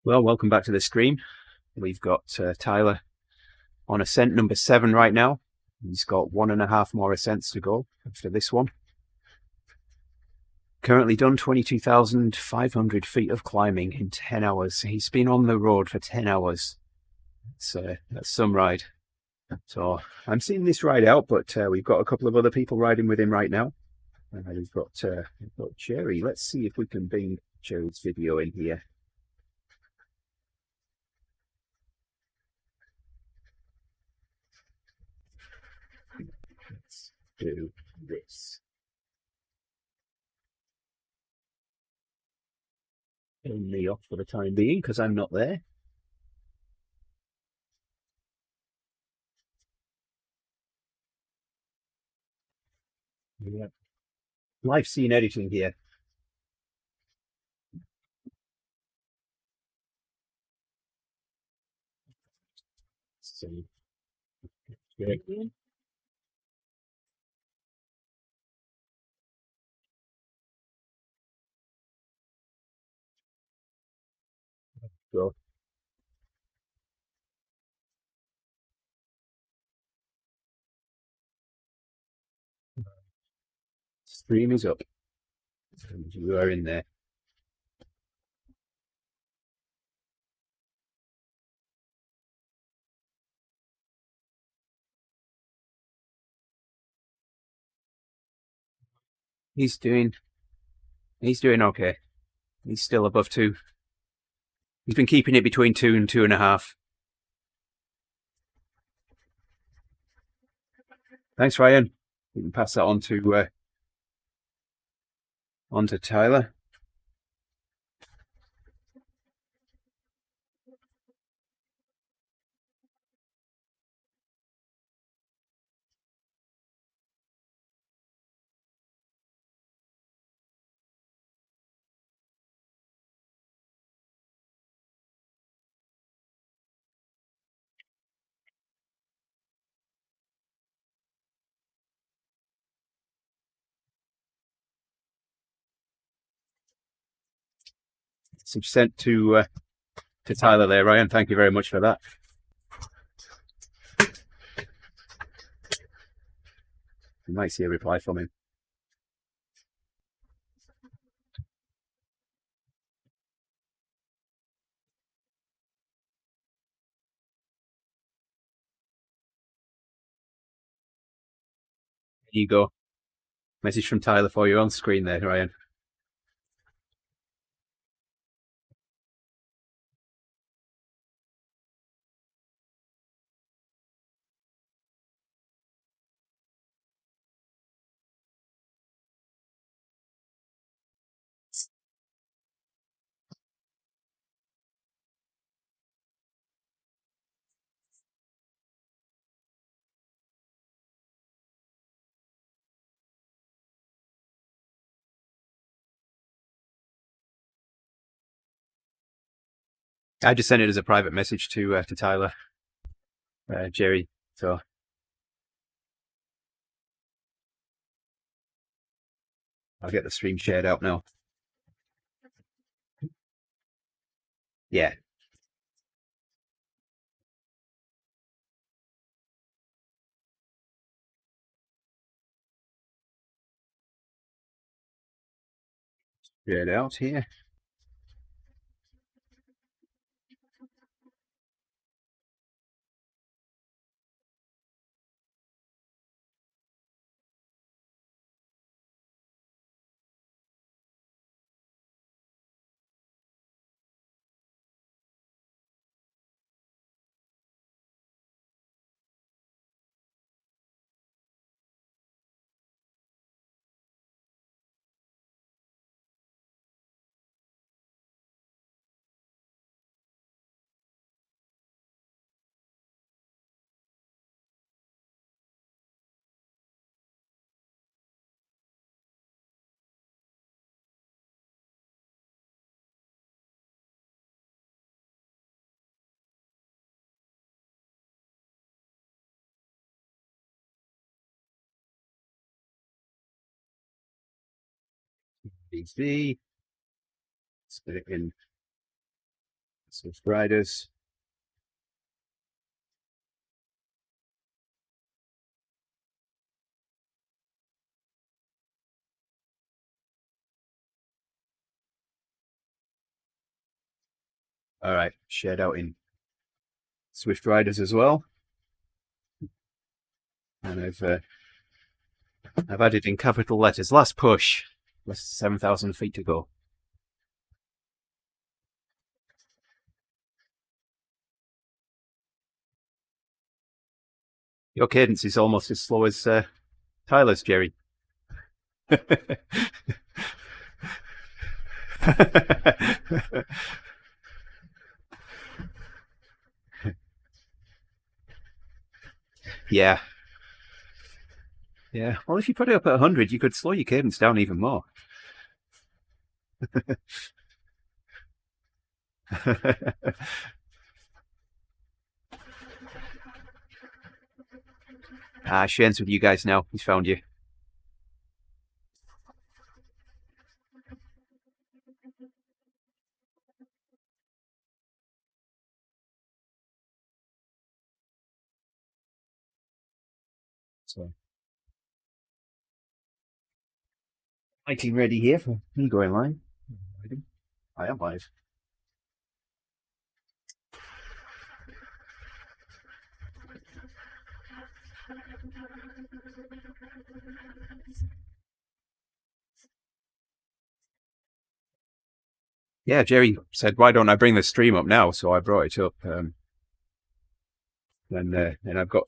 Well, welcome back to the stream. We've got Tyler on ascent number 7 right now. He's got 1.5 more ascents to go after this one. Currently done 22,500 feet of climbing in 10 hours. He's been on the road for 10 hours. That's some ride. So I'm seeing this ride out, but we've got a couple of other people riding with him right now. We've got Jerry. Let's see if we can bring Jerry's video in here. Let's do this. Turn me off for the time being because I'm not there. Yeah. Live scene editing here. So, good. Go. Stream is up. And you are in there. He's doing okay. He's still above 2. He's been keeping it between 2 and 2.5. Thanks, Ryan. You can pass that on to Tyler. Some sent to Tyler there, Ryan. Thank you very much for that. You might see a reply from him. Here you go. Message from Tyler for you on screen there, Ryan. I just sent it as a private message to Tyler, Jerry. So I'll get the stream shared out now. Yeah. Shared out here. BC. Split it in Zwift riders. All right, shared out in Zwift riders as well. And I've added in capital letters, last push, less 7,000 feet to go. Your cadence is almost as slow as Tyler's, Jerry. Yeah. Yeah. Well, if you put it up at 100, you could slow your cadence down even more. Shane's with you guys now. He's found you. So, my team ready here for me going live. I am live. Yeah, Jerry said, "Why don't I bring the stream up now?" So I brought it up. Then I've got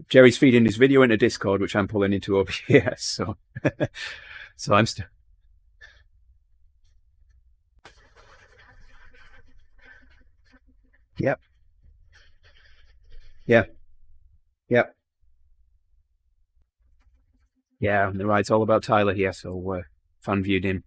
Jerry's feeding his video into Discord, which I'm pulling into OBS. So, so I'm still. Yep. Yeah. Yep. Yeah, and the ride's all about Tyler here, so fan viewed him.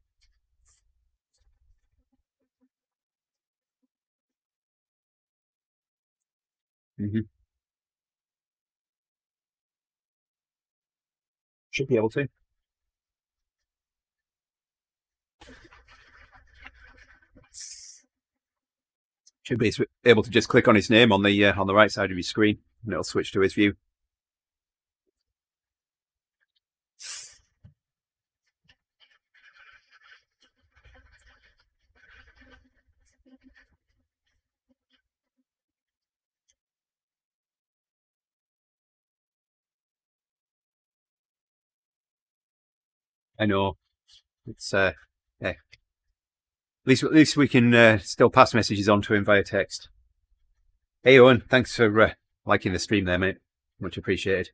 Should be able to. Should be able to just click on his name on the right side of your screen, and it'll switch to his view. I know. It's yeah. At least we can still pass messages on to him via text. Hey Owen, thanks for liking the stream there, mate. Much appreciated.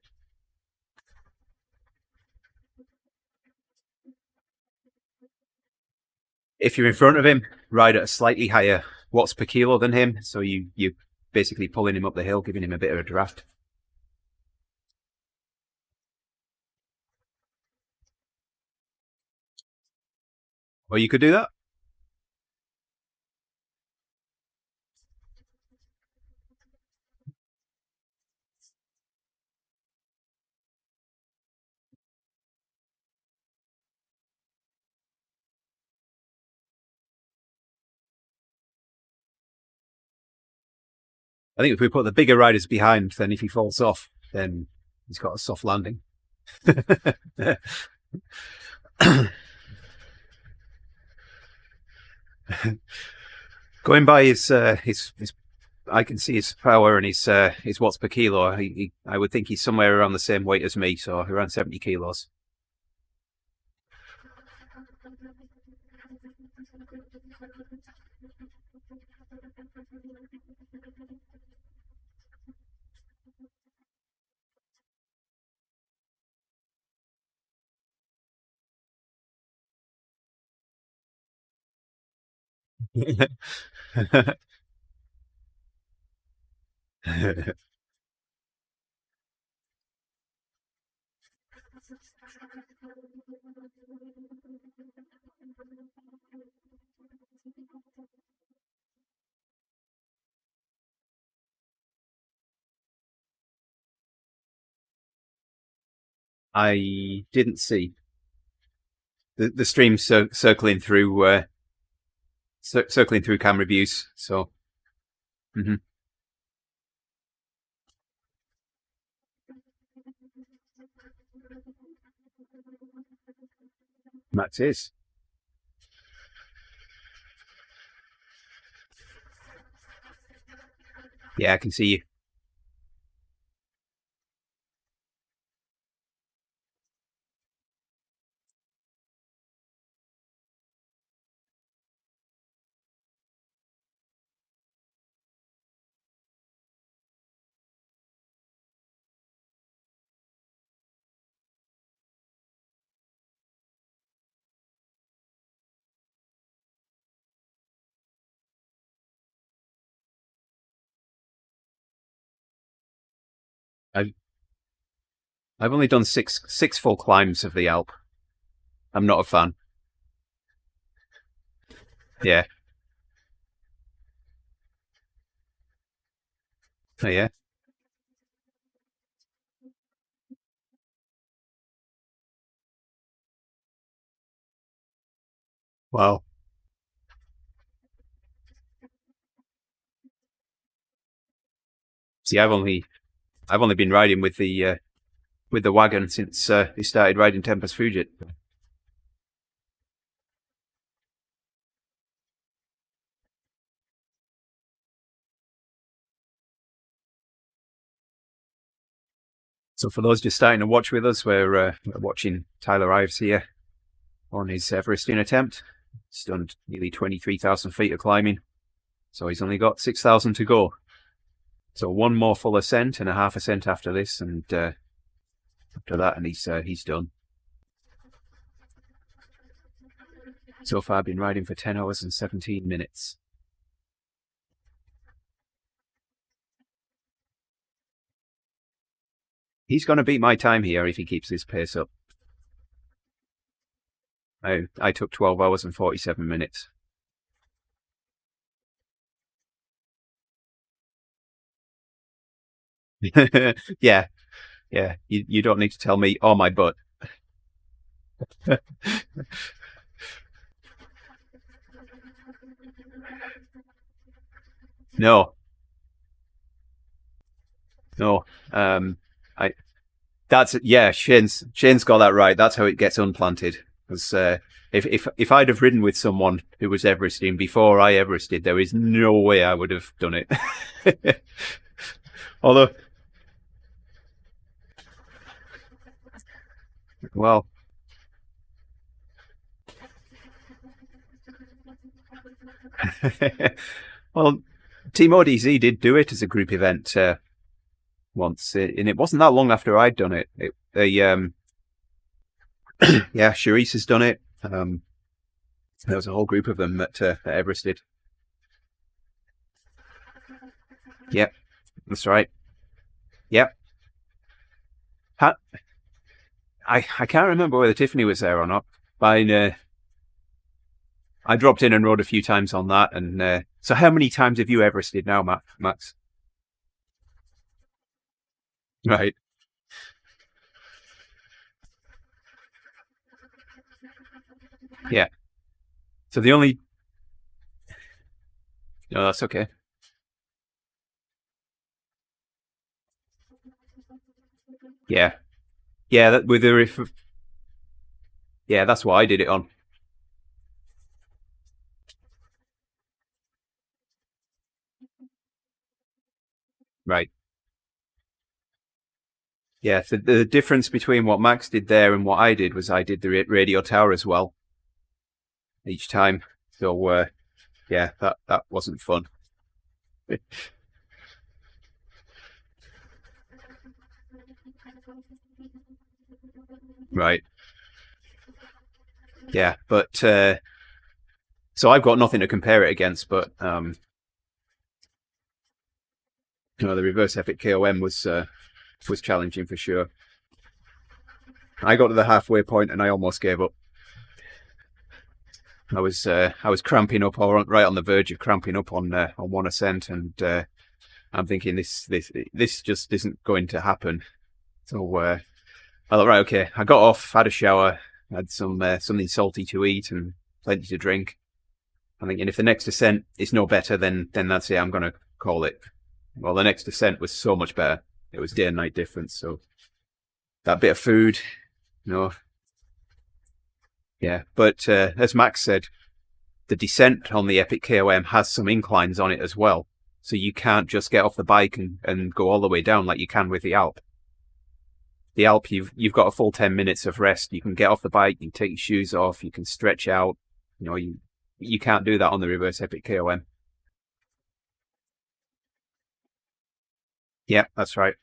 If you're in front of him, ride at a slightly higher watts per kilo than him, so you basically pulling him up the hill, giving him a bit of a draft. Or you could do that. I think if we put the bigger riders behind, then if he falls off, then he's got a soft landing. Going by his, I can see his power and his watts per kilo. I would think he's somewhere around the same weight as me, so around 70 kilos. I didn't see the stream circling through camera views. So Mm-hmm. Max is. Yeah, I can see you. I've I've only done six full climbs of the Alp. I'm not a fan. Yeah. Oh yeah. Wow. See, I've only been riding with the wagon since he started riding Tempest Fugit. So for those just starting to watch with us, we're watching Tyler Ives here on his Everesting attempt. He's done nearly 23,000 feet of climbing, so he's only got 6,000 to go. So one more full ascent and a half ascent after this, and after that, and he's done. So far, I've been riding for 10 hours and 17 minutes. He's going to beat my time here if he keeps this pace up. I took 12 hours and 47 minutes. Yeah, yeah. You don't need to tell me or my butt. No, no. I Shane's got that right. That's how it gets unplanted. Because if I'd have ridden with someone who was Everesting before I Everested, there is no way I would have done it. Although, well, well, TeamODZ did do it as a group event once, and it wasn't that long after I'd done it. Yeah, Charisse has done it. There was a whole group of them that Everest did. Yep, that's right. Yep. I can't remember whether Tiffany was there or not. But I dropped in and rode a few times on that. And so how many times have you Everested now, Max? Right. Yeah. So the only... No, that's okay. Yeah. Yeah, yeah, that's what I did it on. Right. Yeah, so the difference between what Max did there and what I did was I did the radio tower as well each time. So yeah, that wasn't fun. Right. Yeah, but so I've got nothing to compare it against, but the reverse epic KOM was challenging for sure. I got to the halfway point and I almost gave up. I was cramping up, or right on the verge of cramping up on one ascent, and I'm thinking this just isn't going to happen. So I thought, right, okay. I got off, had a shower, had some something salty to eat and plenty to drink. I'm thinking if the next ascent is no better, then that's it. I'm gonna call it. Well, the next descent was so much better. It was day and night difference. So that bit of food, yeah. But as Max said, the descent on the Epic KOM has some inclines on it as well. So you can't just get off the bike and go all the way down like you can with the Alpe. The Alpe, you've got a full 10 minutes of rest. You can get off the bike, you can take your shoes off, you can stretch out. You can't do that on the reverse Epic KOM. Yeah, that's right.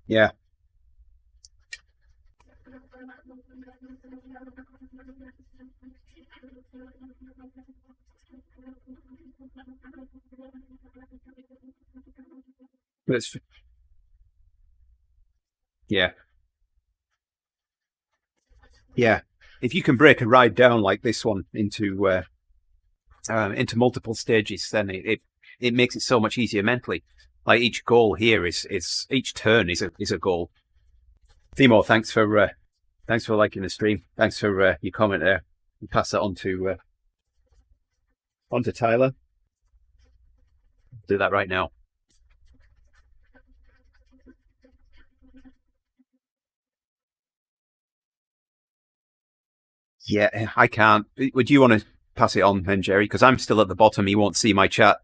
Yeah. Yeah. Yeah. If you can break a ride down like this one into multiple stages, then it makes it so much easier mentally. Like each goal here is each turn is a goal. Timo, thanks for liking the stream. Thanks for your comment there. And pass that on to Tyler. Do that right now. Yeah, I can't. Would you want to pass it on then, Jerry? Because I'm still at the bottom. You won't see my chat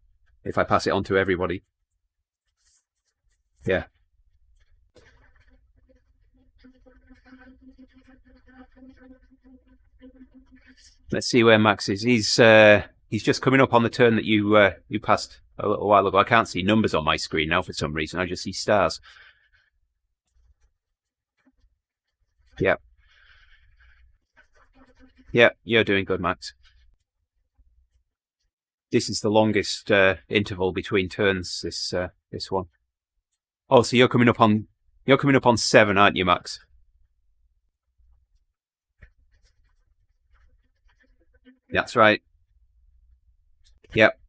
if I pass it on to everybody. Yeah. Let's see where Max is. He's just coming up on the turn that you passed a little while ago. I can't see numbers on my screen now for some reason. I just see stars. Yeah. Yeah, you're doing good, Max. This is the longest interval between turns. This one. Oh, so you're coming up on 7, aren't you, Max? That's right. Yep.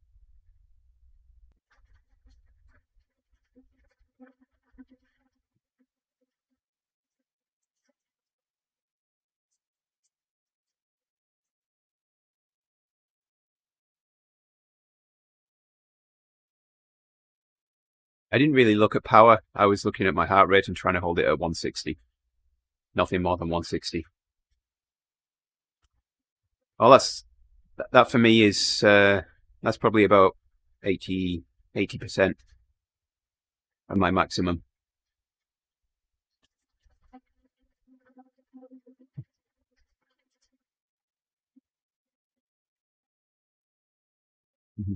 I didn't really look at power. I was looking at my heart rate and trying to hold it at 160. Nothing more than 160. Well, that for me is that's probably about 80% of my maximum. Mm-hmm.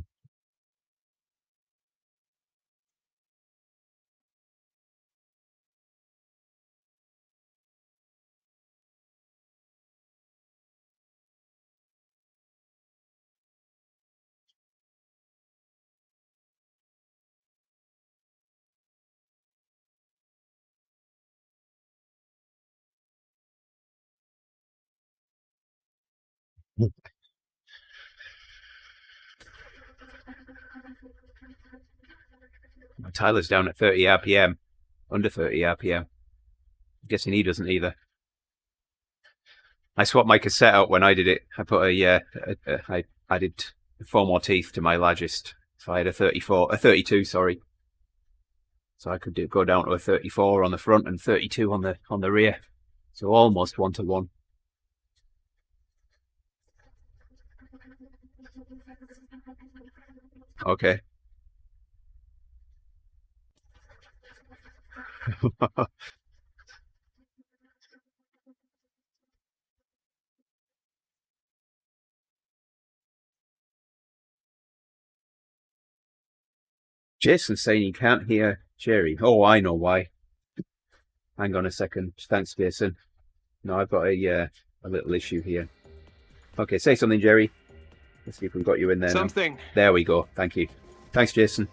Tyler's down at 30 RPM, under 30 RPM. I'm guessing he doesn't either. I swapped my cassette out when I did it. I put I added 4 more teeth to my largest. So I had a 32, sorry. So I could go down to a 34 on the front and 32 on the rear. So almost 1-to-1. Okay. Jason's saying he can't hear Jerry. Oh, I know why. Hang on a second. Thanks, Jason. No, I've got a little issue here. Okay, say something, Jerry. Let's see if we've got you in there. Something. Now. There we go. Thank you. Thanks, Jason.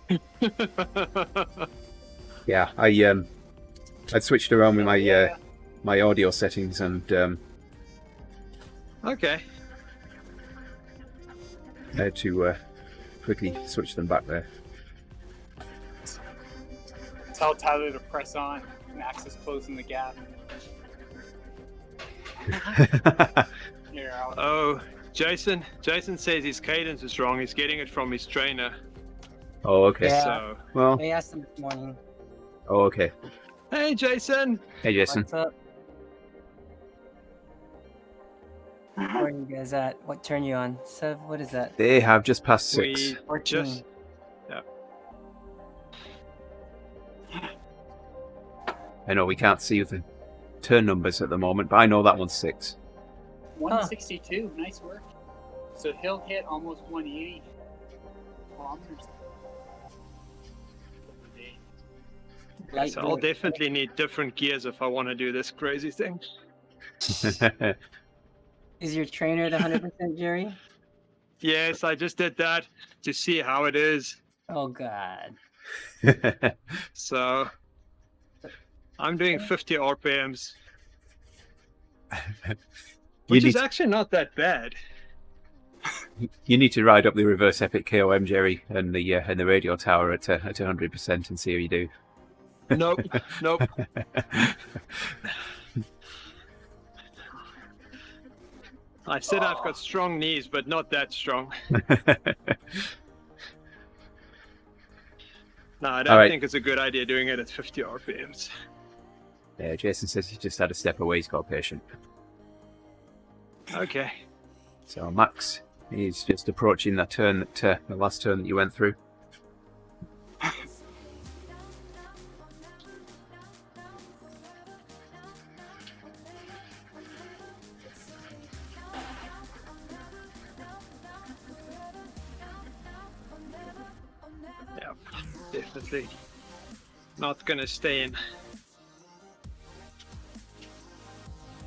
Yeah, I'd switched around with my audio settings and Okay. I had to quickly switch them back there. Tell Tyler to press on. Max is closing the gap. Here, Oh, Jason says his cadence is wrong. He's getting it from his trainer. Oh, okay. Yeah. So, Well, I asked him this morning. oh, okay. hey, Jason. Hey, Jason. What's up? Where are you guys at? What turn you on? Sev, what is that? They have just passed 6. We 14. just, yeah. I know we can't see the turn numbers at the moment, but I know that one's 6. 162. Nice work. So he'll hit almost 180 kilometers. Light So I'll beer. definitely need different gears if I want to do this crazy thing. Is your trainer at 100%, Jerry? Yes, I just did that to see how it is. Oh, God. So I'm doing 50 RPMs, which is actually not that bad. You need to ride up the reverse epic KOM, Jerry, and the radio tower at 100% and see how you do. Nope. I said I've got strong knees, but not that strong. No, I don't think it's a good idea doing it at 50 RPMs. Yeah, Jason says he just had a step away. He's got a patient. Okay. So Max is just approaching that turn that the last turn that you went through. Yeah, definitely not gonna stay in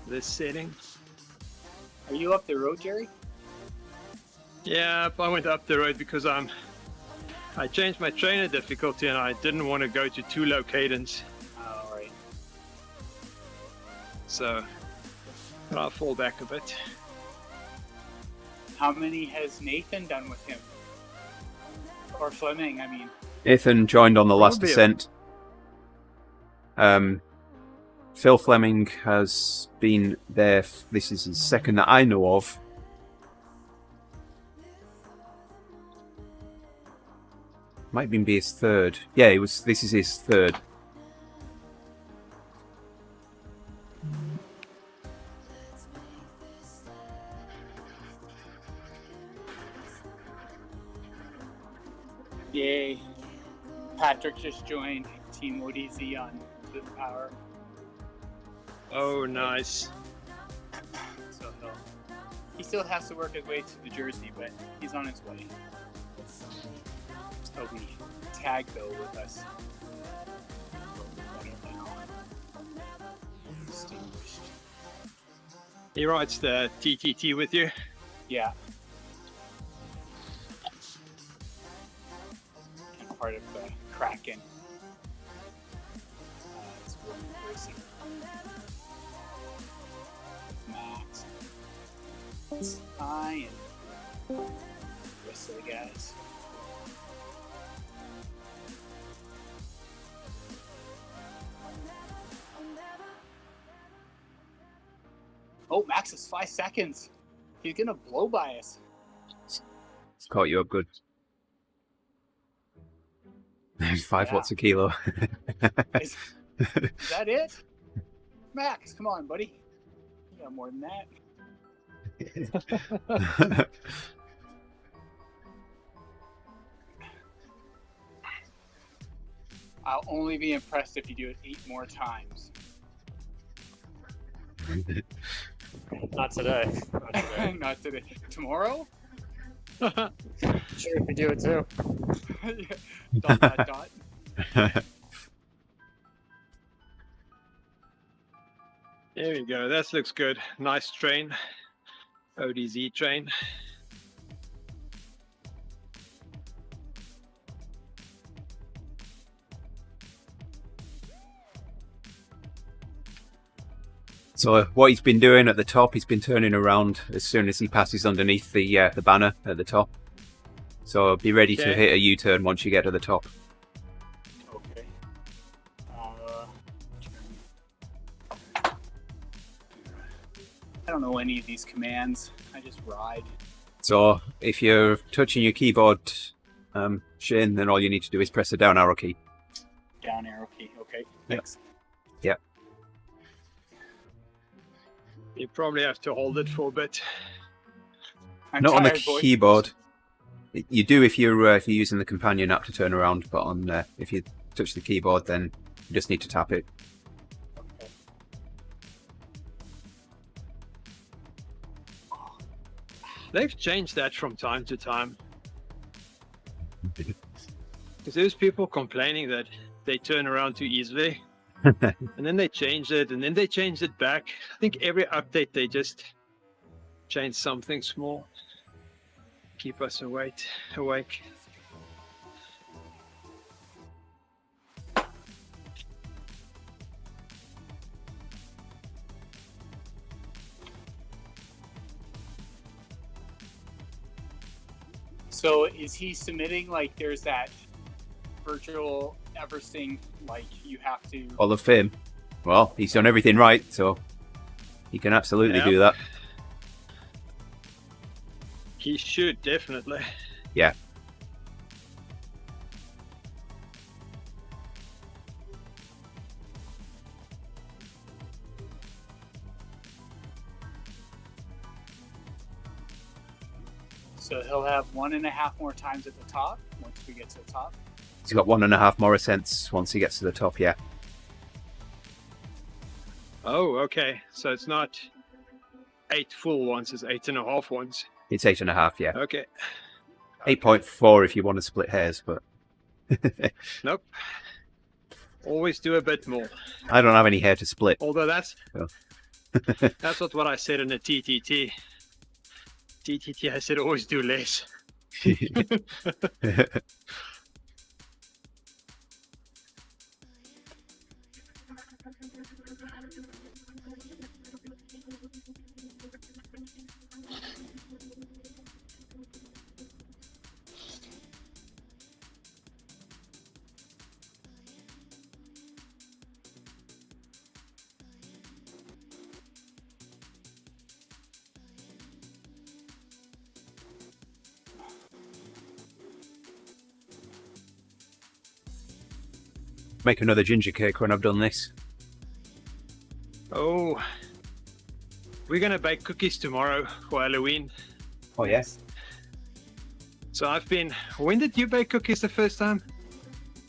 this setting. Are you up the road, Jerry? Yeah, I went up the road because I changed my trainer difficulty and I didn't want to go to too low cadence. All right. So I'll fall back a bit. How many has Nathan done with him? Or Fleming, I mean. Nathan joined on the last Probably descent. Phil Fleming has been there. This is his second that I know of. Might even be his third. Yeah, it was. This is his third. Yay. Patrick just joined TeamODZ on Zwift Power. Oh, nice. So he still has to work his way to the Jersey, but he's on his way. He'll be tagged though with us. Better now. Distinguished. He rides the TTT with you. Yeah. And part of the Kraken. It's really racing. Max. I and the rest of the guys. Oh, Max is 5 seconds. He's gonna blow by us. It's caught you up good. 5 watts a kilo. Is that it? Max, come on, buddy. You got more than that. I'll only be impressed if you do it 8 more times. Not today. Not today. Not today. Tomorrow? Sure, if you do it too. Dot, dot, dot. There we go. That looks good. Nice train. ODZ train. So what he's been doing at the top, he's been turning around as soon as he passes underneath the banner at the top. So be ready to Okay. hit a U-turn once you get to the top. Okay. I don't know any of these commands. I just ride. So if you're touching your keyboard, Shane, then all you need to do is press the down arrow key. Down arrow key. Okay, thanks. Yep. You probably have to hold it for a bit. I'm Not on the tired, boys. keyboard. You do if you're using the companion app to turn around, but on if you touch the keyboard, then you just need to tap it. Okay. They've changed that from time to time. Because there's people complaining that they turn around too easily. And then they changed it, and then they changed it back. I think every update they just change something small. Keep us awake. So is he submitting, like, there's that virtual Everesting, like, you have to... Hall of Fame. Well, he's done everything right, so he can absolutely Yep. do that. He should, definitely. Yeah. So he'll have 1.5 more times at the top once we get to the top. He's got 1.5 more ascents once he gets to the top, yeah. Oh, okay. So it's not 8 full ones, it's 8.5 ones. It's 8.5, yeah. Okay. 8.4 if you want to split hairs, but Nope. Always do a bit more. I don't have any hair to split. Although that's Oh. that's not what I said in the TTT. TTT, I said always do less. Make another ginger cake when I've done this. Oh, we're gonna bake cookies tomorrow for Halloween. Oh, yes. So I've been. When did you bake cookies the first time?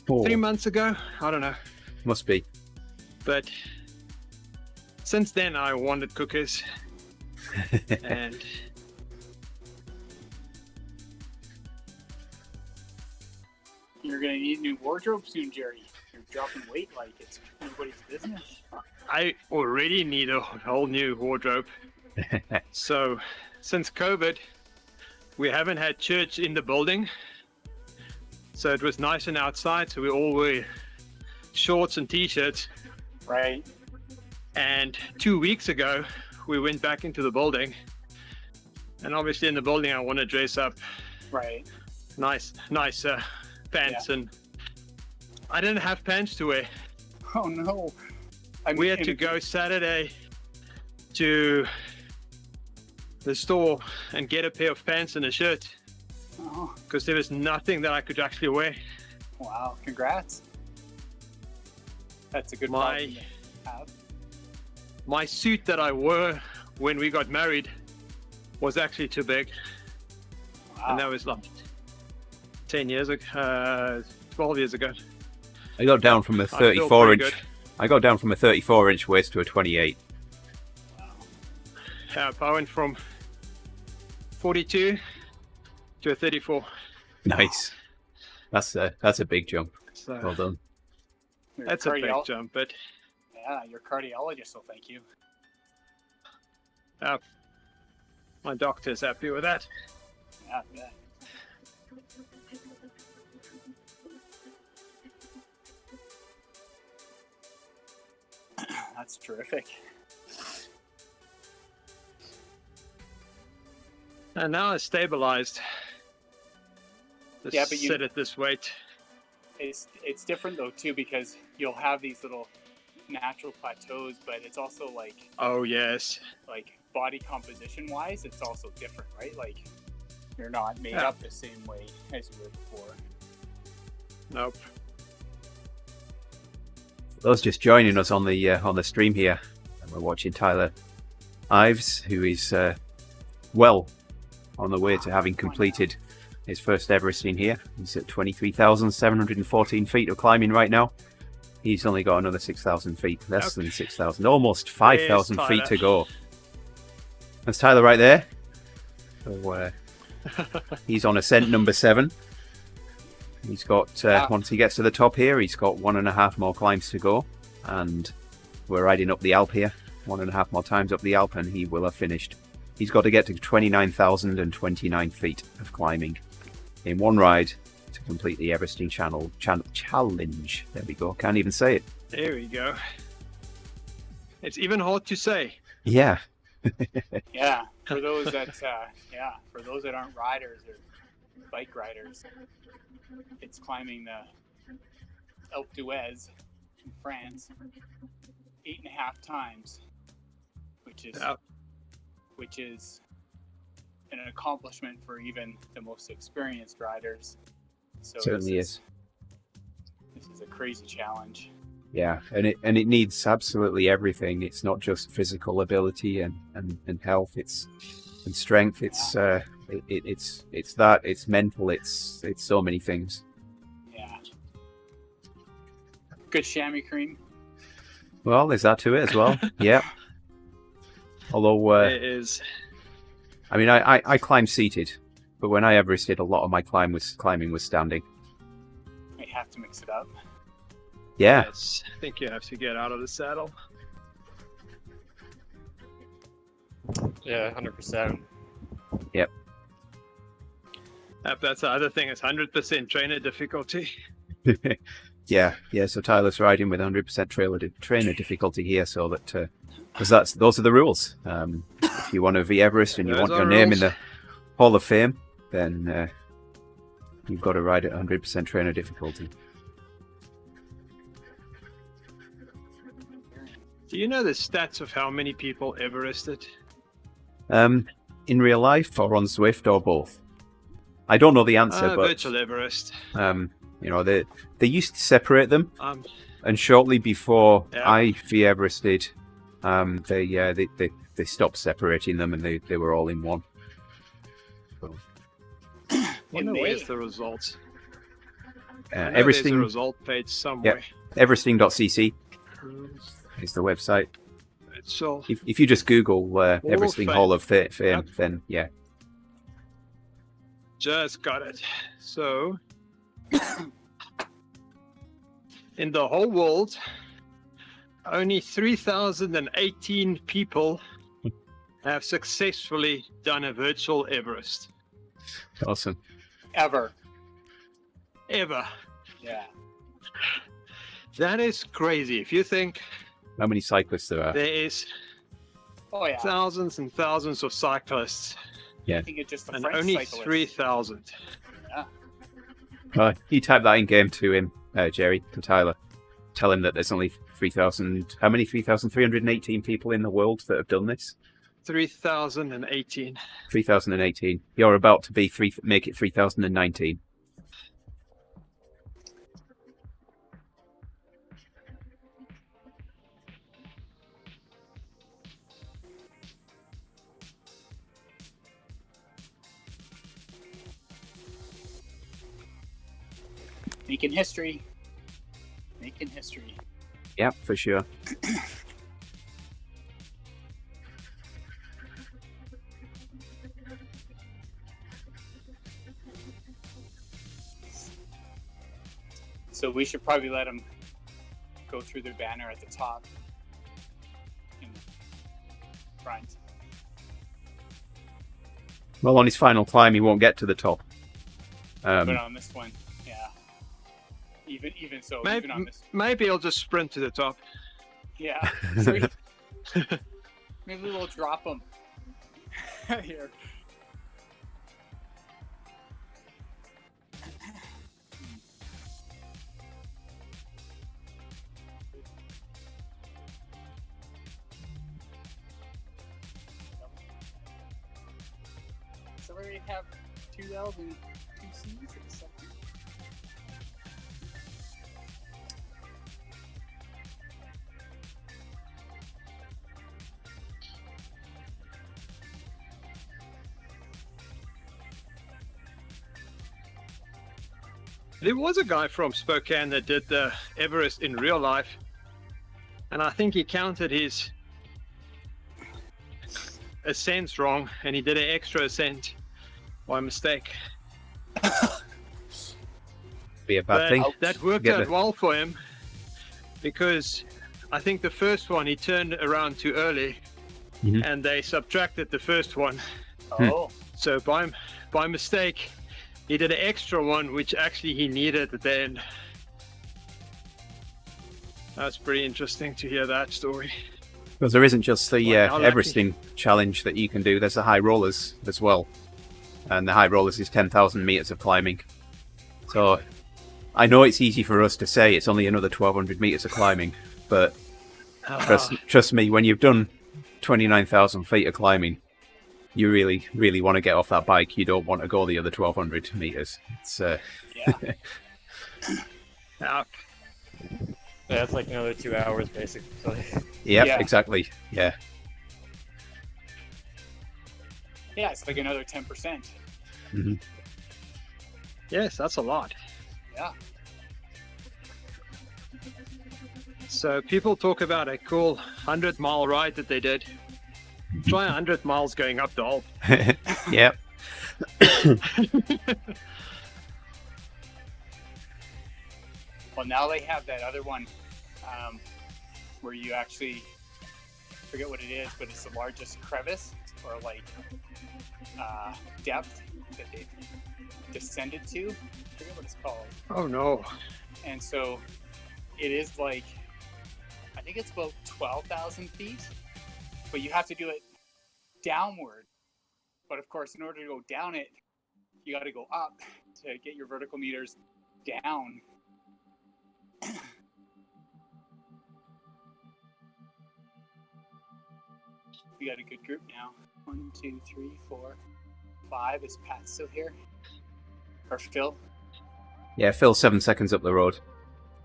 3 months ago? I don't know. Must be. But since then, I wanted cookies, and You're going to need a new wardrobe soon, Jerry. You're dropping weight like it's nobody's business. I already need a whole new wardrobe. So, since COVID, we haven't had church in the building. So it was nice and outside, so we all wear shorts and t-shirts. Right. And 2 weeks ago, we went back into the building. And obviously in the building, I want to dress up Right. nice pants. Yeah. And I didn't have pants to wear. Oh, no. We had to go Saturday to the store and get a pair of pants and a shirt Oh, because there was nothing that I could actually wear. wow. Congrats. That's a good My problem to have. my suit that I wore when we got married was actually too big, Wow. and that was like 10 years ago, 12 years ago. I got down from a I feel 34 pretty inch. good. I got down from a 34-inch waist to a 28. I went from 42 to a 34. Nice. That's a big jump. So Well done. Your that's a big cardio- jump, but Yeah, your cardiologist will thank you. my doctor's happy with that. Yeah, yeah. That's terrific. And now it's stabilized. Just Yeah, but you- sit at this weight. It's different though too, because you'll have these little natural plateaus, but it's also like Oh yes. body composition wise, it's also different, right? Like you're not made Yeah. up the same way as you were before. Nope. For those just joining us on the stream here, and we're watching Tyler Ives, who is well on the way to having completed his first Everesting here. He's at 23,714 feet of climbing right now. He's only got another 6,000 feet, less than 6,000, almost 5,000 There's feet to Tyler. go. That's Tyler right there. So, he's on ascent number 7. He's got, once he gets to the top here, he's got 1.5 more climbs to go. And we're riding up the Alpe here, 1.5 more times up the Alpe, and he will have finished. He's got to get to 29,029 feet of climbing in one ride to complete the Everesting challenge. There we go. Can't even say it. There we go. It's even hard to say. Yeah. Yeah, for those that for those that aren't riders or bike riders, it's climbing the Alpe d'Huez in France 8.5 times, which is an accomplishment for even the most experienced riders. So Certainly is. This is a crazy challenge. Yeah, and it needs absolutely everything. It's not just physical ability and health. It's and strength. It's it's that. It's mental. It's so many things. Yeah. Good chamois cream. Well, there's that to it as well. Yeah. Although, It is. I mean, I climb seated, but when I Everested, a lot of my climbing was standing. We have to mix it up. Yeah. Yes. I think you have to get out of the saddle. Yeah, 100%. That's the other thing. It's 100% trainer difficulty. Yeah. So Tyler's riding with 100% trainer difficulty here, so that because those are the rules. If you want to vEverest and you Those want your are name in rules. the Hall of Fame, then you've got to ride at 100% trainer difficulty. Do you know the stats of how many people Everested? In real life or on Zwift or both? I don't know the answer, but Virtual Everest. they used to separate them, and shortly before Yeah. I vEverested, they stopped separating them, and they were all in one. So, Wonder May. where's the results? I know there's a Everesting, result page somewhere. Everesting.cc is the website. So If you just Google Everesting Fame. Hall of Fame, Yep. then yeah. just got it. So in the whole world, only 3,018 people have successfully done a virtual Everest. Awesome. Ever. Ever. Yeah. That is crazy. If you think How many cyclists there are? there is Oh yeah. thousands and thousands of cyclists I think it's just the and French only cyclists. 3,000. You type that in game to him, Jerry, to Tyler. Tell him that there's only 3,000. How many? 3,318 people in the world that have done this. 3,018. 3,018. You're about to be make it 3,019. Making history. Making history. Yeah, for sure. So we should probably let him go through the banner at the top in front. Well, on his final climb, he won't get to the top. But on this one, yeah. Even so, Maybe, even on this, maybe I'll just sprint to the top. yeah. So maybe we'll drop him here. accelerate have 2 L's and 2 C's or something? There was a guy from Spokane that did the Everest in real life, and I think he counted his ascents wrong, and he did an extra ascent by mistake. Be a bad thing. That worked Get out it. well for him, because I think the first one he turned around too early, Mhm. and they subtracted the first one. Oh, So by mistake, he did an extra one, which actually he needed at the end. That's pretty interesting to hear that story. Because there isn't just the Well, how lucky. Everesting challenge that you can do, there's the high rollers as well. And the high rollers is 10,000 meters of climbing. So I know it's easy for us to say it's only another 1,200 meters of climbing, but trust me, when you've done 29,000 feet of climbing, you really, really want to get off that bike. You don't want to go the other 1,200 meters. It's yeah. Yeah. Yeah, it's like another 2 hours basically. yeah, Yeah. exactly. Yeah. Yeah, it's like another 10%. hmm Yes, that's a lot. Yeah. So people talk about a cool 100-mile ride that they did. Try 100 miles going up the Alpe. Yep. Well, now they have that other one where you actually forget what it is, but it's the largest crevice or like depth that they've descended to. I forget what it's called. Oh no. And so it is like, I think it's about 12,000 feet, but you have to do it downward. But of course, in order to go down it, you got to go up to get your vertical meters down. We got a good group now. 1, 2, 3, 4, 5. Is Pat still here? Or Phil? Yeah, Phil's 7 seconds up the road.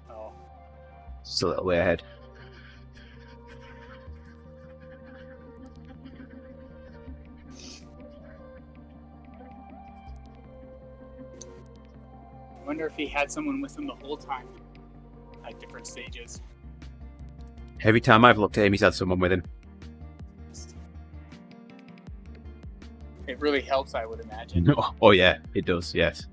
Oh, Just a little way ahead. I wonder if he had someone with him the whole time at different stages. Every time I've looked at him, he's had someone with him. It really helps, I would imagine. Oh yeah, it does, yes.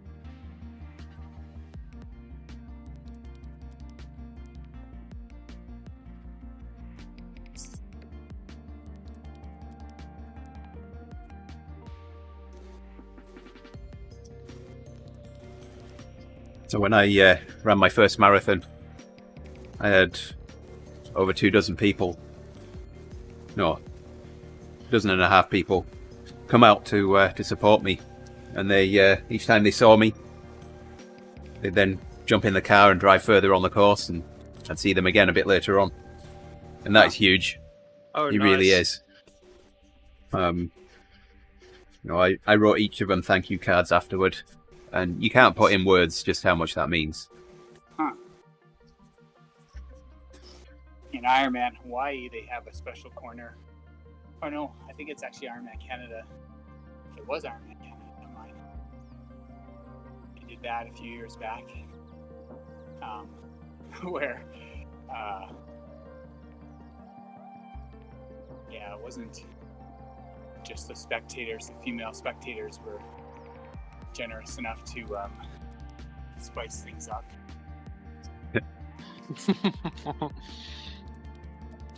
So when I ran my first marathon, I had over 24 people, no, 12 people come out to support me, and they each time they saw me, they'd then jump in the car and drive further on the course, and I'd see them again a bit later on, and that is huge. Oh, He nice. really is. I wrote each of them thank you cards afterward, and you can't put in words just how much that means. In Ironman Hawaii, they have a special corner. Oh no, I think it's actually Ironman Canada. It was Ironman Canada, never mind. They did that a few years back. Where, yeah, it wasn't just the spectators, the female spectators were generous enough to spice things up.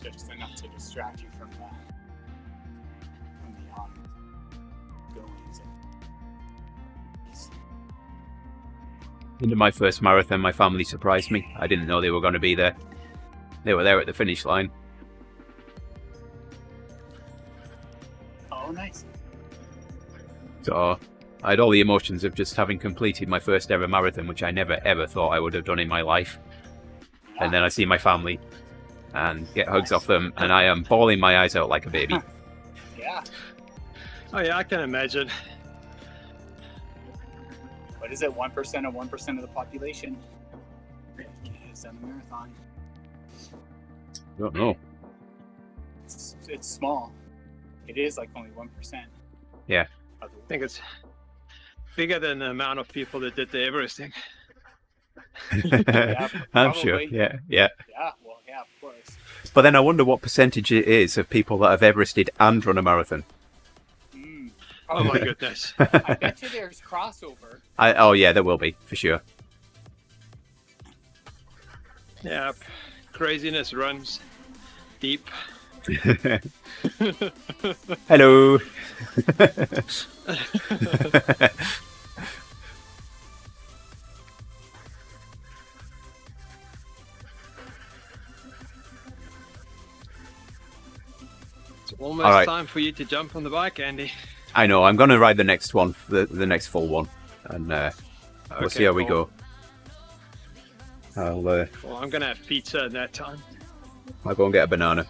Just enough to distract you from the ongoings. Into my first marathon, my family surprised me. I didn't know they were going to be there. They were there at the finish line. Oh, nice. So I had all the emotions of just having completed my first ever marathon, which I never ever thought I would have done in my life. And then I see my family and get hugs off them, and I am bawling my eyes out like a baby. Yeah. Oh yeah, I can imagine. what is it? 1% of 1% of the population has done the marathon. Don't know. It's small. It is like only 1%. Yeah. I think it's bigger than the amount of people that did the Everesting. Yeah, I'm sure. probably. Yeah. Yeah, well, yeah, of course. But then I wonder what percentage it is of people that have Everested and run a marathon. Oh my goodness. I bet you there's crossover. Oh yeah, there will be for sure. Yeah, craziness runs deep. Hello. It's almost All right. time for you to jump on the bike, Andy. I know. I'm going to ride the next one, the next full one, and we'll Okay, see how we cool. go. I'll Well, I'm gonna have pizza at that time. go and get a banana.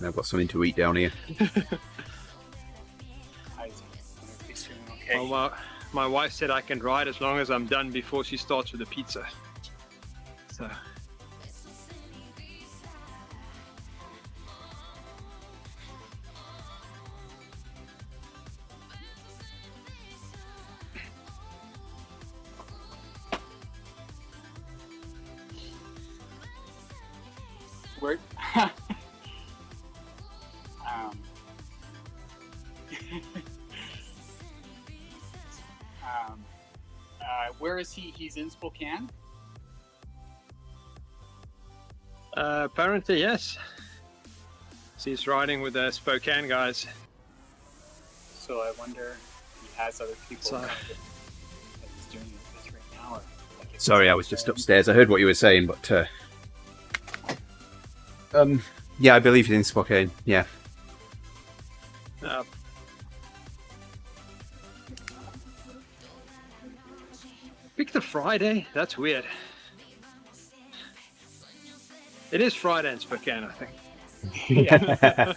I've got something to eat down here. Okay. Well, my wife said I can ride as long as I'm done before she starts with the pizza. So. Where, where is he? He's in Spokane? Apparently, yes. He's riding with the Spokane guys. So I wonder if he has other people So- that he's doing this right now. Or like if Sorry, he's I was just upstairs. I heard what you were saying, but yeah, I believe he's in Spokane. Yeah. Picked a Friday? That's weird. It is Friday in Spokane, I think. Yeah.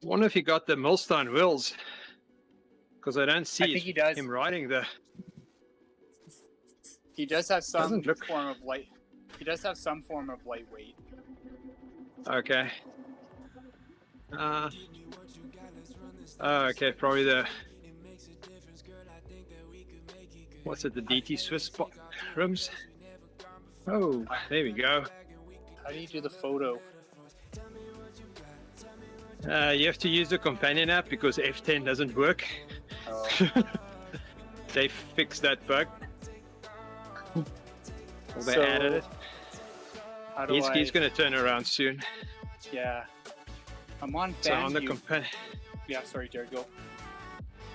Wonder if he got the Milestone wheels, because I don't I see think he does. him riding the. He does have some Doesn't look- form of light. He does have some form of lightweight. Okay. Okay, probably the. What's it? The DT Swiss rims. Oh, there we go. How do you do the photo? You have to use the companion app because F10 doesn't work. Oh, They fixed that bug. Or they So, added it. how do He's I? going to turn around soon. Yeah. I'm on So on the FanView. Yeah, sorry, Jared, go.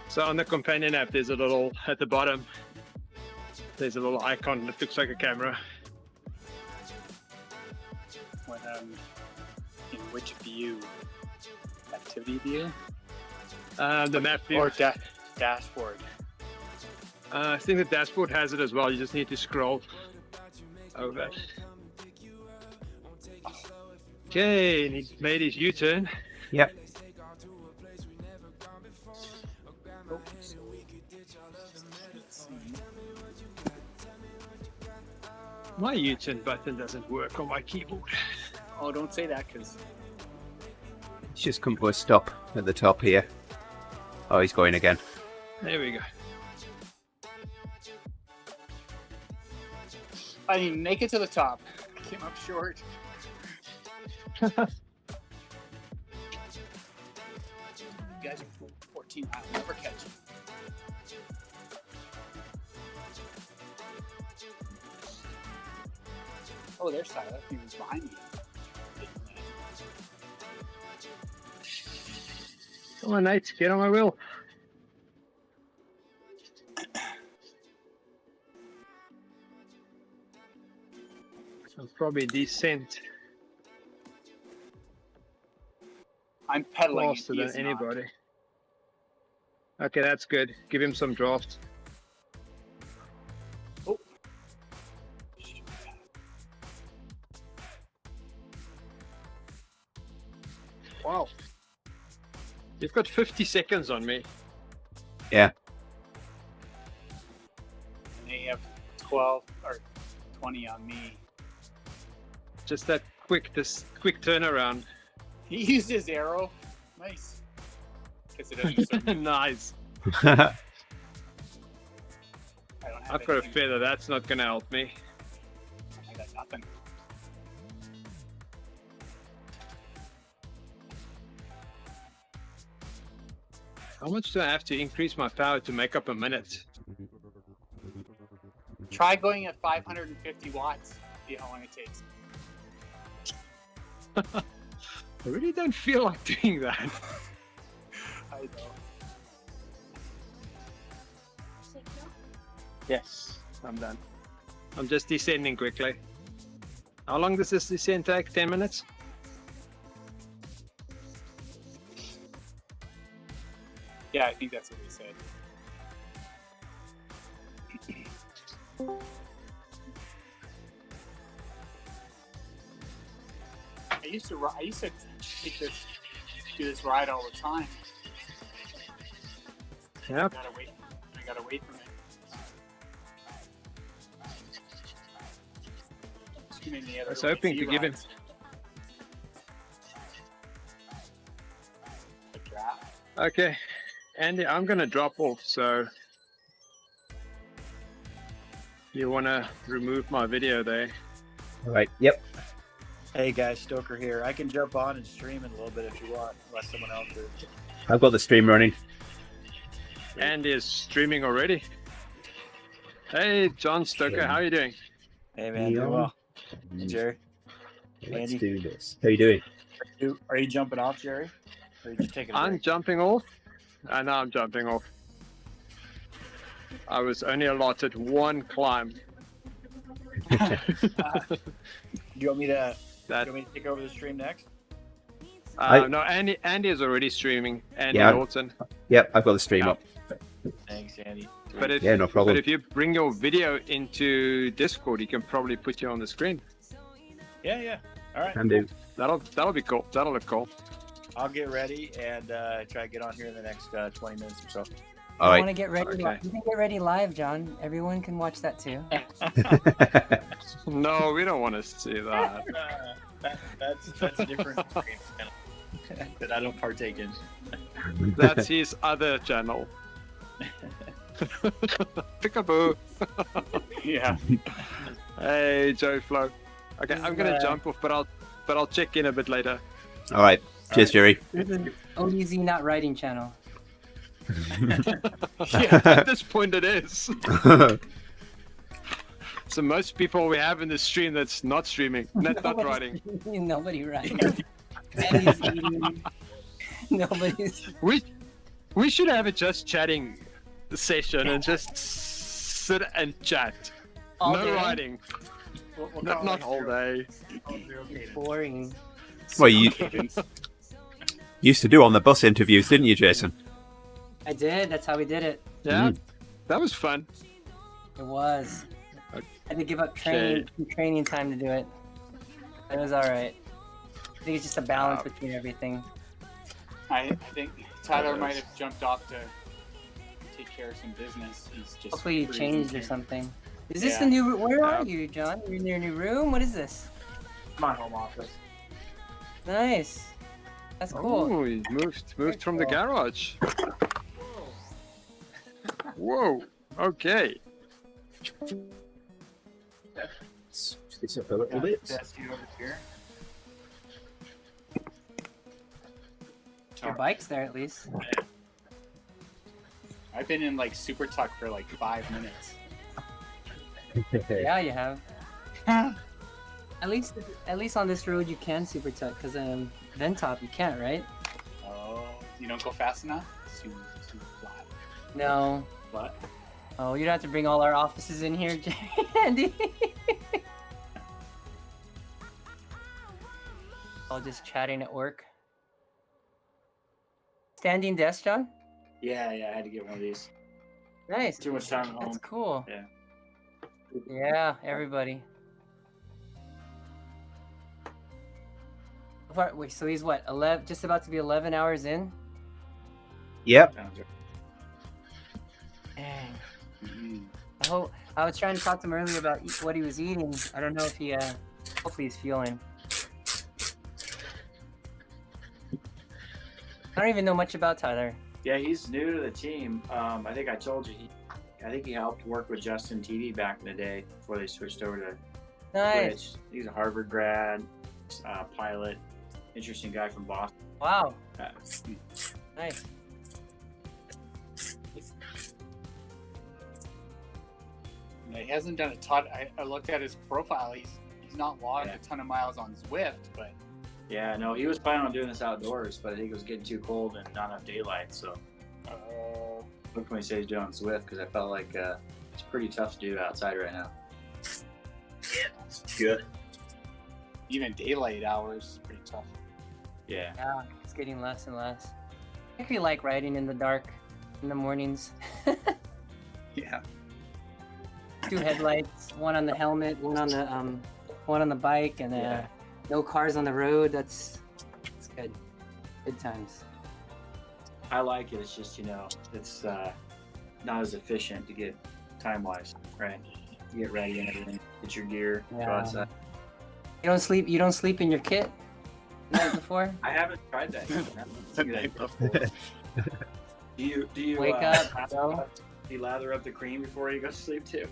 So on the companion app, there's a little at the bottom. There's a little icon that looks like a camera. When in which view? Activity view The map view. or dashboard? I think the dashboard has it as well. You just need to scroll over. Okay, and he made his U-turn. Yep. My U-turn button doesn't work on my keyboard. Oh, don't say that, because He's just come to a stop at the top here. Oh, he's going again. There we go. I mean, make it to the top. Came up short. You guys are 14. I'll never catch you. Oh, there's Tyler. He was behind me. Come on, Nate, get on my wheel. I'll probably descend. I'm pedaling. and Faster he than is not. anybody. Okay, that's good. Give him some draft. Oh. Wow. You've got 50 seconds on me. Yeah. And they have 12 or 20 on me. Just that quick turnaround. He used his arrow. Nice. Guess it doesn't serve me. Nice. I don't have I've got a anything. feather. That's not going to help me. I got nothing. How much do I have to increase my power to make up a minute? Try going at 550 watts. See how long it takes. I really don't feel like doing that. I know. Yes, I'm done. I'm just descending quickly. How long does this descent take? 10 minutes? Yeah, I think that's what he said. I used to take do this ride all the time. Yep. I gotta wait from it. Too many other I was hoping to give him. rides. A draft. Okay, Andy, I'm gonna drop off, so you wanna remove my video there? All right. Yep. Hey guys, Stoker here. I can jump on and stream in a little bit if you want, unless someone else is. I've got the stream running. Andy is streaming already. Hey, John Stoker, Okay. how are you doing? Hey man, doing well. Hey, Jerry, Let's Andy. do this. How you doing? Are you jumping off, Jerry? Or are you just taking a I'm break? jumping off. And now I'm jumping off. I was only allotted one climb. Do you want me to? That Do you want me to take over the stream next? no, Andy is already streaming. Andy Yeah. Norton. Yep, I've got the stream up. Thanks, Andy. But if Yeah, no problem. But if you bring your video into Discord, he can probably put you on the screen. Yeah. All right. Can do. That'll be cool. That'll look cool. I'll get ready and try to get on here in the next 20 minutes or so. All I right. want to get ready. Okay. You can get ready live, John. Everyone can watch that too. No, we don't want to see that. That's a different stream that I don't partake in. That's his other channel. Peekaboo. Yeah. Hey, Joe Flo. Okay, This I'm is, gonna jump off, but I'll check in a bit later. All right. Cheers, Jerry. This is ODZ not writing channel. Yeah, at this point it is. So most people we have in the stream that's not streaming, not writing. Nobody writes. Andy's eating. Nobody's. We should have a just chatting session and just sit and chat. All No day? writing. We'll Not all day. Boring. Well, you used to do on the bus interviews, didn't you, Jason? I did. That's how we did it. Yeah, that was fun. It was. Okay. I had to give up training time to do it. It was all right. I think it's just a balance between everything. I think Tyler might have jumped off to take care of some business. He's just Hopefully you freezing changed or here. something. Is this Yeah. the new? Where Yeah. are you, John? You're in your new room. What is this? My home office. Nice. That's cool. Oh, he moved from the garage. Whoa. Okay. Switch this up a little bit. That's you over here. Your bike's there at least. I've been in like super tuck for like 5 minutes. Yeah, you have. At least on this road you can super tuck, because Ventop you can't, right? Oh, you don't go fast enough? Too flat. No. What? Oh, you'd have to bring all our offices in here, Andy. All just chatting at work. standing desk, John? Yeah, I had to get one of these. Nice. Too much time at That's home. cool. Yeah. Yeah, everybody. Wait, so he's what? 11? Just about to be 11 hours in. Yep. Dang. Mhm. I was trying to talk to him earlier about what he was eating. I don't know if he. Hopefully he's fueling. I don't even know much about Tyler. Yeah, he's new to the team. I think I told you. I think he helped work with Justin TV back in the day before they switched over to Nice. Twitch. He's a Harvard grad, pilot, interesting guy from Boston. Wow. Uh, Nice. Yeah, he hasn't done a ton. I looked at his profile. He's not logged Yeah. a ton of miles on Zwift, but Yeah, no, he was planning on doing this outdoors, but I think it was getting too cold and not enough daylight. So look when he says he's doing Zwift because I felt like it's pretty tough to do outside right now. It's good. even daylight hours is pretty tough. Yeah. Yeah, it's getting less and less. I actually like riding in the dark in the mornings. Yeah. 2 headlights, one on the helmet, one on the bike, and Yeah. no cars on the road. It's good. Good times. I like it. It's just, it's not as efficient to get time-wise, right? You get ready and everything, get your gear, go Yeah. outside. You don't sleep in your kit the night before? I haven't tried that yet. The night before. Do you Wake up, lather go. up- do you lather up the cream before you go to sleep too?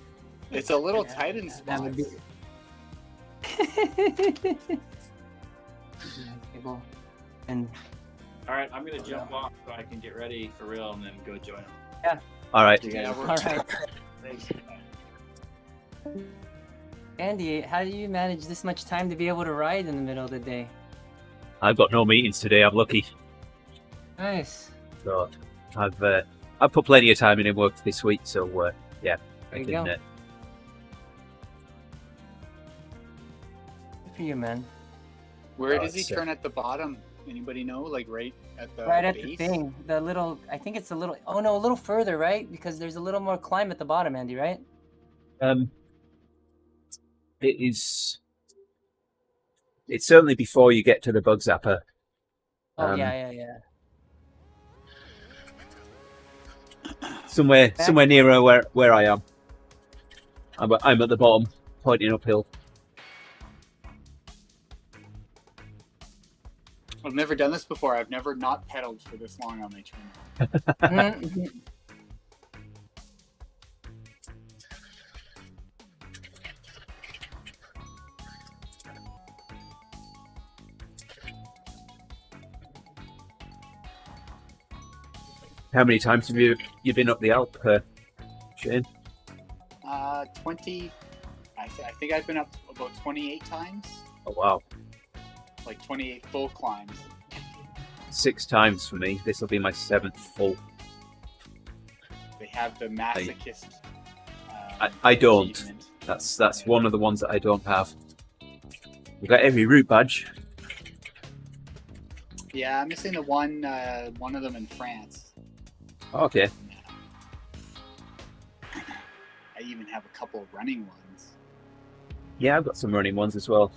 It's a little Yeah, tight in that would spots. be. And All right, I'm gonna jump off so I can get ready for real and then go join them. All right. You Yeah, guys, we're- all right, thanks. Andy, how do you manage this much time to be able to ride in the middle of the day? I've got no meetings today. I'm lucky. Nice. So I've put plenty of time in work this week. So yeah, There I you can. go. Good for you, man. Where Oh, does he it's, turn at the bottom? Anybody know? Like right at the Right at base? the thing, the little. I think it's a little. Oh no, a little further, right? Because there's a little more climb at the bottom, Andy. Right? It is. It's certainly before you get to the bug zapper. Oh yeah. Somewhere nearer where I am. I'm at the bottom, pointing uphill. I've never done this before. I've never not pedaled for this long on my trainer. Mhm. How many times have you been up the Alpe, Shane? 20. I think I've been up about 28 times. Oh wow, Like 28 full climbs. 6 times for me. This will be my 7th full. They have the masochist. I don't. achievement. That's one of the ones that I don't have. We've got every route badge. Yeah, I'm missing the one of them in France. Okay. I even have a couple of running ones. Yeah, I've got some running ones as well.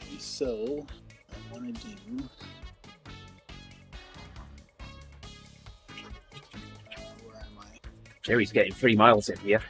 Okay, so I want to do. Where am I? Jerry's getting 3 miles in here.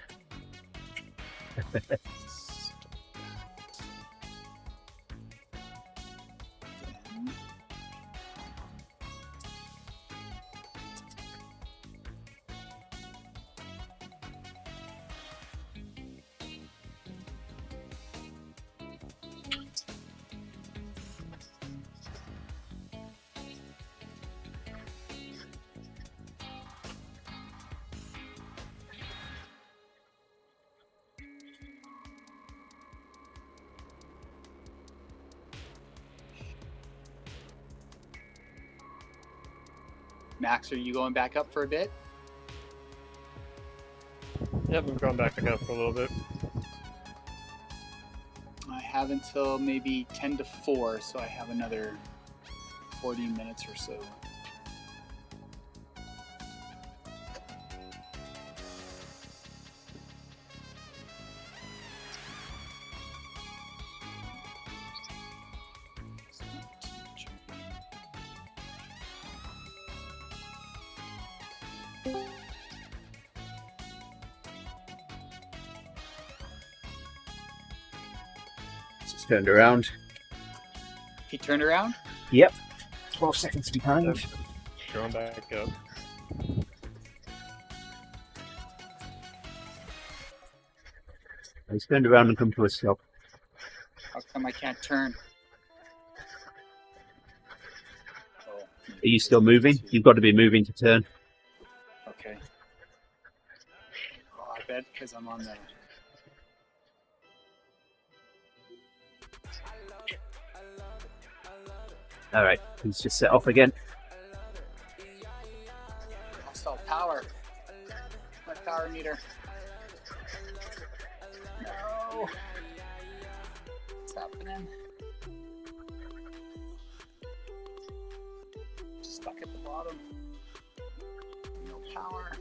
Max, are you going back up for a bit? Yep, I'm going back up for a little bit. I have until maybe 10 to 4, so I have another 40 minutes or so. Just turned around. He turned around? Yep. 12 seconds behind. Going back up. He's turned around and come to a stop. How come I can't turn? Oh, Are you still moving? You've got to be moving to turn. okay. Oh, I bet because I'm on the... All right, he's just set off again. Lost all power. My power meter. No. What's happening? Stuck at the bottom. No power.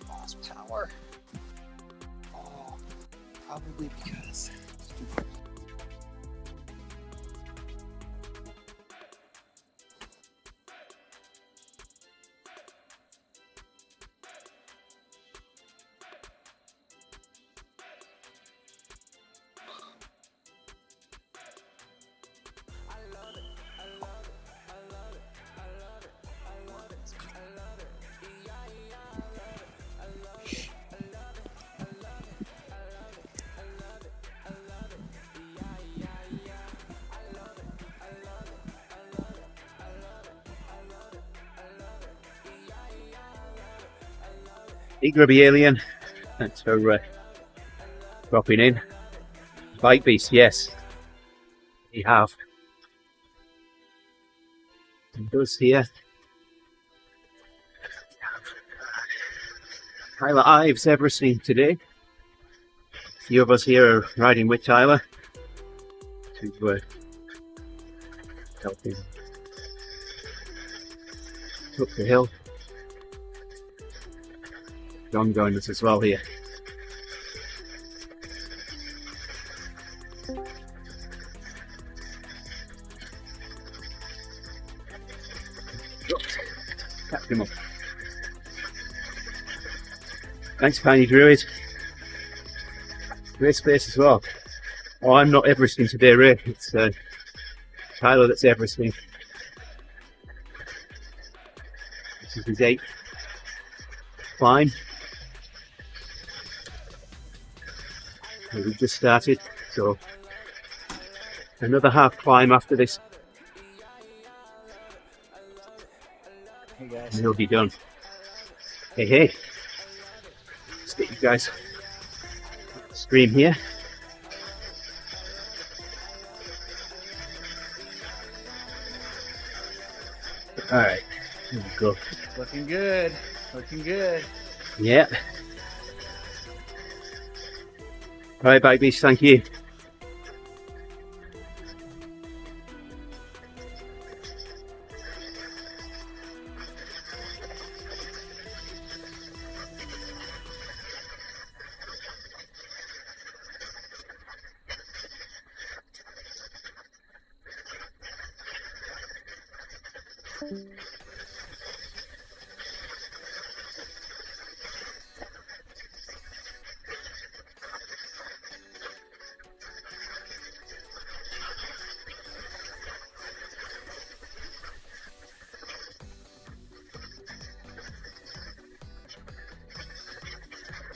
Lost power. Oh, probably because. Hey, grubby alien. Thanks for dropping in. Bike Beast, yes. We have. It does here. Tyler Ives vEveresting today. A few of us here are riding with Tyler to help him up the hill. John joined us as well here. Catch him up. Thanks, Tiny Druid. Great space as well. Oh, I'm not Everesting today, Ray. It's Tyler that's Everesting. This is his 8th climb. We've just started, so another half climb after this. Hey guys. And he'll be done. Hey, hey. Let's get you guys stream here. Alright, here we go. Looking good. Looking good. Yeah. Alright, Bike Beast, thank you.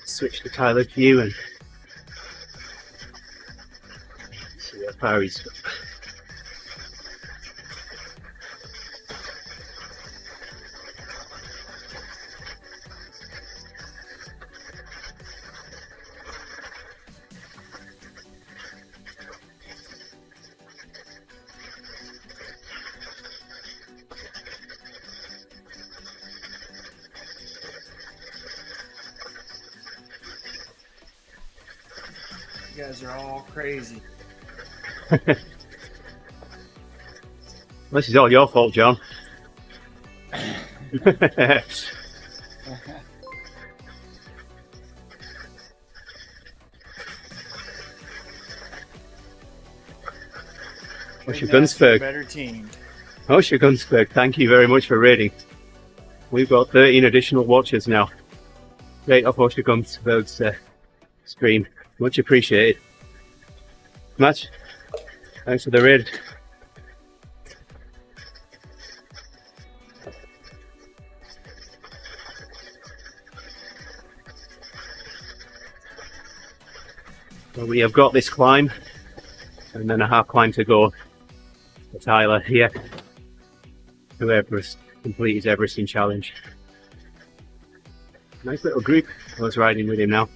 Switch to Tyler view and see how far he's got. You guys are all crazy. This is all your fault, John. Osher Couldn't ask for a Gunsberg. better team. Osher Gunsberg, thank you very much for raiding. We've got 13 additional watchers now. Right off Osher Gunsberg's stream. Much appreciated. Match, thanks for the raid. Well, we have got this climb and then a half climb to go for Tyler here, whoever has completed his Everesting challenge. Nice little group. I was riding with him now.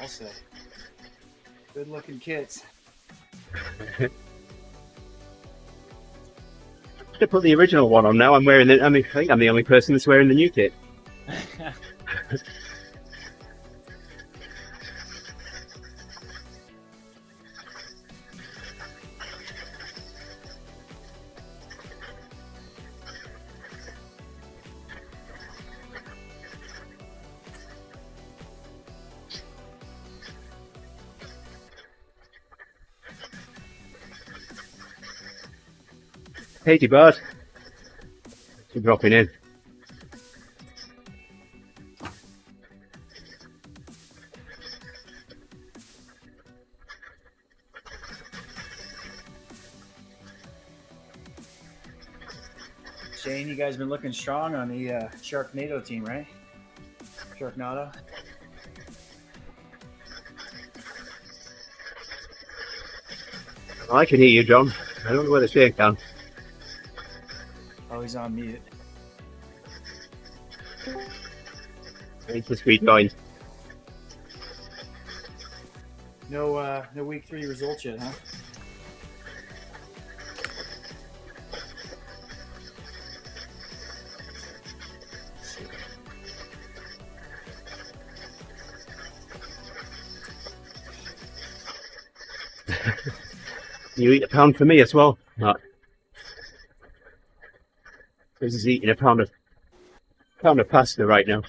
Also, good looking kids. To put the original one on now, I'm wearing the. I think I'm the only person that's wearing the new kit. Hey, Bud. You're dropping in. Shane, you guys been looking strong on the Sharknado team, right? Sharknado. I can hear you, John. I don't know where the shake can. Oh, he's on mute. It's the speed going. No week 3 results yet, huh? You eat a pound for me as well. No. This is eating a pound of pasta right now.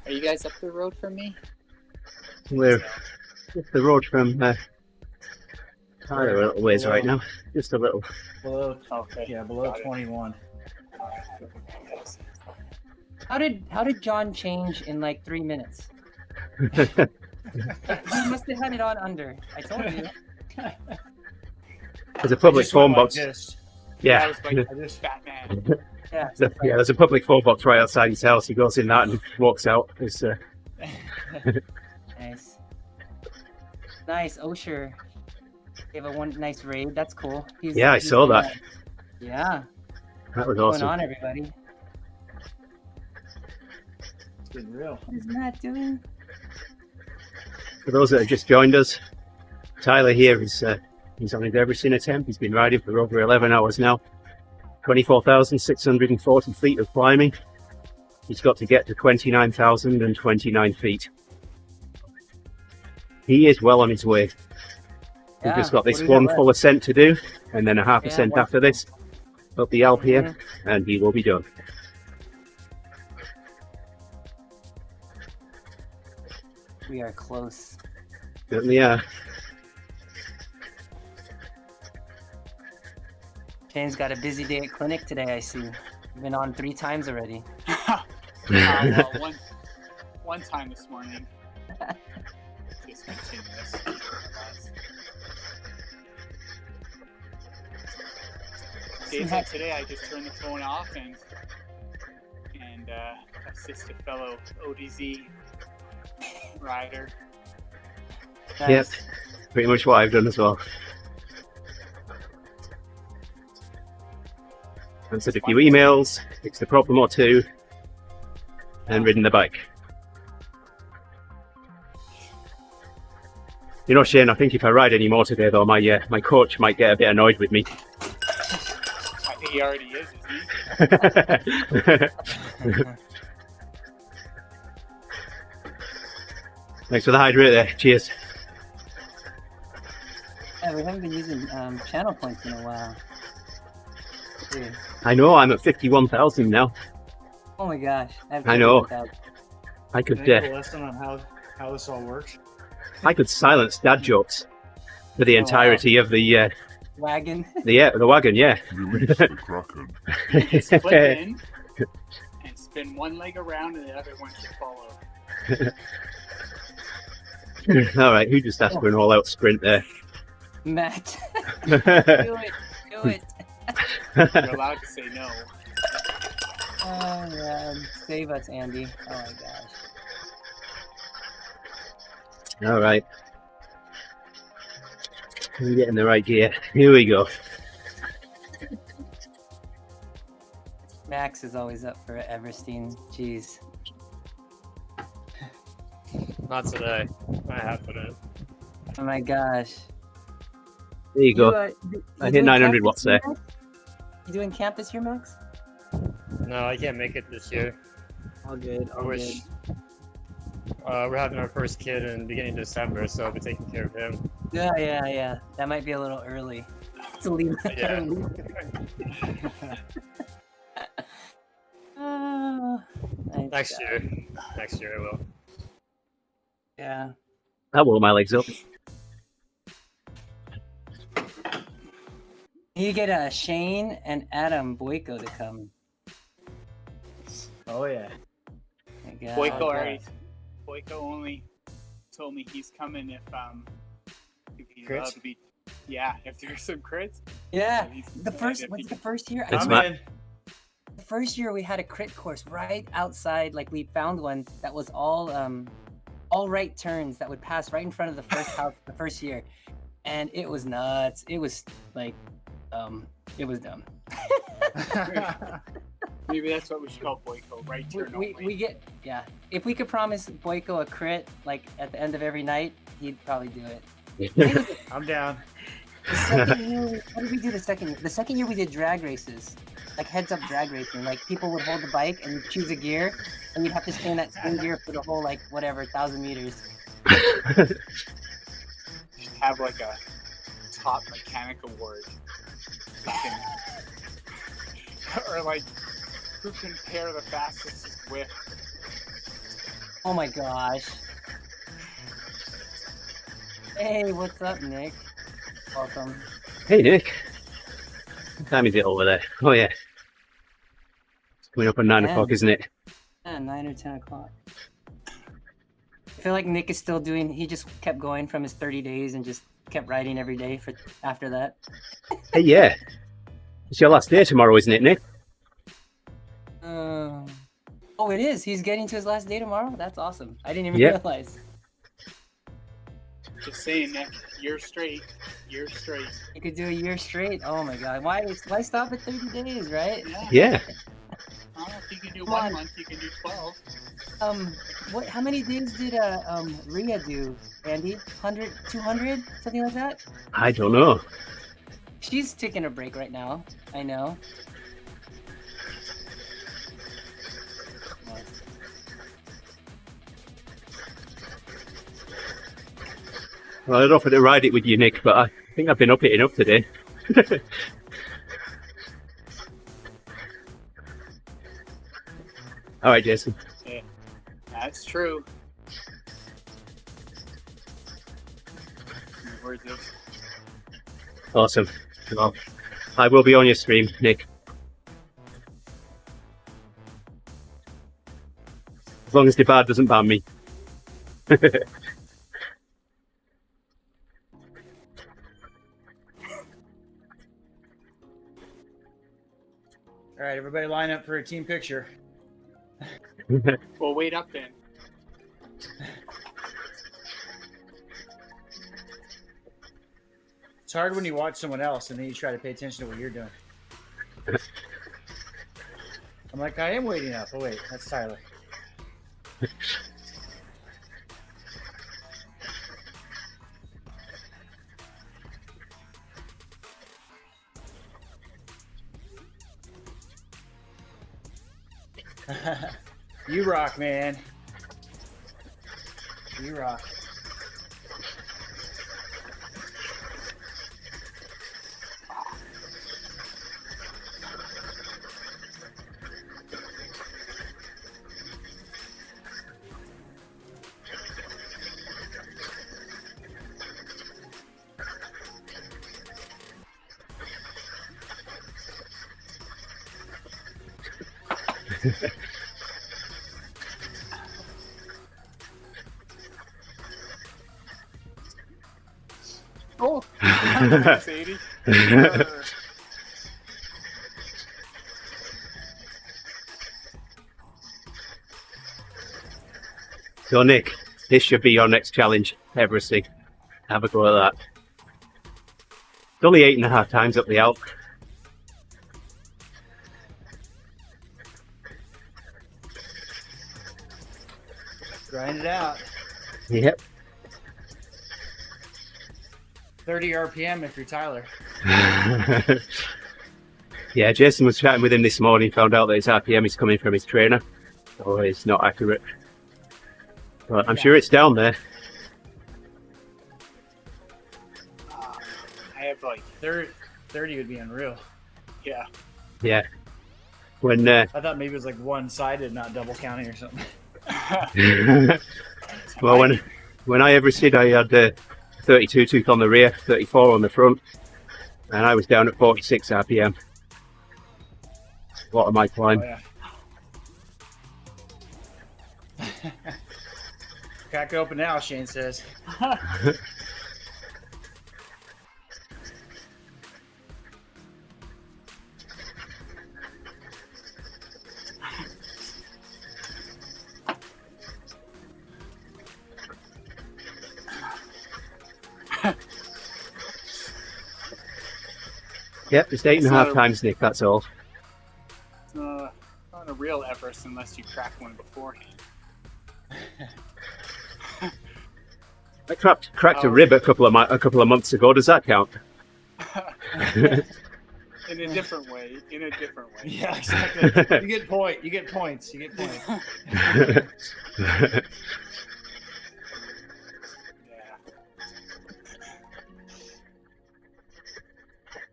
Are you guys up the road from me? We're up the road from Tyler a little ways right now. Just a little. Below, Okay. yeah, below 21. How did John change in like 3 minutes? He must have had it on under. I told you. There's a public phone box. This. I Yeah. was like this fat man. Yeah. Yeah, there's a public phone box right outside his house. He goes in that and walks out. It's, Nice. Nice, Osher. Gave a nice raid. That's cool. Yeah, I saw doing that. Yeah. that was What's awesome. going on, everybody? It's getting real. What is Matt doing? For those that have just joined us, Tyler here is he's on his Everesting attempt. He's been riding for over 11 hours now. 24,640 feet of climbing. He's got to get to 29,029 feet. He is well on his way. We've just got this what do we one got full ascent to do, and then a half Yeah, ascent one- after this, up the Alpe here, Mhm. and he will be done. We are close. Certainly are. Shane's got a busy day at clinic today, I see. You've been on 3 times already. Well, one time this morning. Just continuous. Days like today, I just turn the phone off and assist a fellow ODZ rider. Nice. Yep, pretty much what I've done as well. Answered a few emails, fixed a problem or two, and ridden the bike. You know, Shane, I think if I ride any more today, though, my coach might get a bit annoyed with me. I think he already is, isn't he? Thanks for the hydrate there. Cheers. Yeah, we haven't been using channel points in a while. Dude. I know, I'm at 51,000 now. Oh my gosh. I know. I Can could, I give a lesson on how this all works? I could silence dad jokes for the entirety of the Wagon. the wagon. Yeah. Release the Kraken. Just clip in and spin one leg around and the other one should follow. All right. Who just asked for an all-out sprint there? Matt. Do it. Do it. You're allowed to say no. Oh man. Save us, Andy. Oh my gosh. All right. We're getting the right gear. Here we go. Max is always up for Everesting. Jeez. Not today. I have put in. Oh my gosh. There you go. I hit 900 watts there. You doing camp this year, Max? No, I can't make it this year. All good. I wish. We're having our first kid in beginning of December, so I'll be taking care of him. Yeah. That might be a little early to leave. Yeah. Nice Next year I will. Yeah. That wore my legs up. You get Shane and Adam Boyko to come. Oh yeah. My God. Boyko only told me he's coming if he's allowed Crits? to be. Yeah, if there's some crits. Yeah. He's- The first if what's he- the first year? It's I'm my- in. The first year we had a crit course right outside. Like we found one that was all right turns that would pass right in front of the first house the first year, and it was nuts. It was like, it was dumb. Maybe that's what we should call Boyko, right turn only. We get If we could promise Boyko a crit like at the end of every night, he'd probably do it. I'm down. The second year, what did we do the second year? The second year we did drag races, like heads up drag racing. Like people would hold the bike and you'd choose a gear, and you'd have to stay in that same gear for the whole like whatever 1,000 meters. Just have like a top mechanic award. Or like, who can pair the fastest Zwift? Oh my gosh. Hey, what's up, Nick? Welcome. Hey, Nick. What time is it over there? Oh, yeah. It's coming up at 9 o'clock, isn't it? Yeah, 9 or 10 o'clock. I feel like Nick is still doing, he just kept going from his 30 days and just kept riding every day for after that. Hey, yeah. It's your last day tomorrow, isn't it, Nick? Oh, it is. He's getting to his last day tomorrow? That's awesome. I didn't even Yeah. realize. Just saying, Nick, year straight. Year straight. You could do a year straight. Oh my god. Why stop at 30 days, right? Yeah. Well, if you can do Come 1 on. month, you can do 12. How many days did Rhea do, Andy? 100, 200? Something like that? I don't know. She's taking a break right now. I know. Well, I'd offer to ride it with you, Nick, but I think I've been up it enough today. All right, Jason. Yeah, that's true. Words of Awesome. Well, I will be on your stream, Nick. As long as the bar doesn't ban me. All right, everybody line up for a team picture. Well, wait up then. It's hard when you watch someone else and then you try to pay attention to what you're doing. I'm like, I am waiting up. Oh wait, that's Tyler. You rock, man. You rock. Oh, nice, 80. So Nick, this should be your next challenge, Everesting. Have a go at that. It's only 8.5 times up the Alpe. Grind it out. Yep. 30 RPM if you're Tyler. Yeah, Jason was chatting with him this morning, found out that his RPM is coming from his trainer, so it's not accurate. But I'm sure it's down there. I have like, 30 would be unreal. yeah. Yeah. When I thought maybe it was like one-sided, not double counting or something. well, when I Everested, I had 32 tooth on the rear, 34 on the front, and I was down at 46 RPM. What am I climb? Oh, yeah. Crack it open now, Shane says. Yep, just 8.5 times, Nick, that's all. It's not a real Everest unless you crack one beforehand. I cracked a rib a couple of months ago. Does that count? In a different way. In a different way. Yeah, exactly. You get points. You get points. Yeah.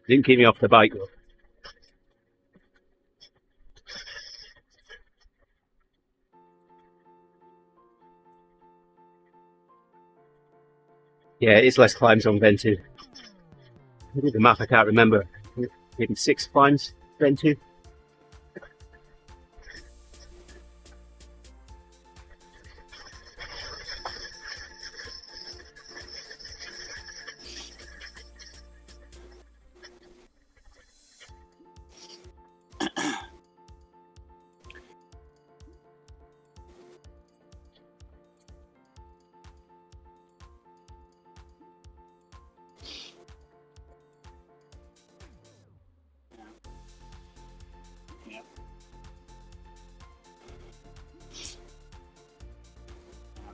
Didn't keep me off the bike though. Yeah, it is less climbs on Ventu. I did the map, I can't remember. Maybe 6 climbs, Ventu.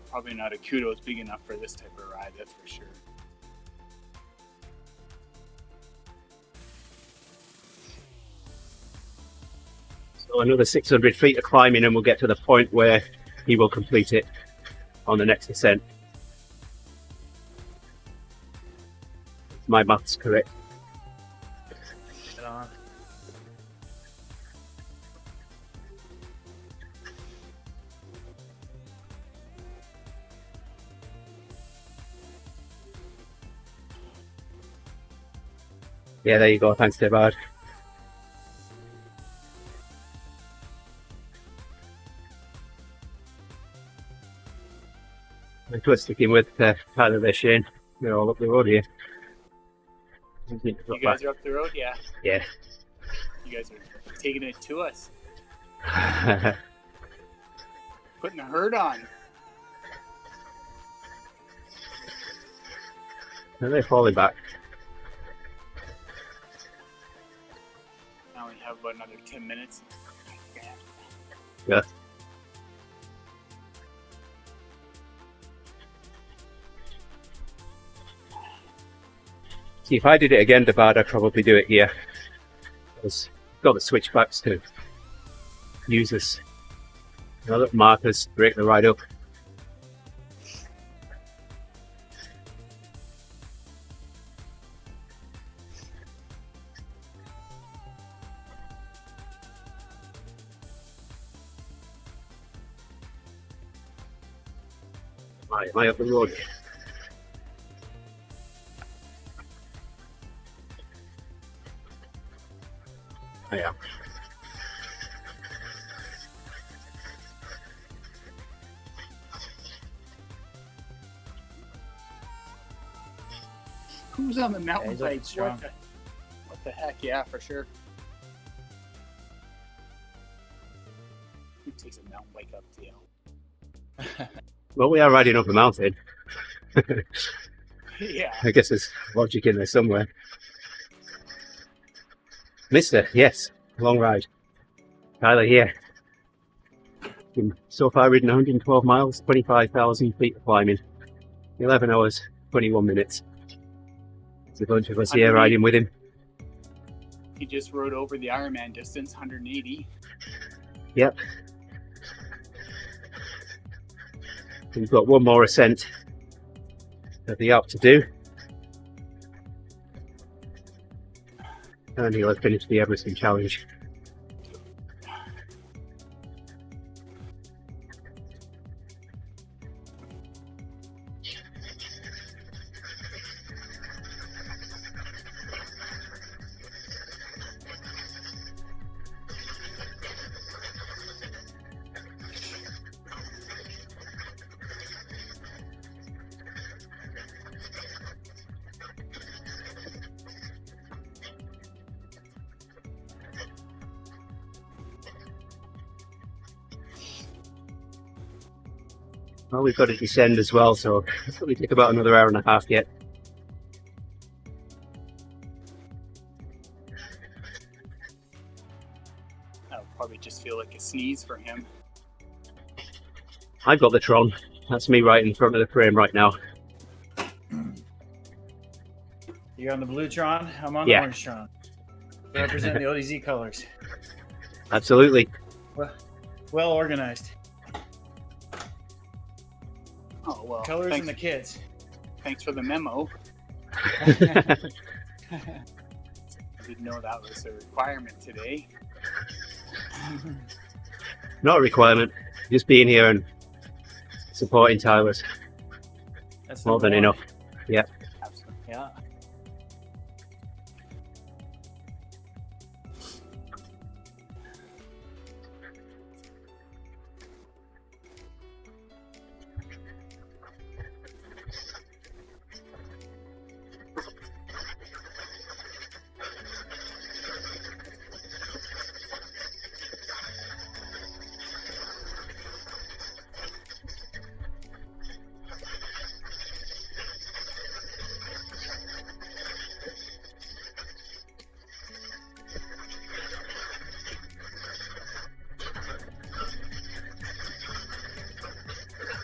Probably not a kudos big enough for this type of ride, that's for sure. So another 600 feet of climbing and we'll get to the point where he will complete it on the next descent. If my maths correct. Get on. Yeah, there you go. Thanks, Devard. I'm just sticking with Tyler there, Shane. We're all up the road here. You guys are up the road? Yeah. Yeah. You guys are taking it to us. Putting the herd on. And they're falling back. Now we have about another 10 minutes. Yeah. See, if I did it again, Debad, I'd probably do it here. Because I've got the switchbacks to use as little markers, break the ride up. Am I up the road? I am. Who's on the mountain he's looking bike? strong. What the heck? Yeah, for sure. Who takes a mountain bike up Dale? Well, we are riding up a mountain. Yeah. I guess there's logic in there somewhere. Mister, yes, long ride. Tyler here. Been so far ridden 112 miles, 25,000 feet of climbing. 11 hours, 21 minutes. There's a bunch of us here riding with him. He just rode over the Ironman distance, 180. Yep. We've got one more ascent of the Alpe to do. And he'll have finished the Everesting challenge. Well, we've got to descend as well, so it'll probably take about another hour and a half yet. That'll probably just feel like a sneeze for him. I've got the Tron. That's me right in front of the frame right now. You're on the blue Tron, I'm on Yeah. the orange Tron. Represent the ODZ colors. Absolutely. Well organized. Oh, well. Colors thanks, and the kids. thanks for the memo. I didn't know that was a requirement today. Not a requirement. Just being here and supporting Tyler's That's more than number one. enough. Yeah. Absolutely. Yeah.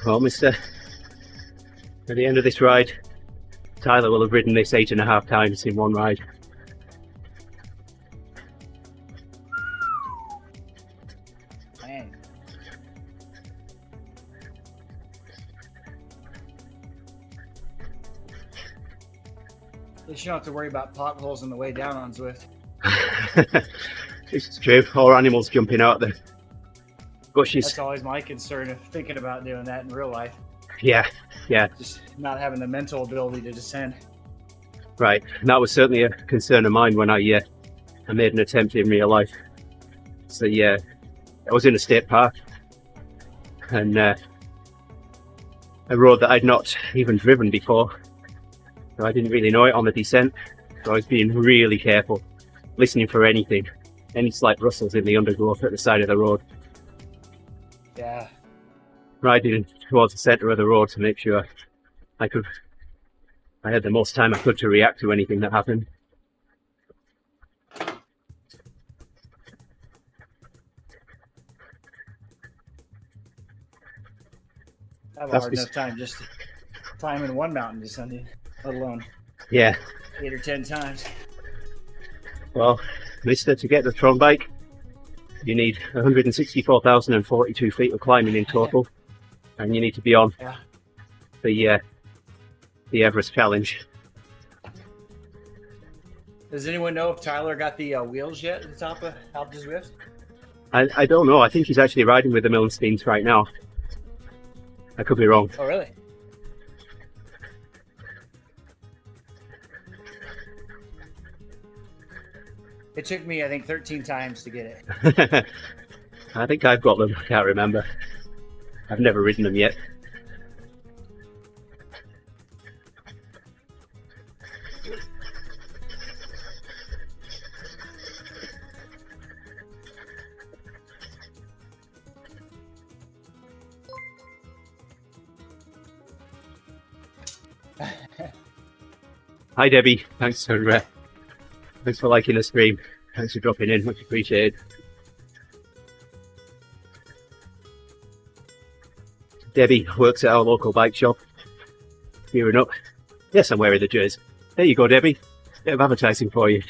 Well, mister, at the end of this ride, Tyler will have ridden this 8.5 times in one ride. Man. At least you don't have to worry about potholes on the way down on Zwift. This is true. Or animals jumping out the bushes. That's always my concern of thinking about doing that in real life. Yeah, yeah, Just not having the mental ability to descend. right. And that was certainly a concern of mine when I made an attempt in real life. So yeah, I was in a state park and a road that I'd not even driven before. So I didn't really know it on the descent. So I was being really careful, listening for anything, any slight rustles in the undergrowth at the side of the road. Yeah. Riding towards the centre of the road to make sure I had the most time I could to react to anything that happened. I have a That's hard bes- enough time just climbing one mountain descending, let alone. Yeah, 8 or 10 times. Well, mister, to get the Tron bike, you need 164,042 feet of climbing in total, and you need to be on the Everest challenge. Does anyone know if Tyler got the wheels yet at the top of Alpe Zwift? I don't know. I think he's actually riding with the Multistreams right now. I could be wrong. Oh, really? It took me, I think, 13 times to get it. I think I've got them. I can't remember. I've never ridden them yet. Hi Debbie, thanks for liking the stream. Thanks for dropping in, much appreciated. Debbie works at our local bike shop. Gearing up. Yes, I'm wearing the jersey. There you go, Debbie. Bit of advertising for you.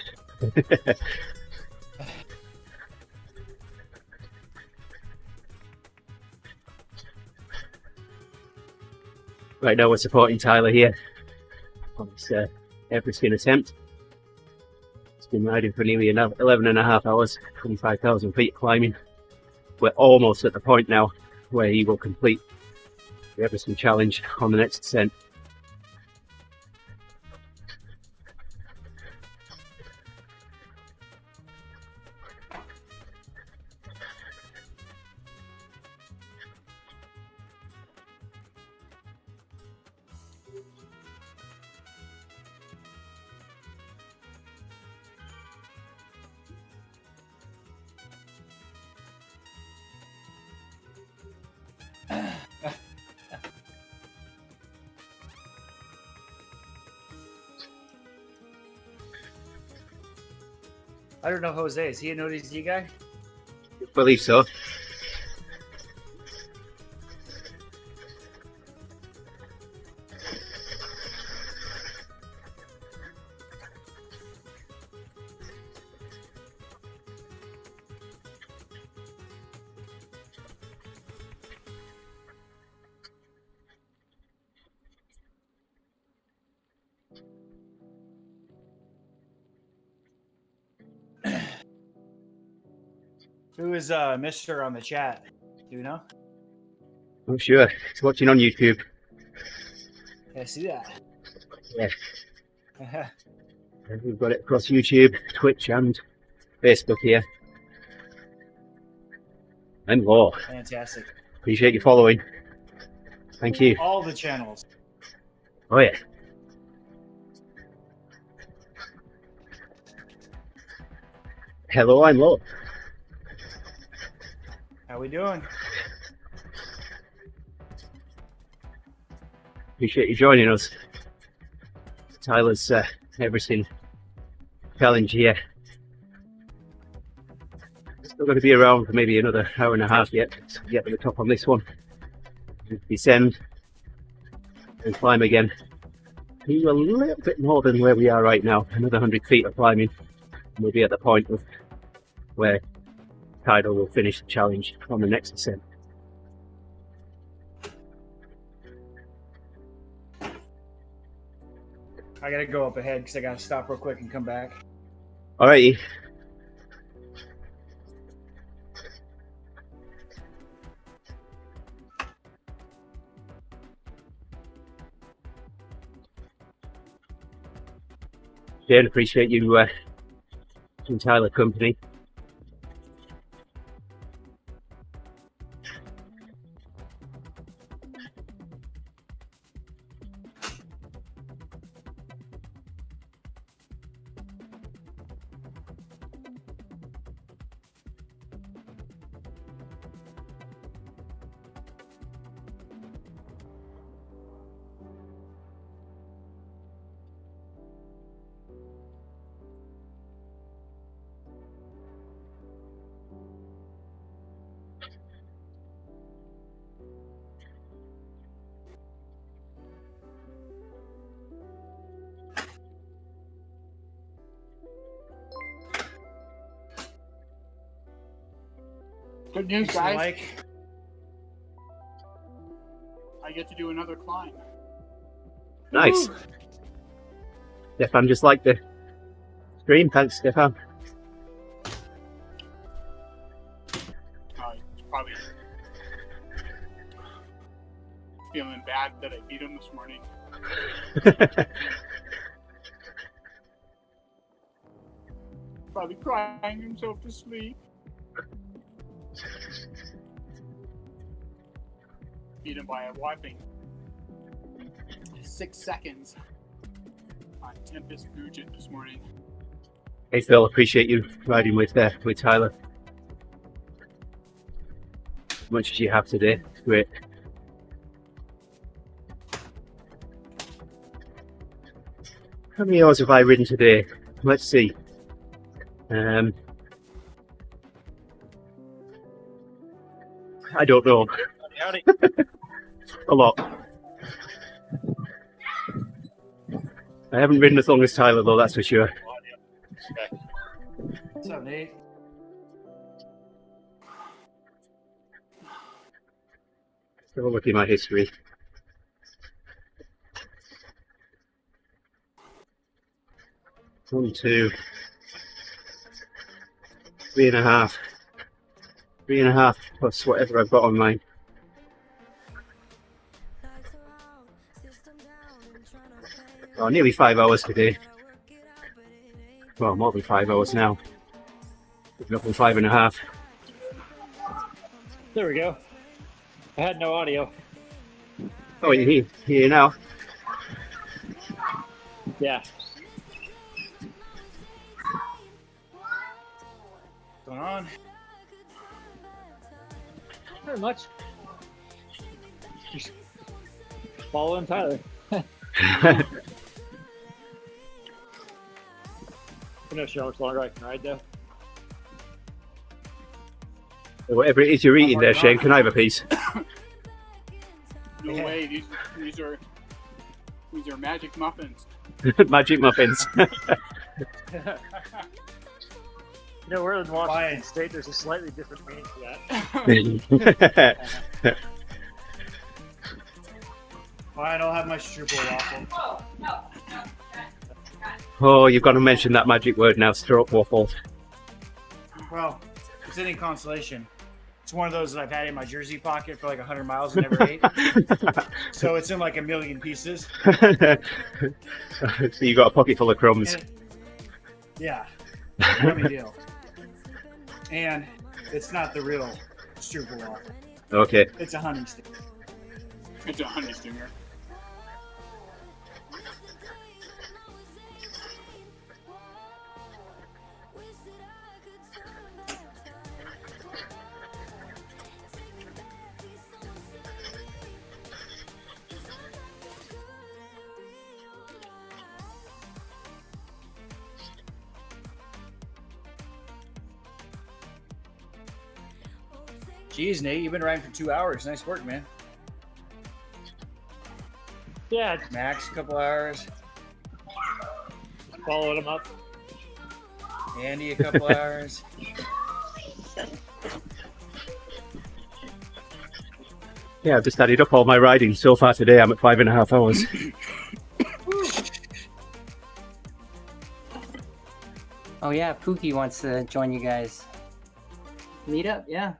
Right now we're supporting Tyler here on this Everesting attempt. He's been riding for nearly 11 and a half hours, 25,000 feet climbing. We're almost at the point now where he will complete the Everesting challenge on the next descent. I don't know Jose. Is he an ODZ guy? I believe so. Who is Mister on the chat? Do you know? I'm sure. He's watching on YouTube. I see that. Yeah. We've got it across YouTube, Twitch and Facebook here. And more. Fantastic. Appreciate you following. Thank you. All the channels. Oh yeah. Hello, I'm Lo. How we doing? Appreciate you joining us. Tyler's Everesting challenge here. Still going to be around for maybe another hour and a half yet to get to the top on this one. Descend and climb again. He's a little bit more than where we are right now. Another 100 feet of climbing. And we'll be at the point of where Tidal will finish the challenge on the next descent. I gotta go up ahead because I gotta stop real quick and come back. Alrighty. Jane, appreciate you and Tyler company. Good news, Thanks, guys. Mike. I get to do another climb. Nice. Stefan just liked the stream. Thanks, Stefan. Probably feeling bad that I beat him this morning. Probably crying himself to sleep. Beat him by a whopping 6 seconds on Tempest Fugit this morning. Hey Phil, appreciate you riding with Tyler. As much as you have today. Great. How many hours have I ridden today? Let's see. I don't know. A lot. I haven't ridden as long as Tyler though, that's for sure. What's up, Nate? Still looking at my history. One, 2, 3.5. 3.5 plus whatever I've got on mine. Oh, nearly 5 hours today. Well, more than 5 hours now. Up in 5.5. There we go. I had no audio. Oh, you're here now. Yeah. What's going on? Not very much. Just following Tyler. I know how much longer I can ride though. Whatever it is you're eating there, Shane, can I have a piece? No way, these are magic muffins. Magic muffins. You know, we're in Washington State. There's a slightly different meaning to that. Fine, I'll have my strudel waffle. Oh, you've got to mention that magic word now, stroke waffle. Well, it's any consolation. It's one of those that I've had in my jersey pocket for like 100 miles and never ate. So it's in like a million pieces. So you got a pocket full of crumbs. Yeah, yummy deal. And it's not the real strudel waffle. Okay. It's a honey stick. It's a honey stinger. Jeez, Nate, you've been riding for 2 hours. Nice work, man. Yeah, Max, a couple hours. followed him up. Andy, a couple hours. Yeah, I've just added up all my riding so far today. I'm at 5.5 hours. Oh yeah, Pookie wants to join you guys. Meet up, yeah.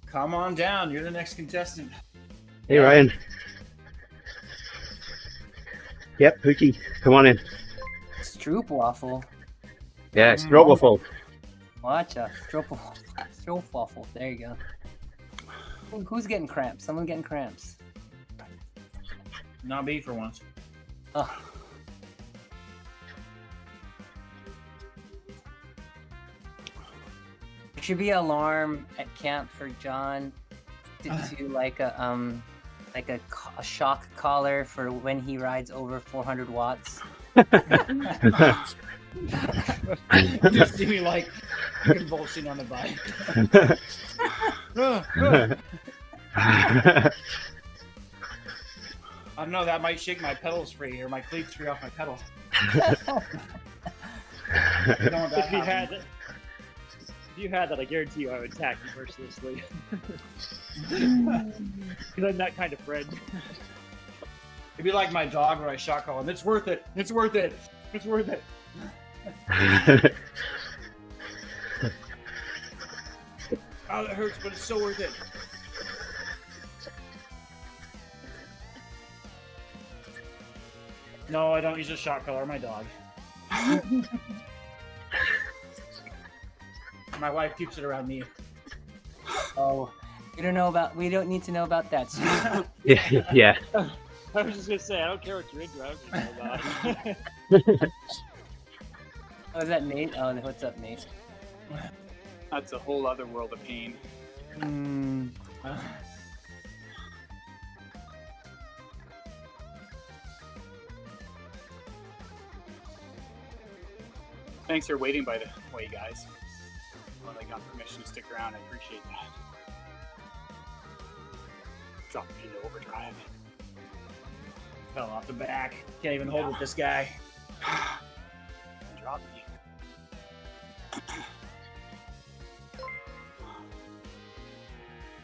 Come on down. You're the next contestant. Hey, Ryan. Yep, Pookie, come on in. Stroop waffle. Yeah, stroke waffle. Watch out. Stroop waffle. There you go. Who's getting cramps? Someone getting cramps. Not me for once. Oh. There should be an alarm at camp for John to do like a shock collar for when he rides over 400 watts. Just see me like convulsing on the bike. I don't know. That might shake my pedals free or my cleats free off my pedals. If you had that, I guarantee you I would attack you mercilessly. Because I'm that kind of friend. It'd be like my dog where I shot call him. It's worth it. It's worth it. It's worth it. Oh, that hurts, but it's so worth it. No, I don't use a shot collar. My dog. My wife keeps it around me. Oh, we don't need to know about that. Yeah. I was just gonna say, I don't care what you're into. I don't know about it. Oh, is that Nate? Oh, what's up, Nate? That's a whole other world of pain. Thanks for waiting, by the way, guys. Well, I got permission to stick around. I appreciate that. Drop me into overdrive. Fell off the back. Can't even hold with this guy. Drop me.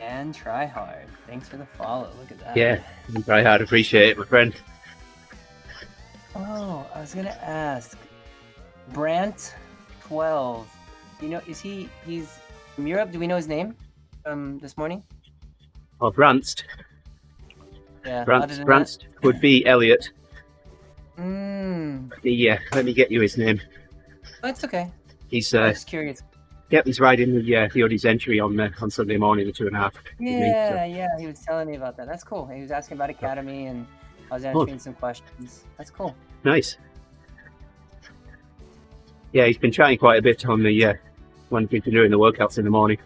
And try hard. Thanks for the follow. Look at that. Yeah, you try hard. Appreciate it, my friend. Oh, I was gonna ask. Brant 12. You know, he's from Europe? Do we know his name from this morning? Oh, Branst. Yeah. Branst would be Elliot. Mm. Yeah, let me get you his name. That's okay. He's I'm just curious. Yep, he's riding the ODZ entry on Sunday morning, the 2.5. Yeah, he was telling me about that. That's cool. He was asking about Academy, and I was answering some questions. That's cool. Nice. Yeah, he's been chatting quite a bit on the when we've been doing the workouts in the morning.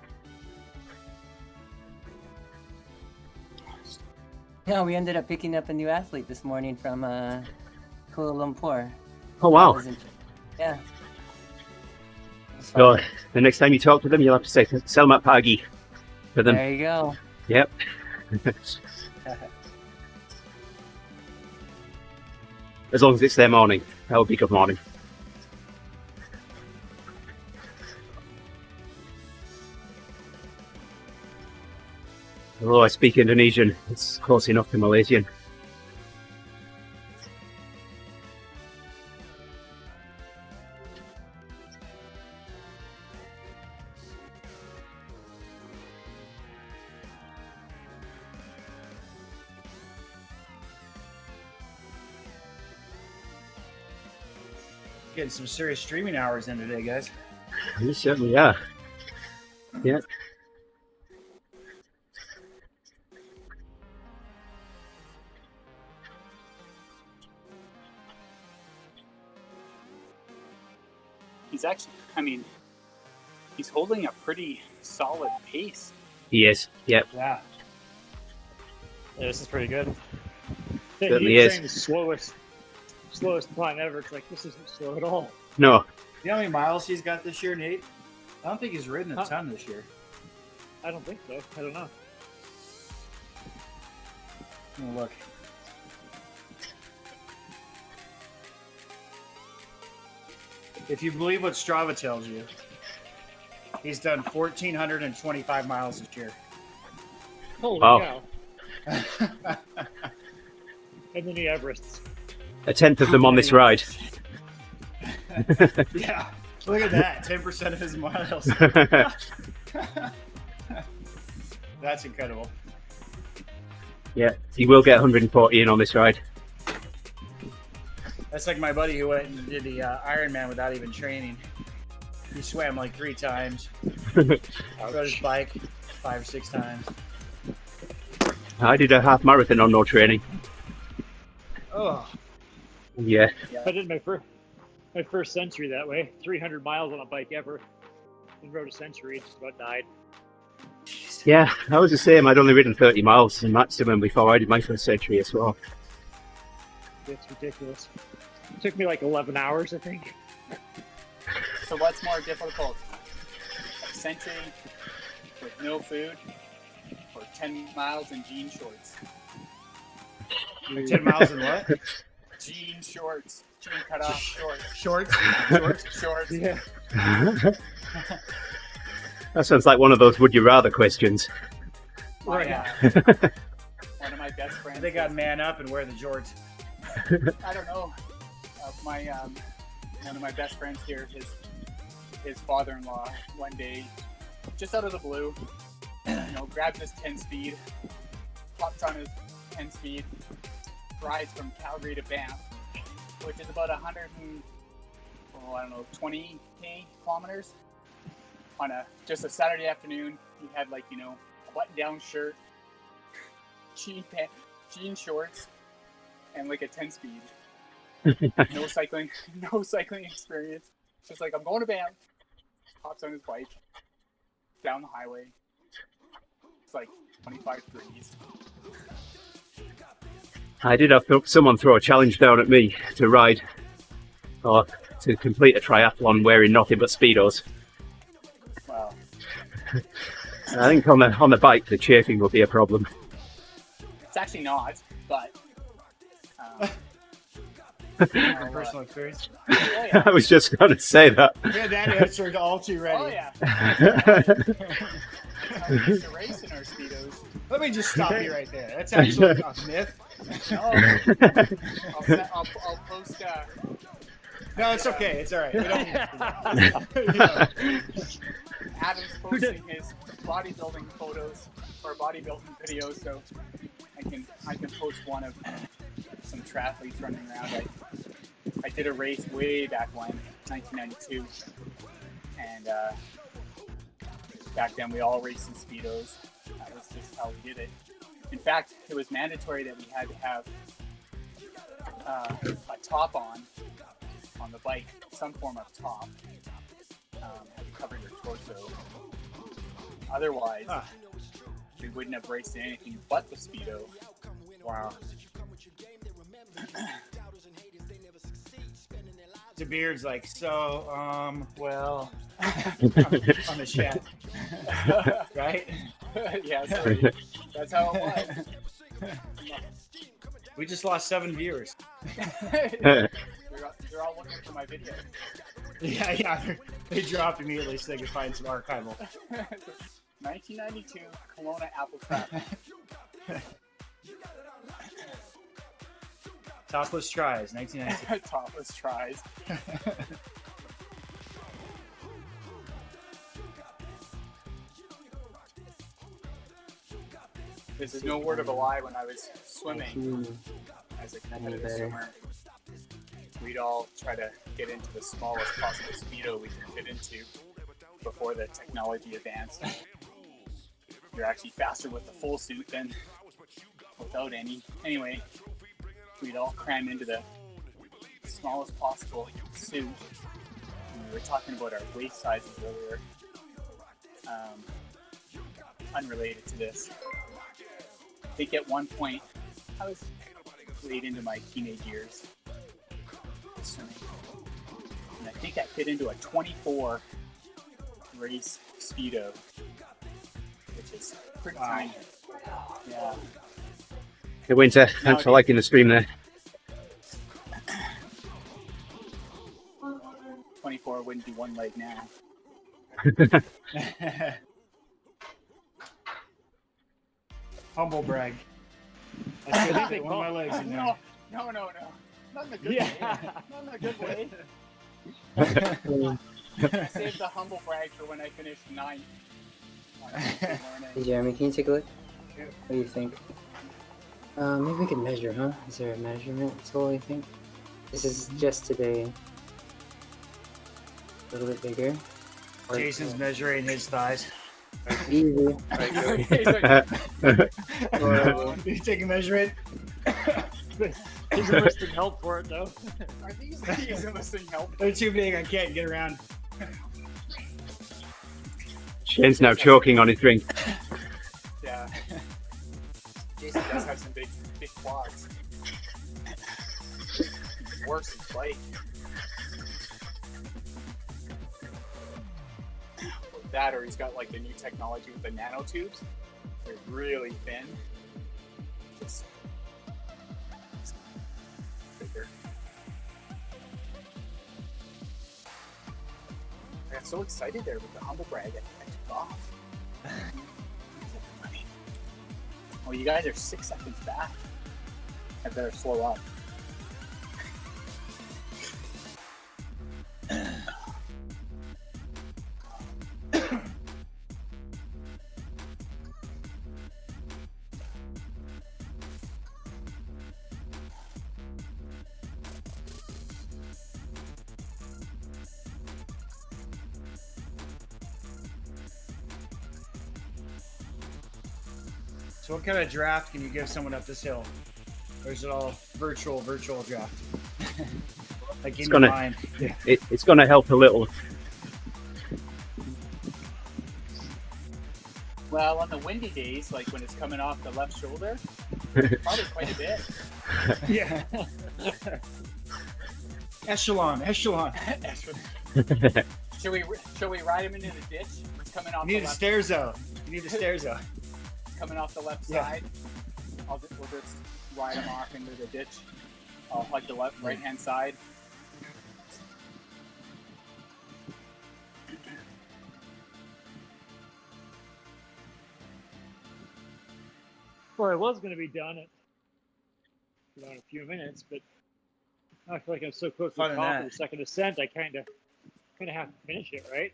Yeah, we ended up picking up a new athlete this morning from Kuala Lumpur. Oh wow! Yeah. So the next time you talk to them, you'll have to say Selmat Pagi for them. There you go. Yep. As long as it's their morning, that would be good morning. Although I speak Indonesian, it's close enough to Malaysian. Getting some serious streaming hours in today, guys. You certainly are. Yeah. He's actually, he's holding a pretty solid pace. He is. Yep. Yeah. Yeah, this is pretty good. Certainly He's is. saying the slowest climb ever. It's like, this isn't slow at all. No. You know how many miles he's got this year, Nate? I don't think he's ridden a ton this year. I don't think so. I don't know. Oh, look. If you believe what Strava tells you, he's done 1,425 miles this year. Holy Wow. cow. And then the Everests. A tenth of them on this ride. Yeah. Look at that. 10% of his miles. That's incredible. Yeah, he will get 140 in on this ride. That's like my buddy who went and did the Ironman without even training. He swam like 3 times. Rode his bike 5 or 6 times. I did a half marathon on no training. Oh. Yeah. I did my first century that way. 300 miles on a bike ever. And rode a century and just about died. Yeah, I was the same. I'd only ridden 30 miles in maximum before I did my first century as well. It's ridiculous. It took me like 11 hours, I think. So what's more difficult? A century with no food or 10 miles in jean shorts? 10 miles in what? Jean shorts. Jean cut off shorts. Shorts? Shorts. Yeah. That sounds like one of those would you rather questions. My, Right. one of my best friends. They got man up and wear the jorts. I don't know. My one of my best friends here, his father-in-law, one day, just out of the blue, grabs his 10-speed, hops on his 10-speed, rides from Calgary to Banff, which is about 20 kilometers. On just a Saturday afternoon, he had a button-down shirt, jean shorts, and like a 10-speed. No cycling experience. Just like, I'm going to Banff. Hops on his bike down the highway. It's like 25 degrees. I did have someone throw a challenge down at me to ride or to complete a triathlon wearing nothing but Speedos. Wow. I think on the bike the chafing will be a problem. It's actually not, but From personal experience. oh yeah. I was just going to say that. Yeah, that answered all too ready. Oh yeah. We used to race in our Speedos. Let me just stop you right there. That's actually a myth. No. I'll post. No, it's okay. It's all right. We don't need Adam's posting his bodybuilding photos or bodybuilding videos, so I can post one of some triathletes running around. I did a race way back when, 1992, and back then we all raced in Speedos. That was just how we did it. In fact, it was mandatory that we had to have a top on the bike, some form of top, had to cover your torso. Otherwise, we wouldn't have raced in anything but the Speedo. Wow. DeBeard's like, so, well, on the chat. Right? Yeah, so that's how it was. We just lost 7 viewers. They're all looking for my video. Yeah, they dropped immediately so they could find some archival. 1992 Kelowna Apple Trap. Topless tries, 1992. Topless tries. This is no word of a lie. When I was swimming as a competitive swimmer, we'd all try to get into the smallest possible Speedo we could fit into before the technology advanced. You're actually faster with the full suit than without any. Anyway, we'd all cram into the smallest possible suit. And we were talking about our waist sizes earlier. Unrelated to this. I think at one point, I was late into my teenage years swimming. And I think I fit into a 24 race Speedo, which is pretty tiny. Yeah. Hey Winter, thanks for liking the stream there. 24 wouldn't be one leg now. Humble brag. I still fit one of my legs in there. No. Not in a good way. Not in a good way. Save the humble brag for when I finish 9th. Hey Jeremy, can you take a look? What do you think? Maybe we could measure, huh? Is there a measurement tool, you think? This is just today. A little bit bigger. Jason's measuring his thighs. Easy. You take a measurement? He's enlisting help for it, though. Are these enlisting help? They're too big, I can't get around. Shane's now choking on his drink. Yeah. Jason does have some big quads. Works his bike. That, or he's got like the new technology with the nanotubes. They're really thin. Just bigger. I got so excited there with the humble brag. I took off. Well, you guys are 6 seconds back. I better slow up. So what kind of draft can you give someone up this hill? Or is it all virtual draft? Like in your mind. It's gonna help a little. Well, on the windy days, like when it's coming off the left shoulder, probably quite a bit. Yeah. Echelon. Should we ride him into the ditch? It's coming off You need the the left. stairs out. You need the stairs out. Coming off the left Yeah. side. We'll just ride him off into the ditch. I'll hug the right hand side. Well, I was going to be done in a few minutes, but I feel like I'm so close to Fun the in top that. of the second ascent. I kind of have to finish it, right?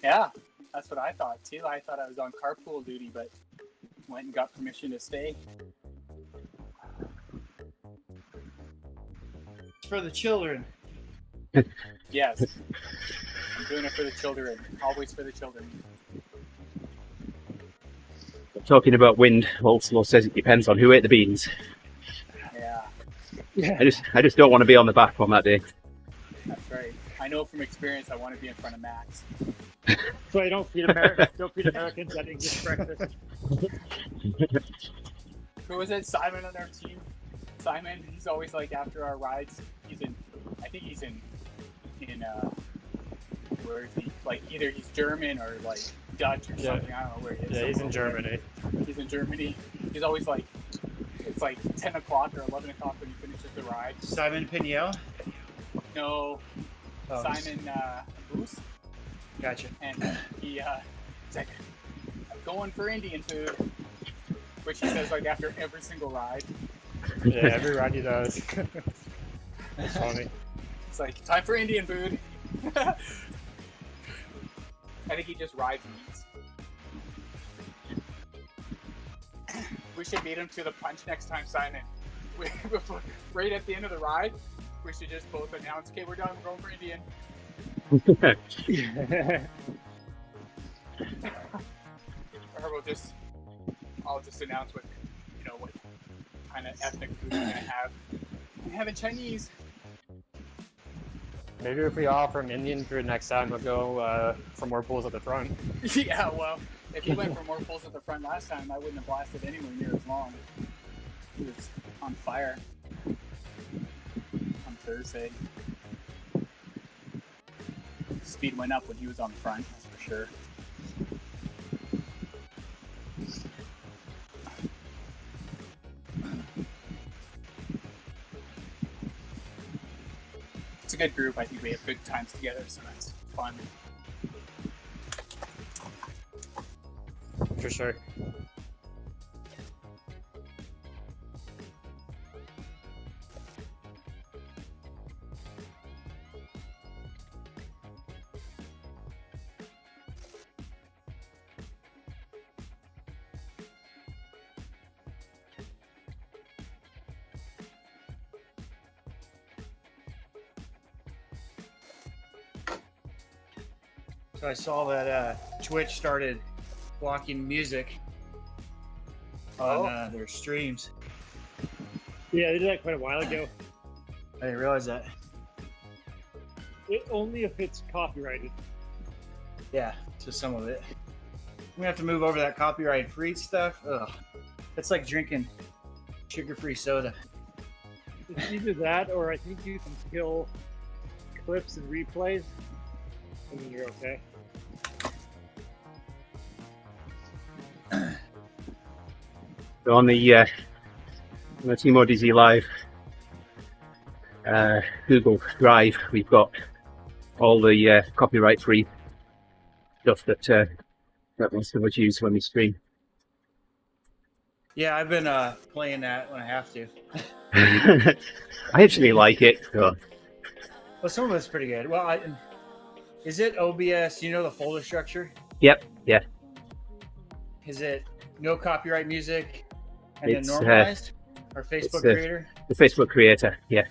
Yeah, that's what I thought too. I thought I was on carpool duty, but went and got permission to stay. It's for the children. Yes. I'm doing it for the children. Always for the children. Talking about wind, Olslow says it depends on who ate the beans. Yeah, I just don't want to be on the back on that day. that's right. I know from experience I want to be in front of Max. So I don't feed Americans that English breakfast. Who was it? Simon on our team. Simon, he's always like after our rides, I think he's in where is he? Like either he's German or like Dutch or something. I don't know where he is. Yeah, he's in Germany. He's in Germany. He's always like, it's like 10 o'clock or 11 o'clock when he finishes the ride. Simon Pignell? No, Oh, Simon Boos. Gotcha. And he's like, I'm going for Indian food, which he says like after every single ride. Yeah, every ride he does. That's funny. It's like, time for Indian food. I think he just rides meats. We should meet him to the punch next time, Simon. Right at the end of the ride, we should just both announce, okay, we're done, we're going for Indian. Or I'll just announce what kind of ethnic food we're gonna have. We're having Chinese. Maybe if we offer him Indian food next time, we'll go for more pools at the front. Yeah, well, if he went for more pulls at the front last time, I wouldn't have lasted anywhere near as long. He was on fire on Thursday. Speed went up when he was on the front, that's for sure. It's a good group. I think we have good times together, so that's fun. For sure. So I saw that Twitch started blocking music on their streams. Yeah, they did that quite a while ago. I didn't realize that. Only if it's copyrighted. Yeah, just some of it. I'm gonna have to move over that copyright-free stuff. Ugh, it's like drinking sugar-free soda. It's either that, or I think you can kill clips and replays, and then you're okay. So on the TeamODZ live, Google Drive. We've got all the copyright-free stuff that most of us use when we stream. Yeah, I've been playing that when I have to. I actually like it. So. Well, some of it's pretty good. Well, is it OBS? You know the folder structure? Yep. Yeah. Is it no copyright music and It's, then normalized? Or Facebook creator? The Facebook creator. Yeah.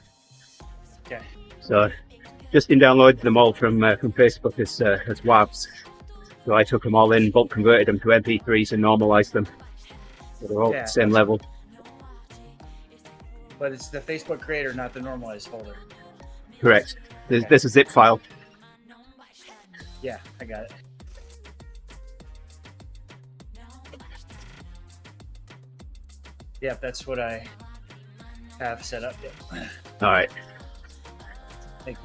Okay. So Justin downloaded them all from Facebook as WAVs. So I took them all in, bulk converted them to MP3s and normalized them. So they're all at the same level. But it's the Facebook creator, not the normalized folder. Correct. There's a zip file. Yeah, I got it. Yeah, that's what I have set up. Yep. All right. Thank you.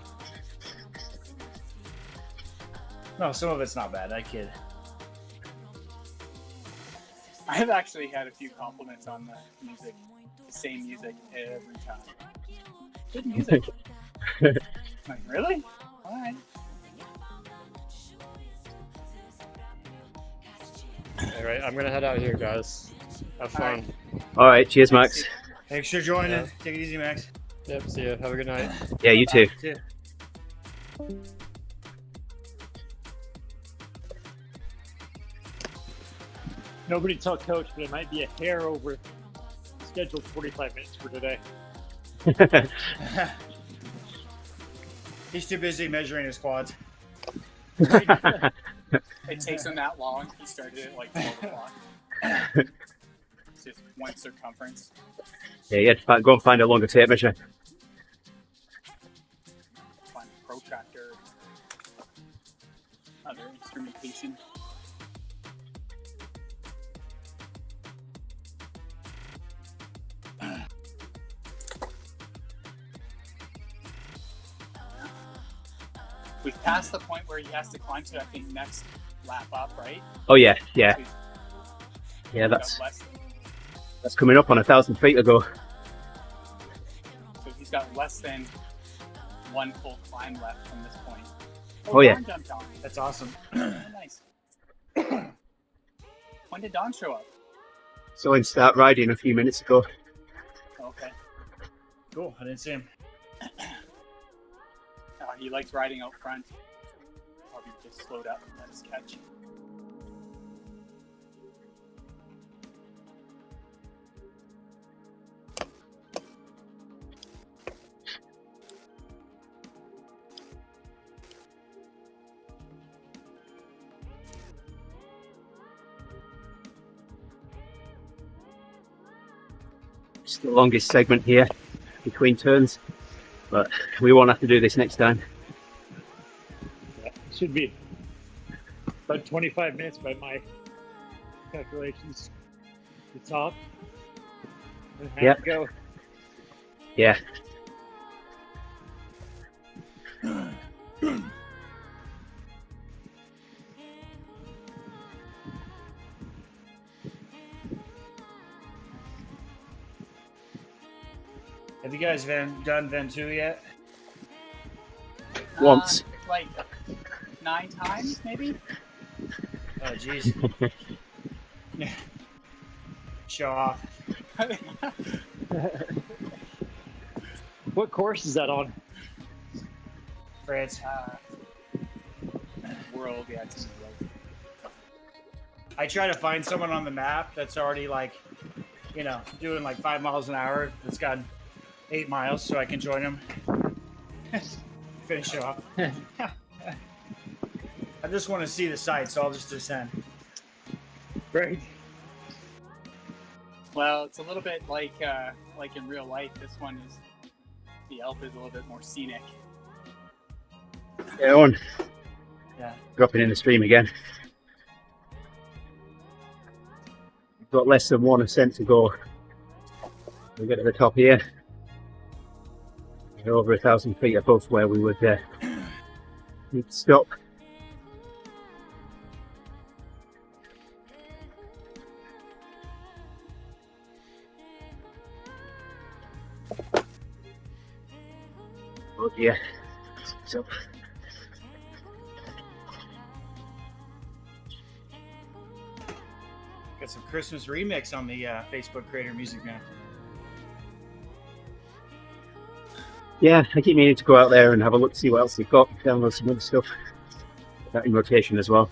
No, some of it's not bad. I kid. I've actually had a few compliments on the music. The same music every time. Good music. Like, really? All right. All right, I'm gonna head out here, guys. Have fun. All right. Cheers, Max. Thanks for joining. Yeah. Take it easy, Max. Yep. See ya. Have a good night. Yeah, you too. Too. Nobody tell Coach, but it might be a hair over scheduled 45 minutes for today. He's too busy measuring his quads. It takes him that long. He started at like 12 o'clock. It's just one circumference. Yeah, you had to go and find a longer tape measure. Find a protractor. Other instrumentation. We've passed the point where he has to climb to, I think, next lap up, right? Oh yeah, yeah, So yeah. he's That's got less, that's coming up on 1,000 feet to go. so he's got less than one full climb left from this point. Oh, yeah. Dawn jumped on. That's awesome. Nice. When did Dawn show up? So I start riding a few minutes ago. Okay. Cool. I didn't see him. He likes riding out front. Probably just slowed up and let us catch. It's the longest segment here between turns, but we won't have to do this next time. Yeah, should be about 25 minutes by my calculations. The top. And half Yep. to go. Yeah. Have you guys done Ventoux yet? Once. Like 9 times, maybe? Oh, jeez. Show off. What course is that on? France. World, yeah, it's in the world. I try to find someone on the map that's already like, you know, doing like 5 miles an hour. That's got 8 miles, so I can join them. Finish off. I just want to see the site, so I'll just descend. Right. Well, it's a little bit like in real life. This one is the Alpe is a little bit more scenic. Yeah, on. Yeah. Dropping in the stream again. We've got less than 1 ascent to go. We get to the top here. We're over 1,000 feet above where we would need to stop. Oh yeah. So Got some Christmas remix on the Facebook Creator Music now. yeah, I keep meaning to go out there and have a look, see what else they've got, download some other stuff. That in rotation as well.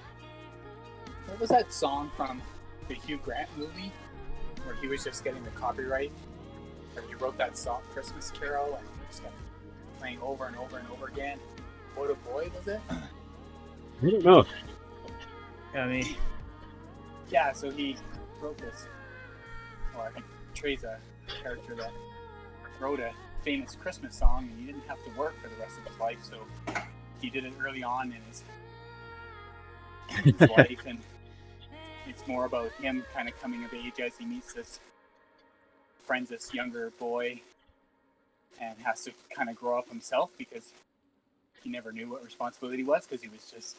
What was that song from the Hugh Grant movie where he was just getting the copyright? Or he wrote that song, Christmas Carol, and he just kept playing over and over and over again. What a Boy, was it? I don't know. I mean, Yeah, so he wrote this. Well, I think Trey's a character that wrote a famous Christmas song, and he didn't have to work for the rest of his life, so he did it early on in his life, and it's more about him kind of coming of age as he meets this younger boy, and has to kind of grow up himself because he never knew what responsibility was because he was just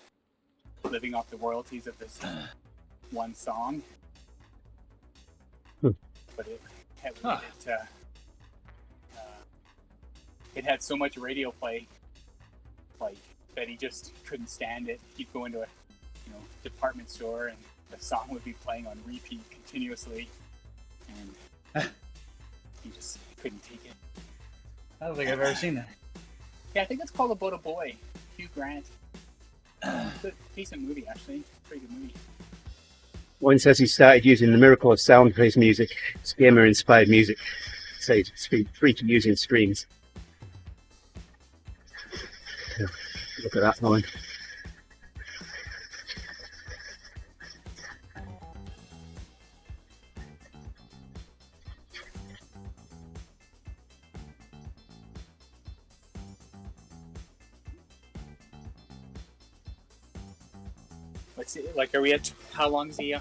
living off the royalties of this one song. But it had so much radio play, like, that he just couldn't stand it. He'd go into a department store and the song would be playing on repeat continuously, and he just couldn't take it. I don't think I've ever seen that. Yeah, I think it's called About a Boy. Hugh Grant. It's a decent movie, actually. Pretty good movie. One says he started using the miracle of sound for his music. It's gamer-inspired music. So it's free to use in streams. So, look at that one. Let's see, like, are we at, how long is he,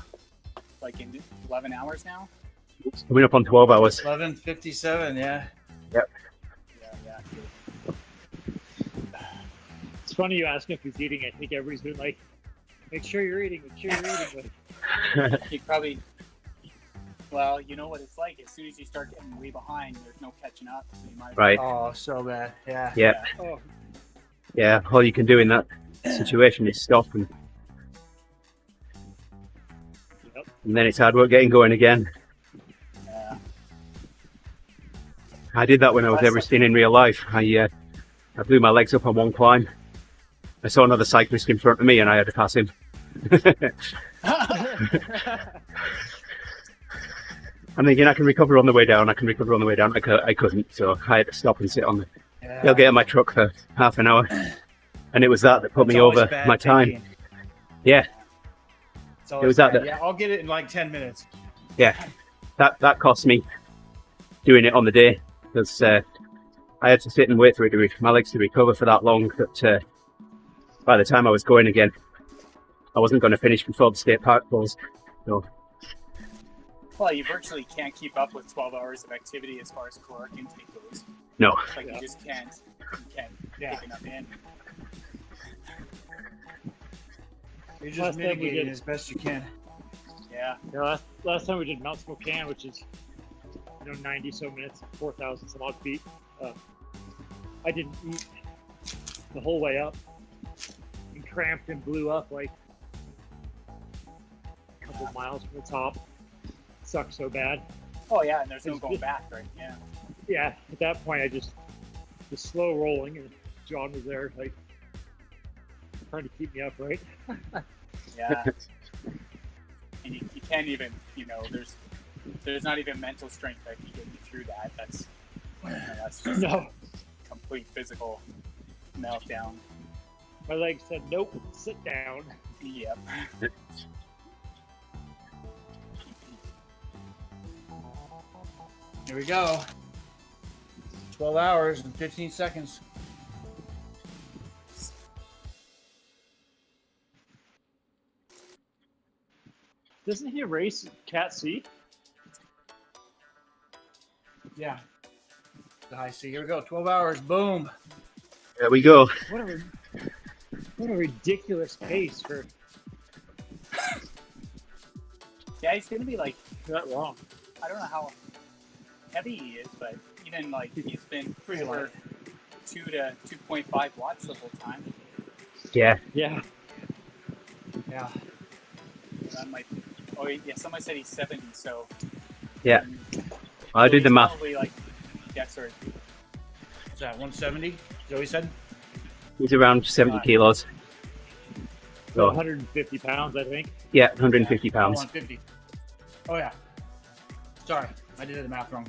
like, in 11 hours now? It's coming up on 12 hours. 11:57, yeah. Yep. Yeah. It's funny you ask him if he's eating. I think everybody's been like, make sure you're eating, Like, He probably, well, you know what it's like. As soon as you start getting way behind, there's no catching up. So you might Right. Oh, so bad. Yeah. Yeah. oh, Yeah. All you can do in that situation is stop, and yep. then it's hard work getting going again. Yeah. I did that when I was Everesting in real life. I blew my legs up on one climb. I saw another cyclist in front of me and I had to pass him. I'm thinking I can recover on the way down. I couldn't, so I had to stop and sit on the tailgate of my truck for half an hour. And it was that put me over my time. Yeah. It was that. Yeah, I'll get it in like 10 minutes. Yeah. That cost me doing it on the day because I had to sit and wait for my legs to recover for that long that by the time I was going again, I wasn't going to finish before the state park closed. So. Well, you virtually can't keep up with 12 hours of activity as far as caloric intake goes. No. Like, you just can't take enough in. You're just mitigating as best you can. Yeah. Last time we did Mount Spokane, which is 90 so minutes, 4,000 some odd feet. I didn't eat the whole way up, and cramped and blew up like a couple miles from the top. Sucked so bad. Oh yeah, and there's no going back, right? Yeah. Yeah, at that point I just slow rolling, and John was there like trying to keep me upright. Yeah. And you can't even, there's not even mental strength that can get you through that. That's just No. complete physical meltdown. My legs said, nope, sit down. Yep. Here we go. 12 hours and 15 seconds. Doesn't he race Cat C? Yeah. The high C. Here we go. 12 hours. Boom. There we go. What a ridiculous pace for Yeah, he's gonna be like, that long. I don't know how heavy he is, but even like he's been Pretty over light. 2 to 2.5 watts the whole time. Yeah. Yeah. Yeah. That might. Oh yeah, someone said he's 70. So. Yeah. I so did the he's math. Probably like. Yeah, sorry. What's that? 170? Joey said. He's around 70 kilos. So So 150 pounds, I think. yeah, 150 Oh, pounds. 150. Oh yeah. Sorry, I did the math wrong.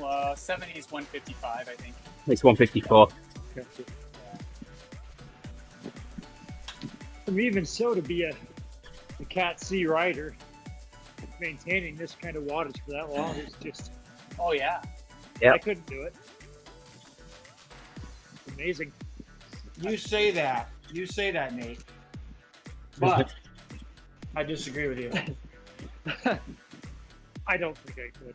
Well, 70 is 155, I think. It's 154. I mean, even so, to be a Cat C rider, maintaining this kind of wattage for that long is just. Oh yeah. Yep. I couldn't do it. It's amazing. You say that, Nate. But I disagree with you. I don't think I could.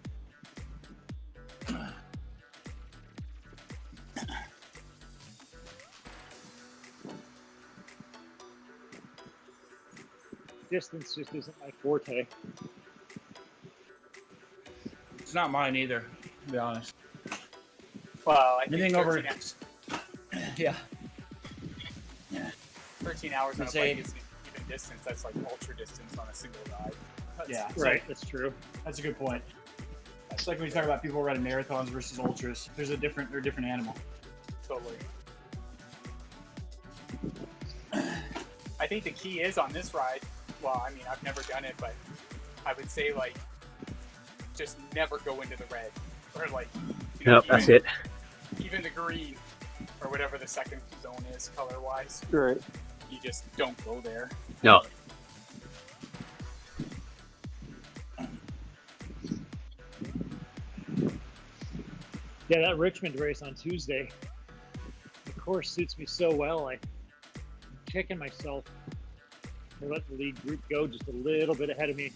Distance just isn't my forte. It's not mine either, to be honest. Well, I think Anything over. 13 hours, Yeah. 13 hours on a Say- bike isn't even distance. That's like ultra distance on a single ride. Yeah. Right, that's true. That's a good point. It's like when you talk about people running marathons versus ultras. They're a different animal. Totally. I think the key is on this ride. Well, I mean, I've never done it, but I would say like just never go into the red or like. You know, Nope, that's it. Even the green or whatever the second zone is color-wise. Right. You just don't go there. No. Yeah, that Richmond race on Tuesday, the course suits me so well. I'm kicking myself for letting the lead group go just a little bit ahead of me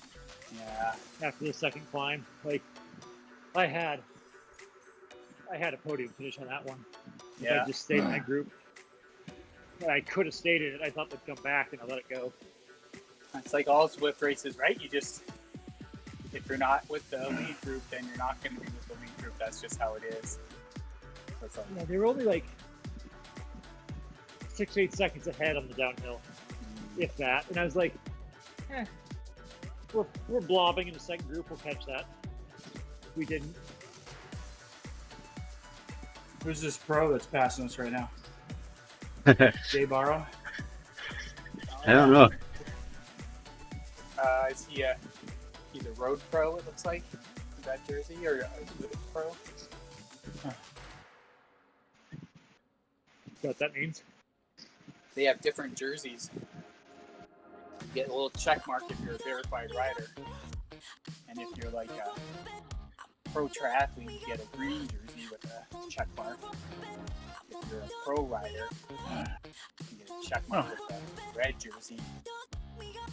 Yeah. after the second climb. Like, I had a podium finish on that one. If Yeah. I just stayed in that group. I could have stayed in it. I thought they'd come back and I let it go. It's like all Zwift races, right? You just, if you're not with the lead group, then you're not going to be with the lead group. That's just how it is. That's like, Yeah, they were only like 6-8 seconds ahead on the downhill, if that. And I was like, we're blobbing in the second group. We'll catch that. We didn't. Who's this pro that's passing us right now? Jay Barrow? I don't know. is he he's a road pro, it looks like, with that jersey, or a Zwift pro? What that means? They have different jerseys. You get a little check mark if you're a verified rider. And if you're like a pro triathlete, you get a green jersey with a check mark. If you're a pro rider, you get a check mark with a red jersey.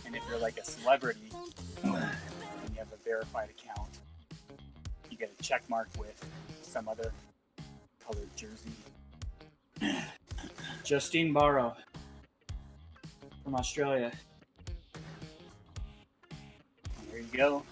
And if you're like a celebrity and you have a verified account, you get a check mark with some other colored jersey. Justine Barrow from Australia. There you go.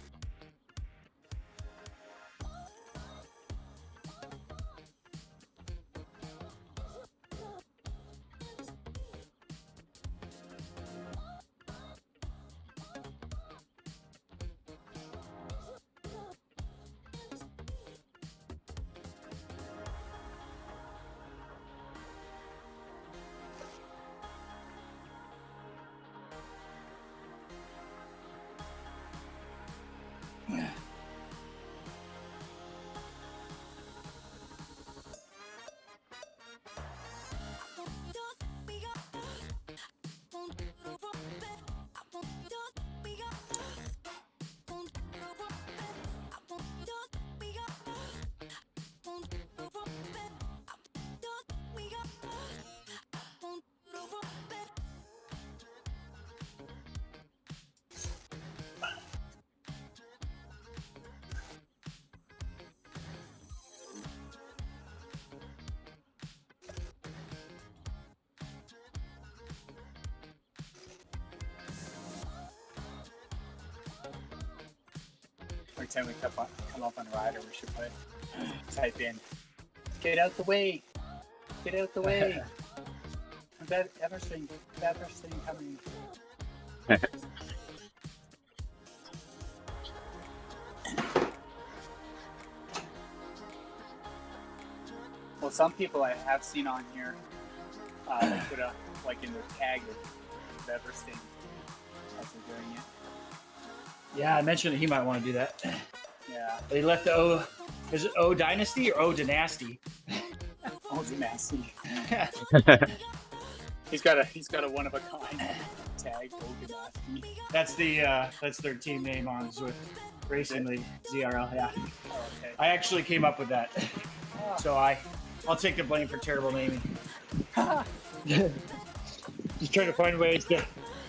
Every time we come up on a rider, we should type in, "Get out the way." Get out the way. vEveresting coming. Well, some people I have seen on here put a in their tag of vEveresting as they're doing it. Yeah, I mentioned that he might want to do that. Yeah. They left the O. Is it O Dynasty or O Dynasty? Oh, nasty. He's got a one of a kind tag. Oh, nasty. That's their team name on Zwift Racing League, ZRL. Yeah. Oh, okay. I actually came up with that, so I'll take the blame for terrible naming. Just trying to find ways to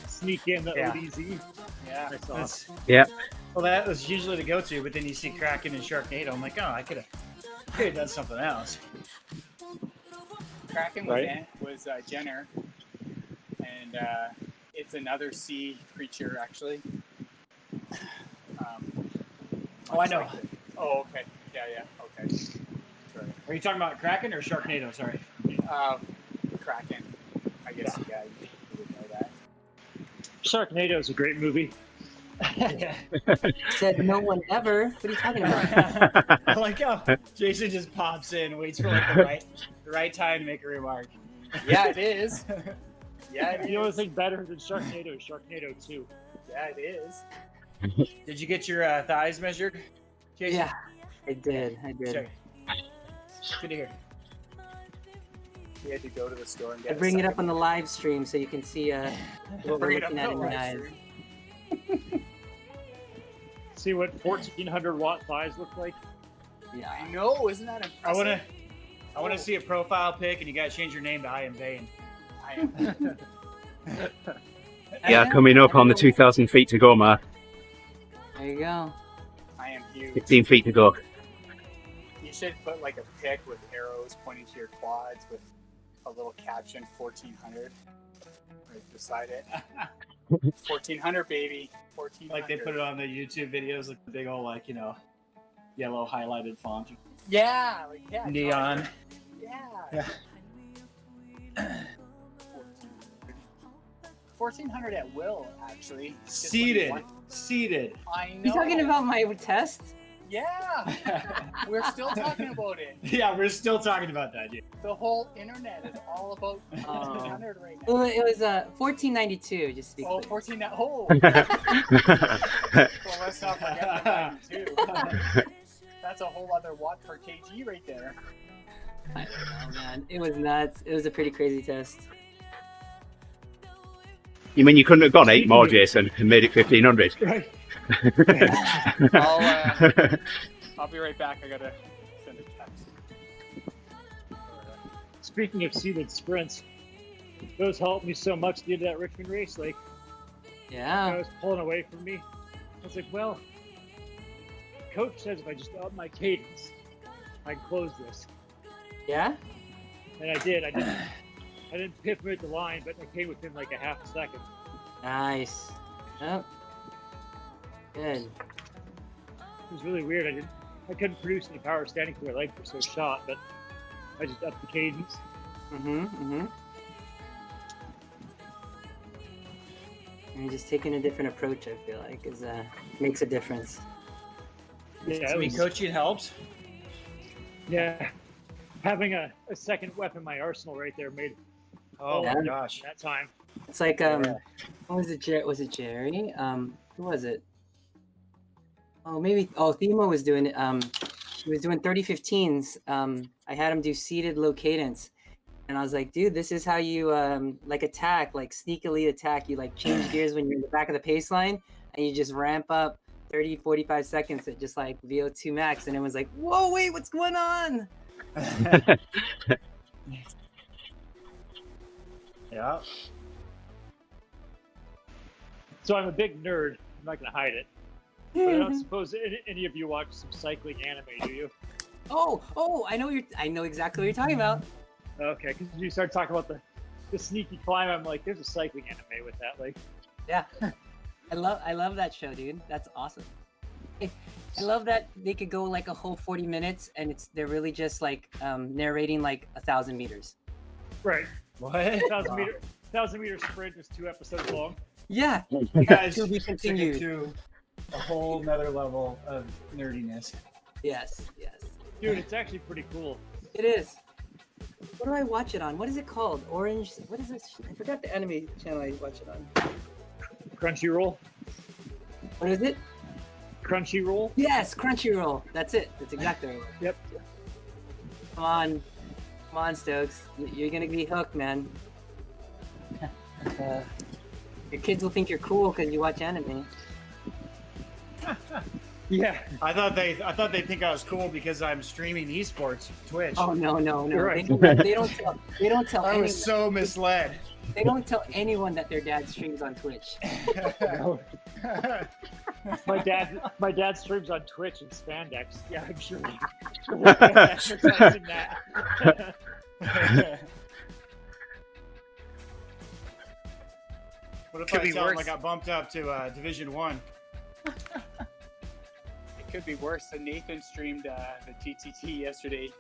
sneak in the Yeah. ODZ. Yeah. That's awesome. Yeah. Well, that was usually the go-to, but then you see Kraken and Sharknado. I'm like, oh, I could have done something else. Kraken Right. was Jenner, and it's another sea creature actually. Oh, I know. Oh, okay. Yeah. Okay. Sorry. Are you talking about Kraken or Sharknado? Sorry. Kraken. I guess you guys would know that. Sharknado is a great movie. Said no one ever. What are you talking about? I like how Jason just pops in, waits for the right time to make a remark. Yeah, it is. Yeah, it The only is. thing better than Sharknado is Sharknado 2. Yeah, it is. Did you get your thighs measured, Jason? Yeah, I did. Sorry. Good to hear. We had to go to the store and I get. bring it up on the live stream so you can see what we're Bring it up looking at to in the the live eyes. stream. See what 1400 watt thighs look like? Yeah. I know, isn't that impressive? I wanna see a profile pic, and you gotta change your name to I Am Vane. I am. Yeah, coming up on the 2,000 feet to go mark. There you go. I am huge. 15 feet to go. You should put like a pic with arrows pointing to your quads with a little caption 1400 right beside it. 1400 baby. 1400. Like they put it on the YouTube videos, like the big old yellow highlighted font. Yeah, Neon. Yeah. 1400 at will, actually. Just when you Seated. want- Seated. I know. You talking about my test? Yeah. We're still talking about it. Yeah, we're still talking about that, dude. The whole internet is all about 1400 right now. Well, it was 1492, just to be Oh, clear. 14. Oh. Well, let's not forget the 92. That's a whole other watt per kg right there. I don't know, man. It was nuts. It was a pretty crazy test. You mean you couldn't have gone 8 more, Jason, and made it 1,500? Right. I'll be right back. I gotta send a text. Speaking of seated sprints, those helped me so much the end of that Richmond race. Like, I Yeah. was pulling away from me. I was like, well, coach says if I just up my cadence, I can close this. Yeah? And I did. I didn't pip him at the line, but I came within like a half a second. Nice. Oh. Good. It was really weird. I couldn't produce any power standing because my legs were so shot, but I just upped the cadence. And just taking a different approach, I feel like, makes a difference. Yeah, I it mean, was, coaching helps. yeah. Having a second weapon in my arsenal right there made Oh Yeah. my gosh. that time. It's like, what was it? Was it Jerry? Who was it? Oh, maybe. Oh, Themo was doing it. He was doing 30-15s. I had him do seated low cadence, and I was like, dude, this is how you attack, like sneakily attack. You like change gears when you're in the back of the pace line, and you just ramp up 30-45 seconds at just like VO2 max, and it was like, whoa, wait, what's going on? Yeah. So I'm a big nerd. I'm not going to hide it. But I don't suppose any of you watch some cycling anime, do you? Oh, I know exactly what you're talking about. Okay, because you start talking about the sneaky climb, I'm like, there's a cycling anime with that. Like, Yeah, I love that show, dude. That's awesome. I love that they could go like a whole 40 minutes, and they're really just like narrating like 1,000 meters. Right. What? 1,000 meter sprint is 2 episodes long. Yeah. You guys To be took it continued. to a whole nother level of nerdiness. Yes. Yes. Dude, it's actually pretty cool. It is. What do I watch it on? What is it called? Orange. What is this? I forgot the anime channel I watch it on. Crunchyroll. What is it? Crunchyroll. Yes, Crunchyroll. That's it. That's exactly right. Yep. Come on, Stokes. You're gonna be hooked, man. Your kids will think you're cool because you watch anime. Yeah. I thought they think I was cool because I'm streaming esports Twitch. Oh no. Right. They don't tell I anyone. was so misled. They don't tell anyone that their dad streams on Twitch. My dad streams on Twitch in spandex. Yeah, I'm sure. Advertising that. What if Could I be tell them I worse. got bumped up to Division 1? It could be worse. So Nathan streamed the TTT yesterday.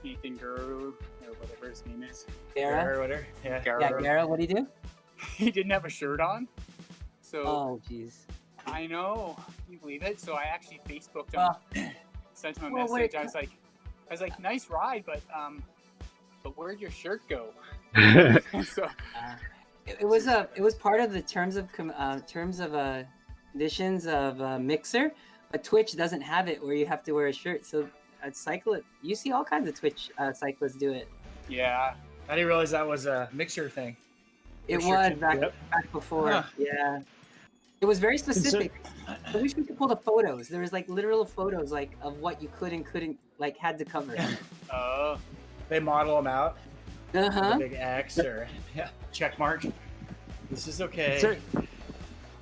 Nathan Guru, or whatever his name is. Gara? Or whatever. Yeah. Yeah, Gara, what do you do? He didn't have a shirt on. So Oh, jeez. I know. Can you believe it? So I actually Facebooked him, Well, sent him a well, message. wait. I was like, nice ride, but where'd your shirt go? So it was part of the terms of conditions of Mixer, but Twitch doesn't have it where you have to wear a shirt. So you see all kinds of Twitch cyclists do it. yeah, I didn't realize that was a mixer thing. It For sure, was back before. Huh. Yeah. It was very specific. I wish we could pull the photos. There was like literal photos like of what you could and couldn't like had to cover. They model them out. Uh-huh. Big X or check mark. This is okay. So,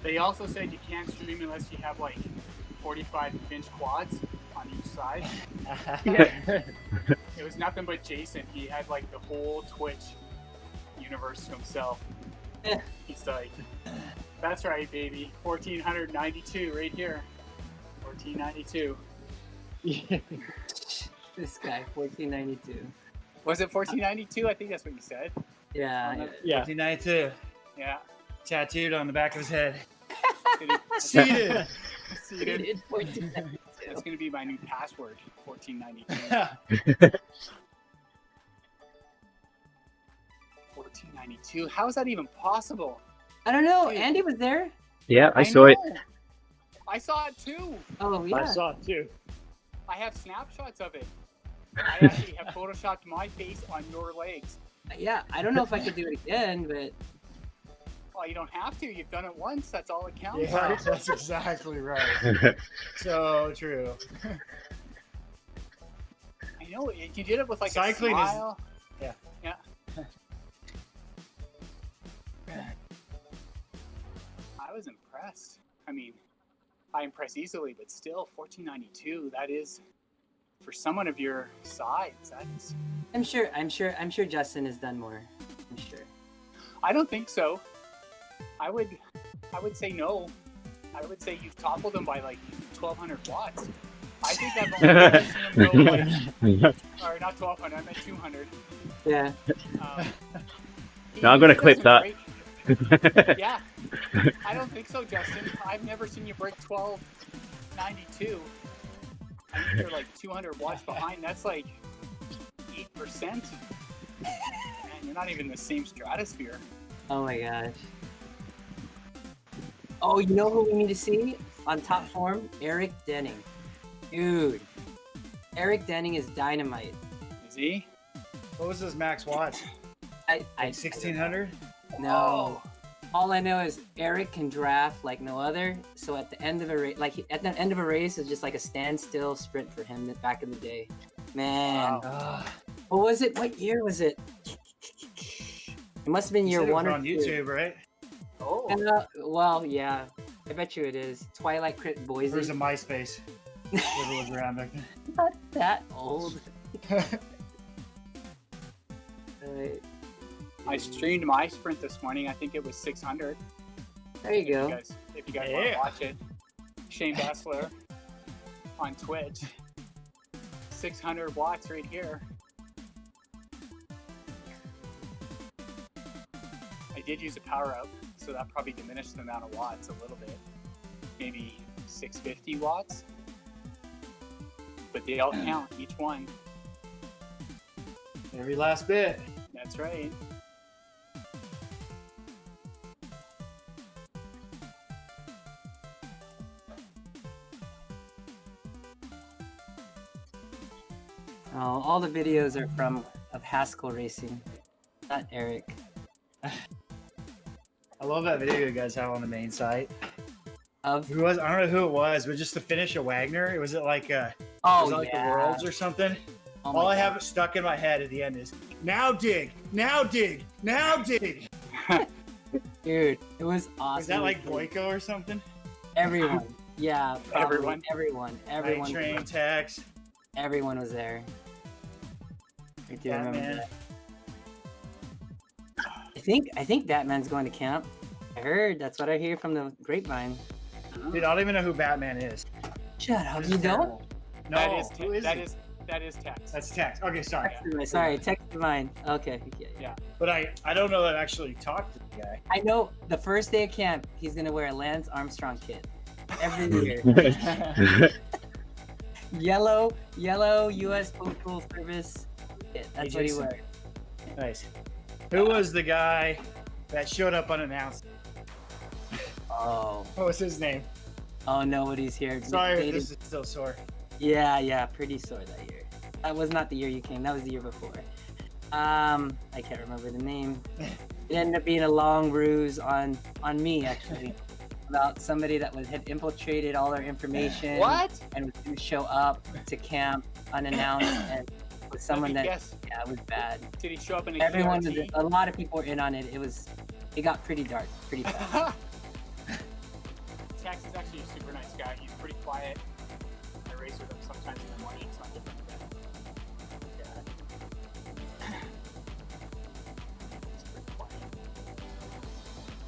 they also said you can't stream unless you have like 45-inch quads on each side. It was nothing but Jason. He had like the whole Twitch universe to himself. He's like, that's right, baby. 1492 right here. 1492. This guy, 1492. Was it 1492? I think that's what you said. Yeah. yeah. 1992. Yeah. Tattooed on the back of his head. Seated. Seated Seated. 1492. That's going to be my new password. 1492. 1492. How is that even possible? I don't know. Andy was there. Yeah, I saw it. know. I saw it too. Oh yeah. I saw it too. I have snapshots of it. I actually have photoshopped my face on your legs. Yeah. I don't know if I could do it again, but Well, you don't have to. You've done it once. That's all it counts. Yeah, that's exactly right. So true. I know. You did it with like Cycling a is- smile. yeah. Yeah. I was impressed. I mean, I impress easily, but still, 1492. That is, for someone of your size, that is. I'm sure Justin has done more. I'm sure. I don't think so. I would say no. I would say you've toppled him by like 1,200 watts. I think I've only ever seen him go like, or not 1,200. I meant 200. Yeah. No, I'm gonna clip that. Yeah. I don't think so, Justin. I've never seen you break 1292. I think you're like 200 watts behind. That's like 8%. Man, you're not even in the same stratosphere. Oh my gosh. Oh, you know who we need to see on top form? Eric Denning. Dude. Eric Denning is dynamite. Is he? What was his max watts? I 1600? No. All I know is Eric can draft like no other. So at the end of a race, at the end of a race, is just like a standstill sprint for him back in the day. Man, what was it? What year was it? It must have been year one or on two. YouTube, right? Oh. Well, yeah. I bet you it is. Twilight Crit Or Boise. was it MySpace? Whatever was around back then. Not that old. I streamed my sprint this morning. I think it was 600. There you go. If you guys want to watch it. Shane Bessler on Twitch. 600 watts right here. did use a power up, so that probably diminished the amount of watts a little bit, maybe 650 watts. But they all count, each one. Every last bit. That's right. Oh, all the videos are from Haskell Racing, not Eric. I love that video you guys have on the main site. Of Who was? I don't know who it was, but just to finish a Wagner. Was it like the Worlds or something? Oh All I God. have stuck in my head at the end is now dig, now dig, now dig. Dude, it was awesome. Was that like Boyko or something? Everyone. Yeah, probably. Everyone. Everyone. Night Train, Tex. Everyone was there. I do remember Batman. that. I think Batman's going to camp. I heard. That's what I hear from the grapevine. Dude, I don't even know who Batman is. Shut up. This You is don't? terrible. No, who is that he? is Tex. That's Tex. Okay, sorry. Sorry, text mine. Okay. Yeah. But I don't know that I actually talked to the guy. I know the first day of camp, he's going to wear a Lance Armstrong kit. Every year. Yellow U.S. Postal Service kit. That's what he wears. Nice. Who was the guy that showed up unannounced? Oh. What was his name? Oh, nobody's here. Sorry They if this didn't- is still sore. Yeah, pretty sore that year. That was not the year you came. That was the year before. I can't remember the name. It ended up being a long ruse on me actually, about somebody that had infiltrated all our information. What? And was going to show up to camp unannounced and with someone Let me that guess. it was bad. Did he show up in a Everyone, QRT? a lot of people were in on it. It got pretty dark, pretty fast. Tex is actually a super nice guy. He's pretty quiet. I race with him sometimes in the morning, so I'm different than He's pretty quiet.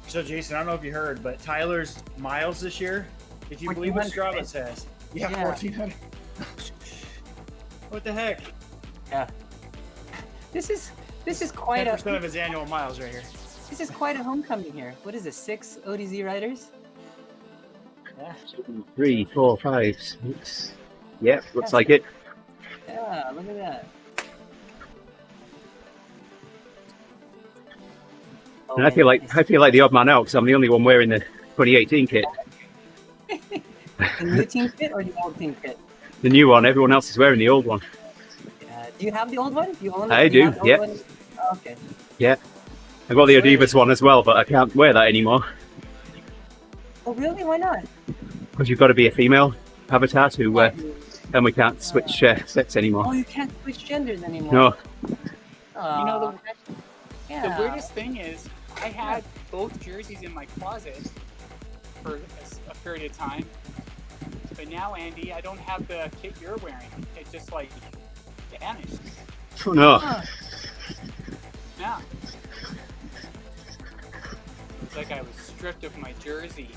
So Jason, I don't know if you heard, but Tyler's miles this year, if you believe what 1400, Strava says. Yeah, Yeah. 1400. What the heck? This is quite 10% a of his annual miles right here. this is quite a homecoming here. What is this? 6 ODZ riders? 3, 4, 5, 6. Yep, looks like it. Yeah, look at that. And I feel like the odd man out because I'm the only one wearing the 2018 kit. The new team kit or the old team kit? The new one. Everyone else is wearing the old one. Do you have the old one? Do you own it? I Do you do, have the old yeah. one? Oh, okay. Yeah. I got the Ives one as well, but I can't wear that anymore Oh, really? Why not? because you've got to be a female avatar to, and we can't switch sets Oh, anymore. you can't switch genders anymore. No. Aw, You know, yeah. The weirdest thing is, I had both jerseys in my closet for a period of time, but now, Andy, I don't have the kit you're wearing. It just like vanished. Oh, no. Yeah. It's like I was stripped of my jersey.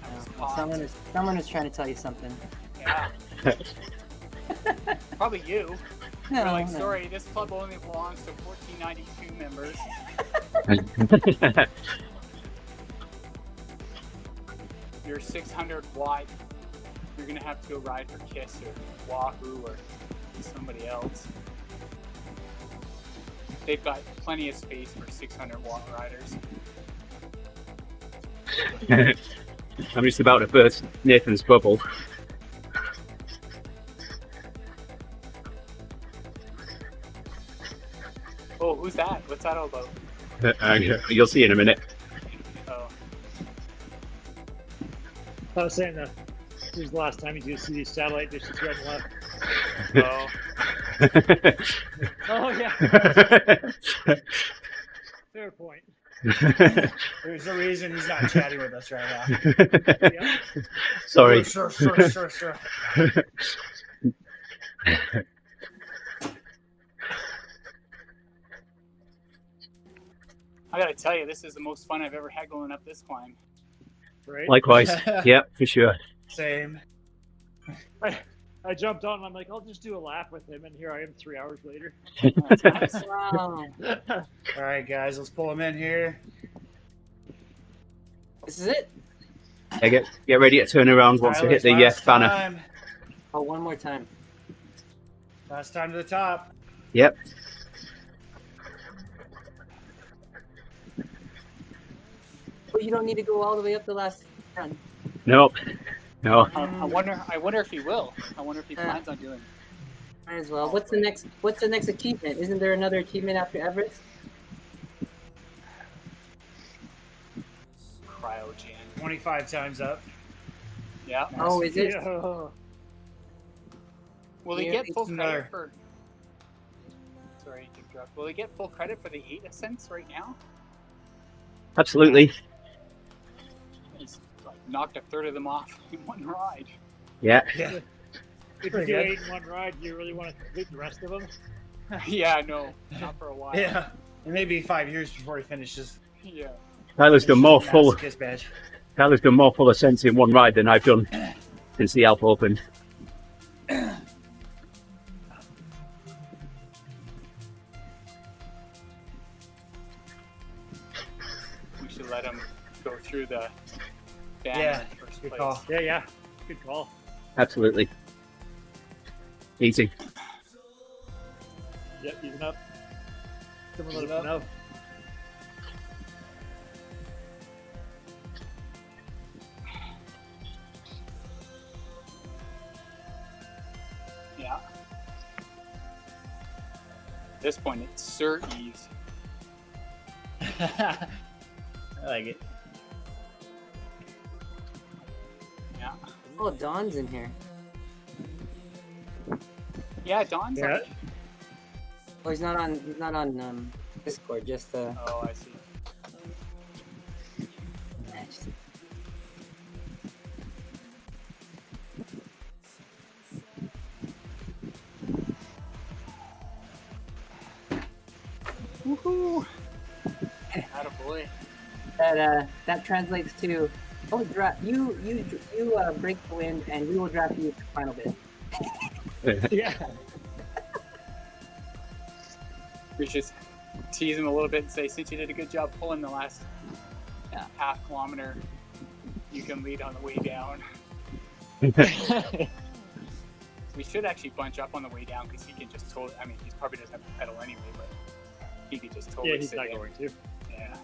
I was caught. Someone is trying to tell you something. Yeah. Probably you. No, You're like, no. sorry, this club only belongs to 1492 members. You're 600 watt. You're gonna have to go ride for Kiss or Wahoo or somebody else. They've got plenty of space for 600 watt riders. I'm just about to burst Nathan's bubble. Oh, who's that? What's that all about? You'll see in a minute. Oh, I was saying that this is the last time you do see these satellite dishes right and left. oh. Oh yeah, fair point. There's a reason he's not chatting with us right now. Yeah. Sorry. Sure. I gotta tell you, this is the most fun I've ever had going up this climb. Right. Likewise. Yeah, for sure. Same. I jumped on and I'm like, I'll just do a lap with him, and here I am 3 hours later. That's nice. Wow. All right, guys, let's pull him in here. This is it. Yeah, get ready to turn around once we hit the Last banner. time. Oh, one more time. Last time to the top. Yep. But you don't need to go all the way up the last run. Nope. No. I wonder if he will. I wonder if he plans on doing. Might as well. What's the next achievement? Isn't there another achievement after Everest? Cryogen. 25 times up. Yeah. Oh, is it? Yeah. Will he Yeah, get full it's credit another- for? Sorry to interrupt. Will he get full credit for the 8 ascents right now? Absolutely. He's like knocked a third of them off in one ride. Yeah. Yeah. If you Pretty do good. 8 in one ride, do you really want to complete the rest of them? Yeah, no, not for a while. Yeah. It may be 5 years before he finishes. Yeah. Tyler's done more full. Kiss badge. Tyler's done more full ascents in one ride than I've done since the Alpe opened. We should let him go through the banner Yeah, in first good place. call. Yeah. Good call. Absolutely. Easy. Yep, even up. Someone let Even us up. know. Yeah. At this point, it's Sir Ives. I like it. Yeah. Oh, Don's in here. Yeah, Don's. Yeah. Oh, he's not on Discord. Just Oh, I see. Woohoo! Attaboy. that translates to you break the wind and we will draft you to final bid. Yeah. We should tease him a little bit and say, since you did a good job pulling the last half kilometer, you can lead on the way down. We should actually bunch up on the way down because he can just totally. I mean, he probably doesn't have to pedal anyway, but he could just totally. Yeah, he's sit not in. going to. Yeah.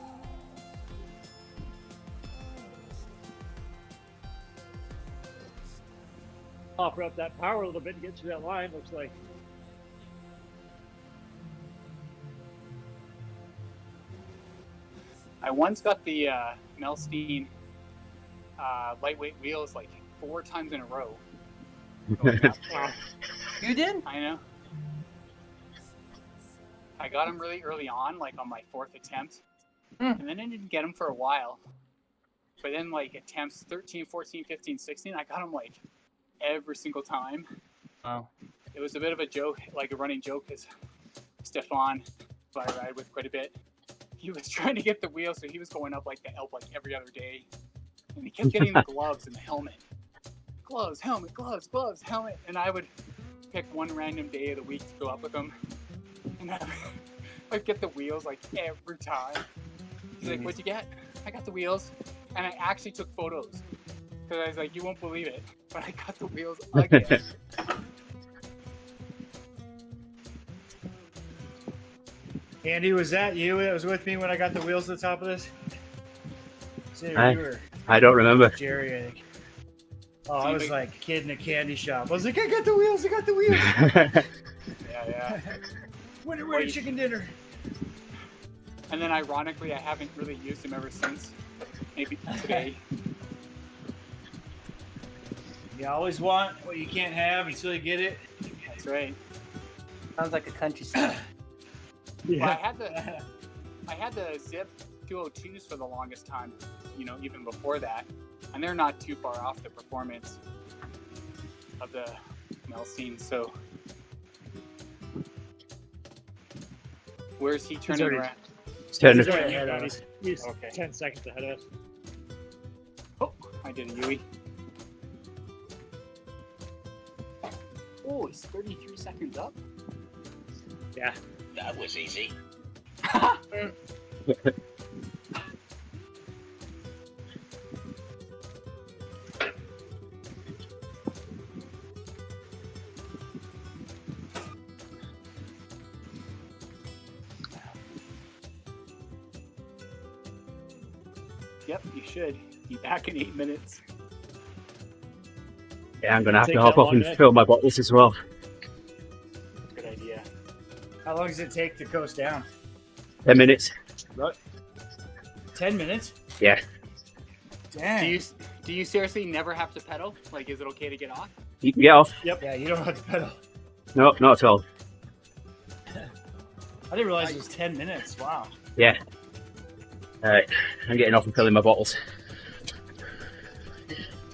Offer up that power a little bit to get to that line, looks like. I once got the Melstein lightweight wheels like 4 times in a row. Going up. You did? I know. I got them really early on, like on my 4th attempt, and then I didn't get them for a while. But then, like attempts 13, 14, 15, 16, I got them like every single time. Wow. It was a bit of a joke, like a running joke, because Stefan, who I ride with quite a bit, he was trying to get the wheel, so he was going up like the Alpe like every other day, and he kept getting the gloves and the helmet. Gloves, helmet, gloves, gloves, helmet, and I would pick one random day of the week to go up with him, and I'd get the wheels like every time. He's like, "What'd you get?" I got the wheels, and I actually took photos because I was like, "You won't believe it, but I got the wheels again." Andy, was that you that was with me when I got the wheels at the top of this? You were I don't remember. Jerry, I think. Oh, I was like a kid in a candy shop. I was like, I got the wheels, I got the wheels. Yeah. When are we chicken dinner? And then ironically, I haven't really used them ever since. Maybe today. You always want what you can't have until you get it. That's right. Sounds like a country song. Well, Yeah. I had the Zip 202s for the longest time, you know, even before that, and they're not too far off the performance of the Melstein. So, where's he turning already- around? Turn He's it. already ahead of ahead. us. He's Okay. 10 seconds ahead of us. Oh, I did a Yui. Oh, he's 33 seconds up. Yeah. That was easy. Yep, you should. Be back in 8 minutes. Yeah, I'm gonna have Take to hop that off long and minute. fill my bottles as well. Good idea. How long does it take to coast down? 10 minutes. 10 minutes? Yeah. Damn. Do you seriously never have to pedal? Like, is it okay to get off? You can get off. Yeah, you don't have to pedal. No, not at all. I didn't realize it was 10 minutes. Wow. Yeah. Alright, I'm getting off and filling my bottles.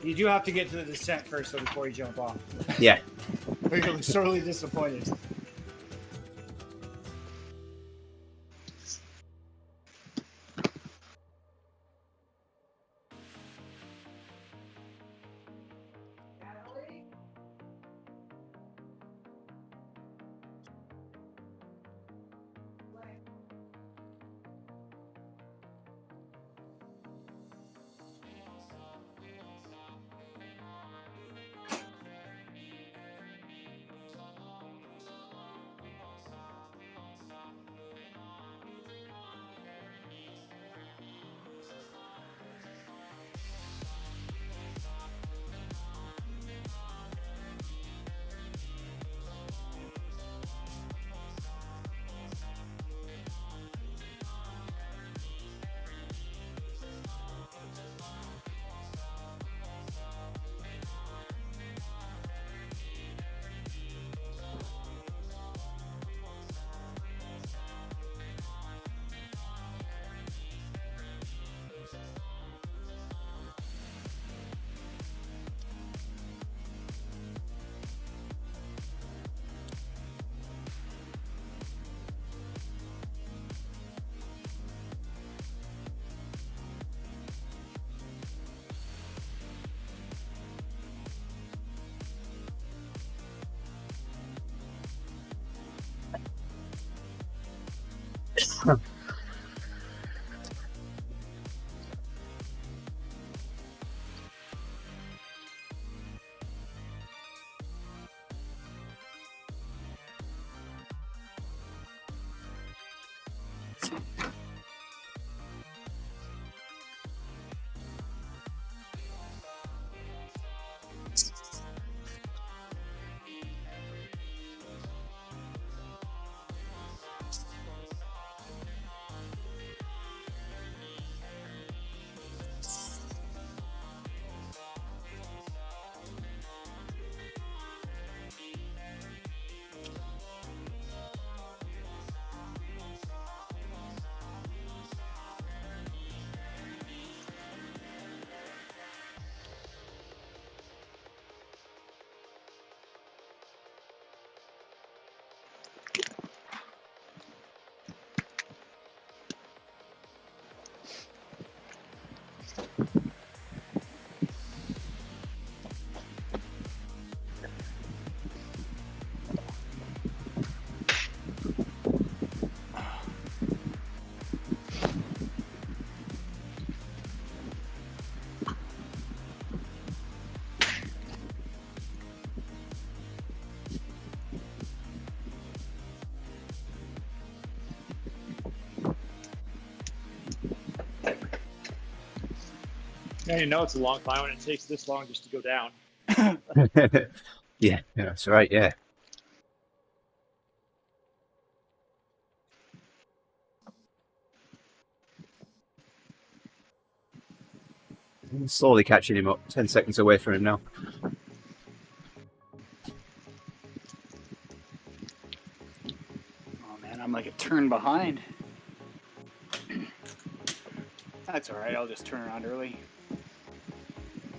You do have to get to the descent first, though, before you jump off. Yeah. Or you'll be sorely disappointed. Now you know it's a long climb when it takes this long just to go down. Yeah, that's right, yeah. I'm slowly catching him up, 10 seconds away from him now. Oh man, I'm like a turn behind. That's alright, I'll just turn around early.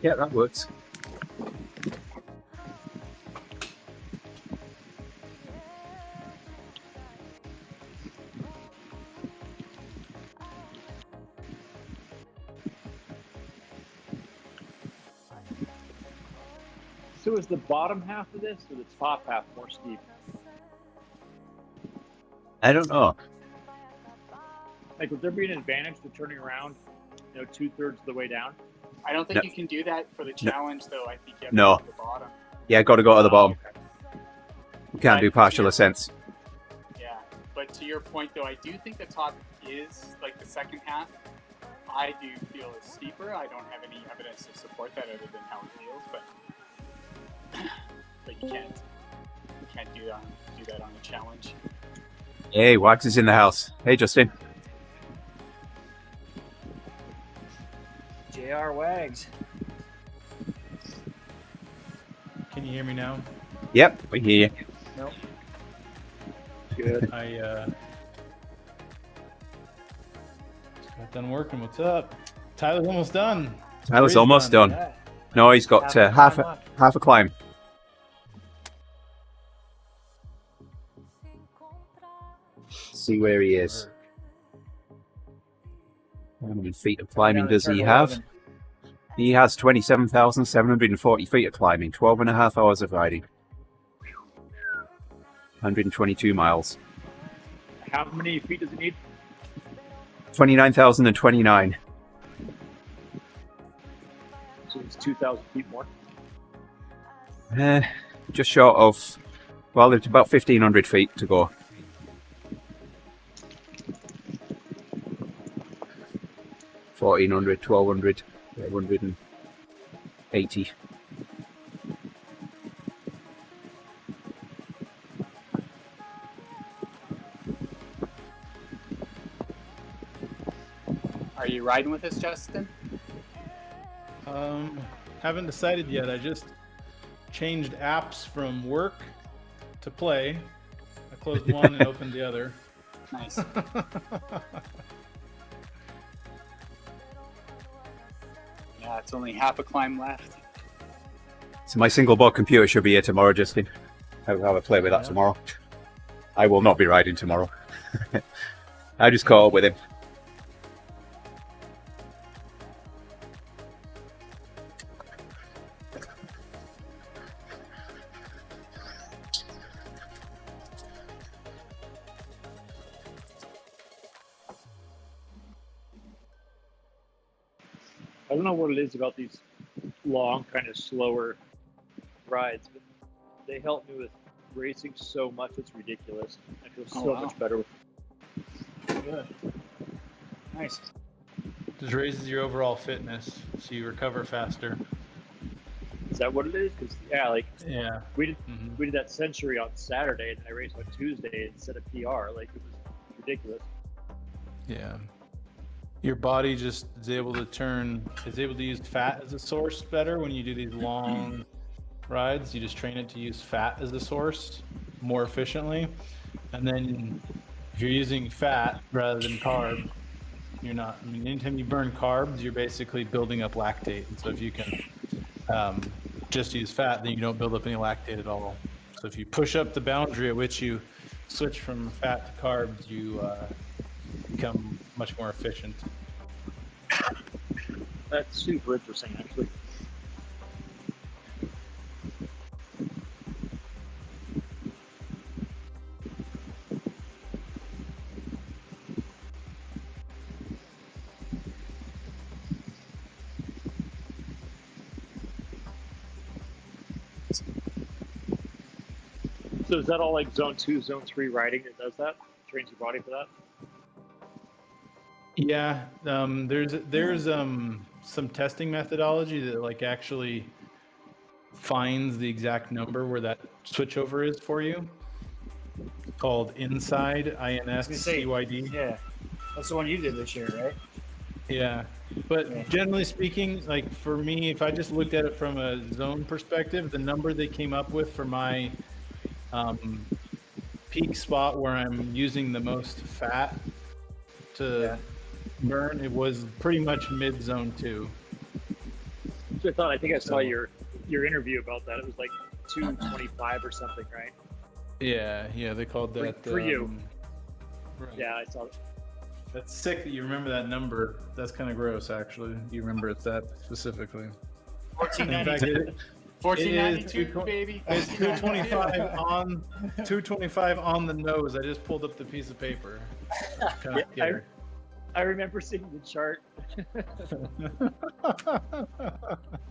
Yeah, that works. So is the bottom half of this or the top half more steep? I don't know. Like, would there be an advantage to turning around, 2/3 of the way down? I don't think No. you can do that for the challenge, though. I think you have No. to go to the bottom. Yeah, got to go to the bottom. Okay. You can't do partial ascents. Yeah, but to your point, though, I do think the top is like the second half. I do feel it's steeper. I don't have any evidence to support that other than how it feels, but you can't do that on a challenge. Hey, Wags is in the house. Hey, Justin. JR Wags. Can you hear me now? Yep, we hear you. Nope. Good. I just got done working. What's up? Tyler's almost done. Tyler's He's almost done. Yeah. No, he's got half a climb. See where he is. How many feet of climbing does he have? He has 27,740 feet of climbing, 12 and a half hours of riding. 122 miles. How many feet does it need? 29,029. So it's 2,000 feet more. Just short of, well, it's about 1,500 feet to go. $1,400, $1,200, $180. Are you riding with us, Justin? Haven't decided yet. I just changed apps from work to play. I closed one and opened the other. Nice. Yeah, it's only half a climb left. So my single board computer should be here tomorrow, Justin. I'll have a play with that tomorrow. I will not be riding tomorrow. I just caught up with him. I don't know what it is about these long, kind of slower rides, but they help me with racing so much. It's ridiculous. I feel so much better with Good. Nice. Just raises your overall fitness, so you recover faster. Is that what it is? Because like Yeah. we did that century on Saturday, and then I raced on Tuesday and set a PR. Like it was ridiculous. Yeah. Your body just is able to use fat as a source better when you do these long rides. You just train it to use fat as a source more efficiently. And then if you're using fat rather than carb, you're not, I mean, anytime you burn carbs, you're basically building up lactate. And so if you can just use fat, then you don't build up any lactate at all. So if you push up the boundary at which you switch from fat to carbs, you become much more efficient. That's super interesting, actually. So is that all like zone 2, zone 3 riding that does that? Trains your body for that? Yeah, there's some testing methodology that like actually finds the exact number where that switchover is for you. Called Inside, INSCYD. Yeah. That's the one you did this year, right? Yeah, but generally speaking, like for me, if I just looked at it from a zone perspective, the number they came up with for my peak spot where I'm using the most fat to burn, it was pretty much mid zone 2. So I think I saw your interview about that. It was like 225 or something, right? Yeah, they called that for you. Right. Yeah, I saw it. That's sick that you remember that number. That's kind of gross, actually. You remember it that specifically. 1492. 1492, baby. It's 225 on the nose. I just pulled up the piece of paper. I remember seeing the chart.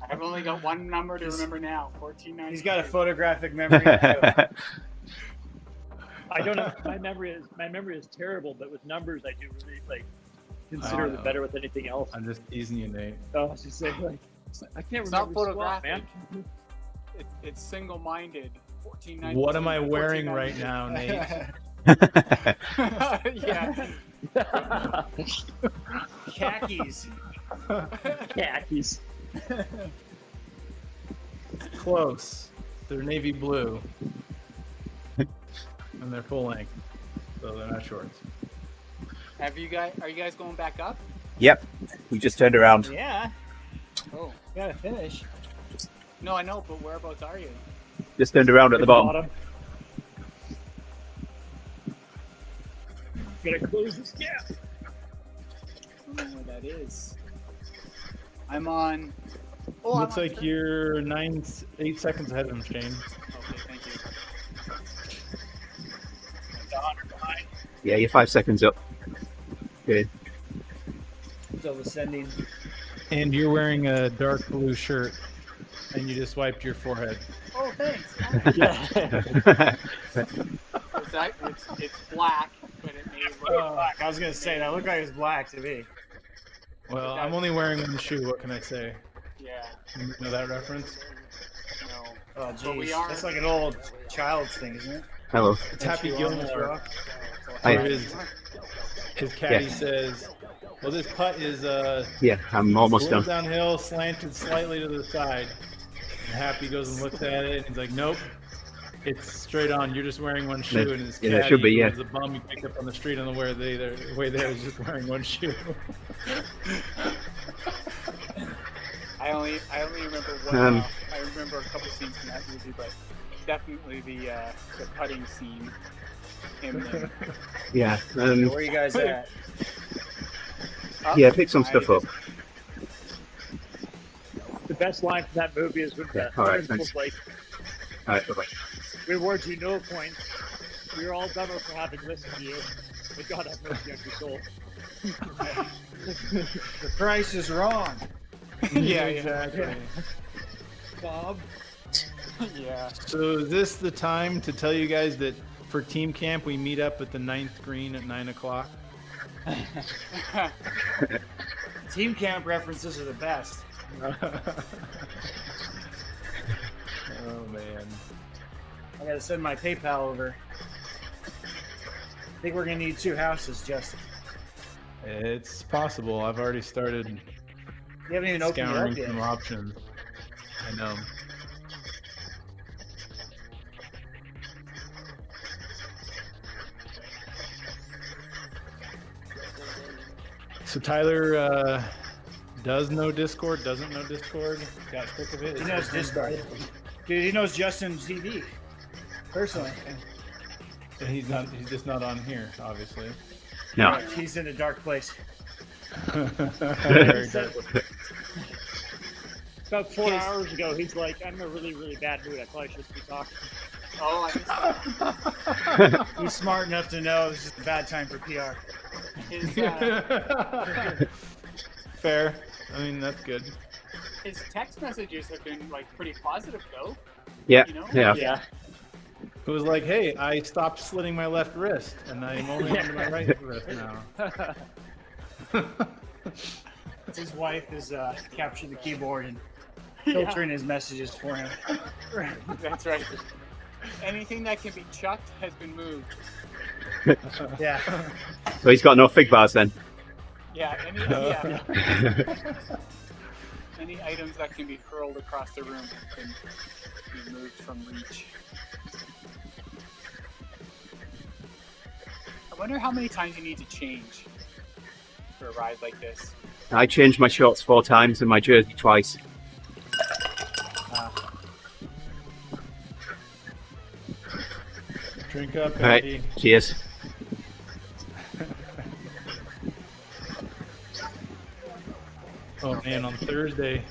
I've only got one number to remember now. 1492. He's got a photographic memory. I don't know. My memory is terrible, but with numbers, I do really like. considerably better with anything else. I'm just teasing you, Nate. I was just saying, like, I can't It's not remember squat, man. photographic. It's single-minded. 14, What am I wearing right now, Nate? Yeah. Khakis. Khakis. Close. They're navy blue. And they're full length. So they're not shorts. Are you guys going back up? Yep. We just turned around. Yeah. Oh. Gotta finish. No, I know, but whereabouts are you? Just turned around at the bottom. Gotta close this gap. I don't know where that is. I'm on. Oh, Looks I'm on like you're 8 seconds ahead of him, Shane. Okay, thank you. Yeah, you're 5 seconds up. Good. Still ascending. And you're wearing a dark blue shirt, and you just wiped your forehead. Oh, thanks. Yeah. It's black, but it may look Black. I was gonna say that looked like it was black to me. Well, I'm only wearing one shoe. What can I say? Yeah. You know that reference? No. Oh, But we geez. are- That's like an old child's thing, isn't it? Hello. It's Happy Gilmore. Hi. Where his caddy says, well, this putt is Yeah, I'm almost slow done. downhill, slanted slightly to the side. And Happy goes and looks at it, and he's like, nope. It's straight on. You're just wearing one shoe, and his Yeah, caddy, that should be, who yeah. was the bum you picked up on the street on the way there, is just wearing one shoe. I only remember one. I remember a couple scenes from that movie, but definitely the putting scene. Him and, Yeah. Where are you guys at? Yeah, pick some stuff up. The best line from that movie is when the all right, principal's thanks. like, All right, bye-bye. we award you no points. We're all dumber for having listened to you. But God have mercy on your soul. The price is wrong, yeah, Exactly. Bob. yeah. So is this the time to tell you guys that for team camp we meet up at the 9th green at 9 o'clock? Team camp references are the best. Oh man. I gotta send my PayPal over. I think we're gonna need 2 houses, Justin. It's possible. I've already started You haven't even opened it scouring up yet. some options. I know. So Tyler does know Discord, doesn't know Discord, got sick of it. He knows Discord. Dude, he knows Justin's TV. Personally. He's just not on here, obviously. No. He's in a dark place. Very dark. About 4 hours ago, he's like, I'm in a really, really bad mood. I probably shouldn't be talking. Oh, I missed that. He's smart enough to know this is a bad time for PR. His, Fair. I mean, that's good. his text messages have been like pretty positive though. Yeah, You know? yeah. Yeah. It was like, hey, I stopped slitting my left wrist, and I'm only onto my right wrist now. His wife has captured the keyboard and filtering his messages for him. That's right. Anything that can be chucked has been moved. Yeah. So he's got no fig bars then. Yeah, any items that can be hurled across the room can be moved from reach. I wonder how many times you need to change for a ride like this. I changed my shorts 4 times and my jersey twice. Drink up, All right, Andy. cheers. Oh man, on Thursday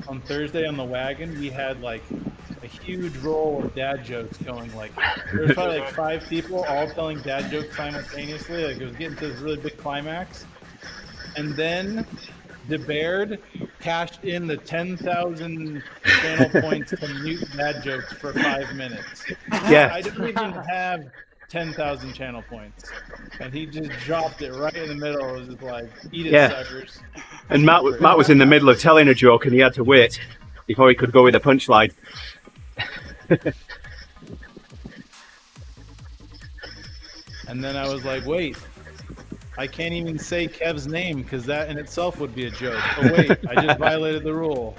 on the wagon, we had like a huge roll of dad jokes going. Like there was probably like 5 people all telling dad jokes simultaneously. Like it was getting to this really big climax. And then DeBaird cashed in the 10,000 channel points to mute dad jokes for 5 minutes. Yeah. I didn't even have 10,000 channel points, and he just dropped it right in the middle. It was just like, eat it, Yeah. suckers. And Matt was in the middle of telling a joke, and he had to wait before he could go with a punchline. And then I was like, wait, I can't even say Kev's name because that in itself would be a joke. Oh wait, I just violated the rule.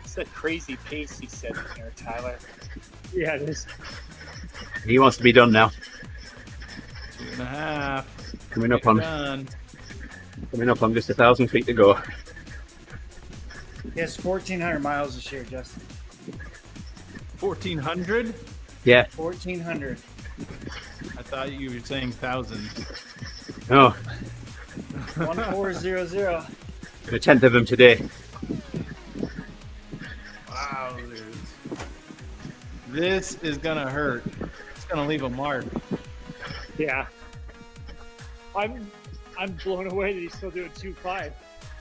It's a crazy pace he said in there, Tyler. Yeah, it is. He wants to be done now. 2.5. Coming up Done. on just 1,000 feet to go. He has 1,400 miles this year, Justin. 1,400? Yeah. 1,400. I thought you were saying 1,000. Oh, 1400. a tenth of them today. Wow, dude. This is gonna hurt. It's gonna leave a mark. Yeah. I'm blown away that he's still doing 2.5.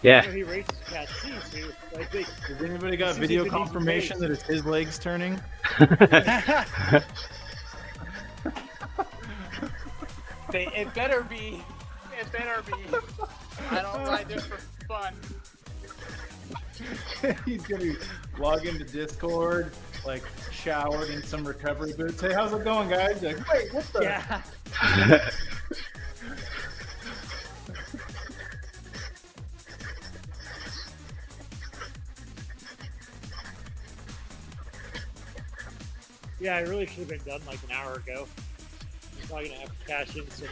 Yeah. You know, he races Cat C too. Like they, Has anybody got This is video even easy confirmation that pace. it's his legs turning? It better be. It better be. I don't ride this for fun. He's gonna log into Discord, like showered in some recovery boots. Hey, how's it going, guys? Like, wait, what the? yeah. Yeah, I really should have been done like an hour ago. I'm probably gonna have to cash in some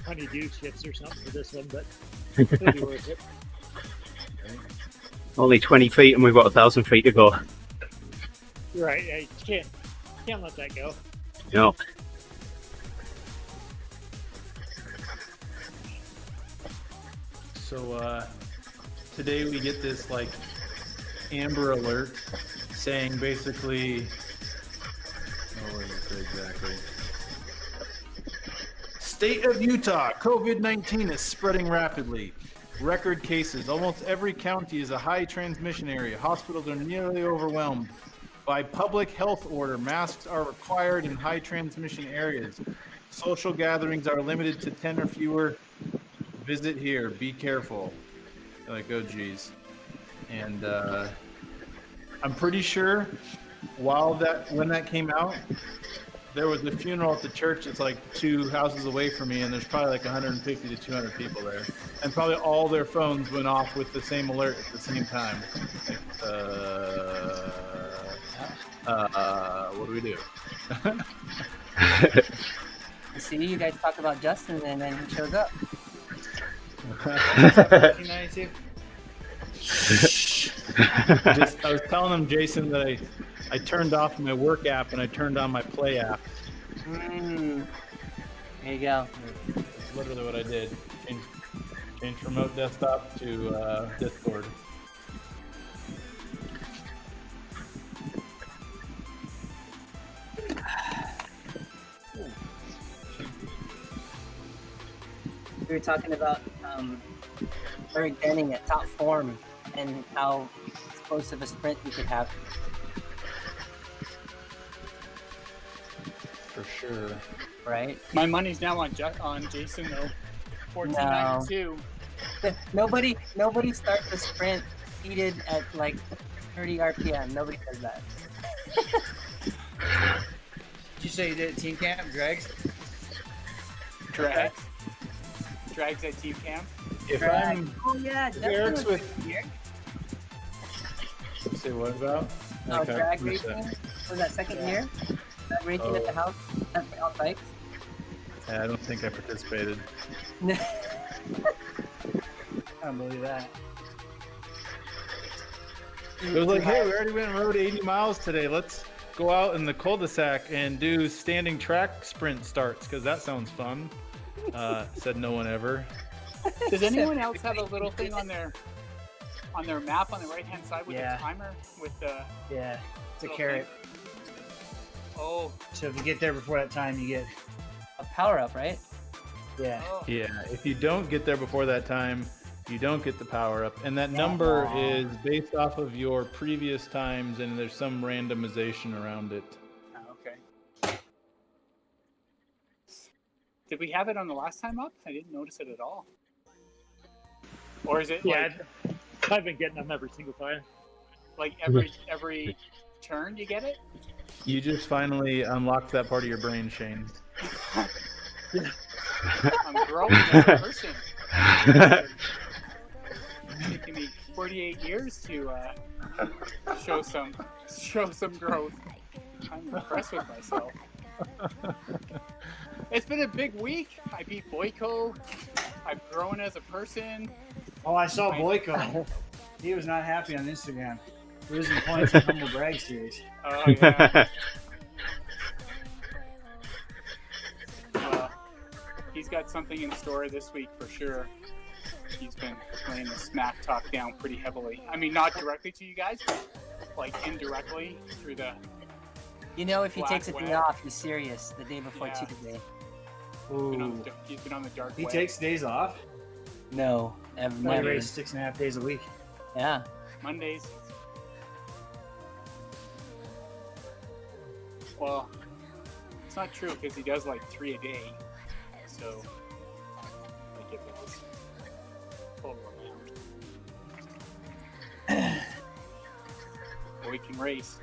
honeydew chips or something for this one, but it'll be worth it. Only 20 feet, and we've got 1,000 feet to go. You're right. Yeah, you can't let that go. No. So today we get this like Amber Alert saying basically, oh, what does it say exactly? State of Utah, COVID-19 is spreading rapidly. Record cases. Almost every county is a high transmission area. Hospitals are nearly overwhelmed. By public health order, masks are required in high transmission areas. Social gatherings are limited to 10 or fewer. Visit here. Be careful. Like, oh geez. And I'm pretty sure when that came out, there was a funeral at the church that's like 2 houses away from me, and there's probably like 150 to 200 people there. And probably all their phones went off with the same alert at the same time. Like, what do we do? See, you guys talk about Justin, and then he shows up. 1992. I was telling him, Jason, that I turned off my work app and I turned on my play app. There you go. That's literally what I did. Change remote desktop to Discord. We were talking about Eric Denning at top form and how explosive a sprint you could have. For sure. Right? My money's now on Jason though. 1492. Nobody starts a sprint seated at like 30 RPM. Nobody does that. Did you say you did at team camp, Dregs? Drags at team camp. If Drag. I'm, Oh yeah, if Eric's with, here. say what about? Oh, Okay, drag what is racing that? was that second year? Drag racing at the house on bikes. Yeah, I don't think I participated. I don't believe that. It was like, hey, we already went and rode 80 miles today. Let's go out in the cul-de-sac and do standing track sprint starts because that sounds fun. Said no one ever. Does anyone else have a little thing on their map on the right hand side with Yeah. a timer with the Yeah, it's a little carrot. thing? Oh, So if you get there before that time, you get A power up, right? yeah. oh. Yeah, if you don't get there before that time, you don't get the power up. And that number is based off of your previous times, and there's some randomization around it. Did we have it on the last time up? I didn't notice it at all. Or is it Yeah, I've been getting them every single time. like every turn you get it? You just finally unlocked that part of your brain, Shane. I'm growing as a person. It's taking me 48 years to show some growth. I'm impressed with myself. It's been a big week. I beat Boyko. I've grown as a person. Oh, I saw Boyko. He was not happy on Instagram. Losing points in Humble Brag Series. Oh, yeah. He's got something in store this week for sure. He's been laying the smack talk down pretty heavily. I mean, not directly to you guys, but like indirectly through the... You know, if he Black takes a day web. off, he's serious. The day before Yeah. Tuesday. He's been on the dark He web. takes days off. No, I never. race 6.5 days a week. Yeah. Mondays. Well, it's not true because he does like 3 a day. So, I give those total amount. Boy can race.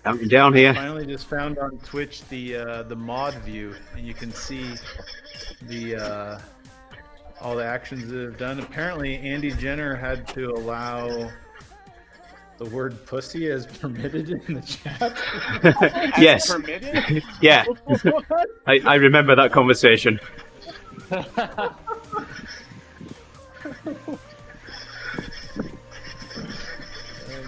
Counting down here. Finally, just found on Twitch the mod view, and you can see the all the actions that have done. Apparently, Andy Jenner had to allow the word "pussy" as permitted in the chat. Yes. Permitted? Yeah. I remember that conversation. Oh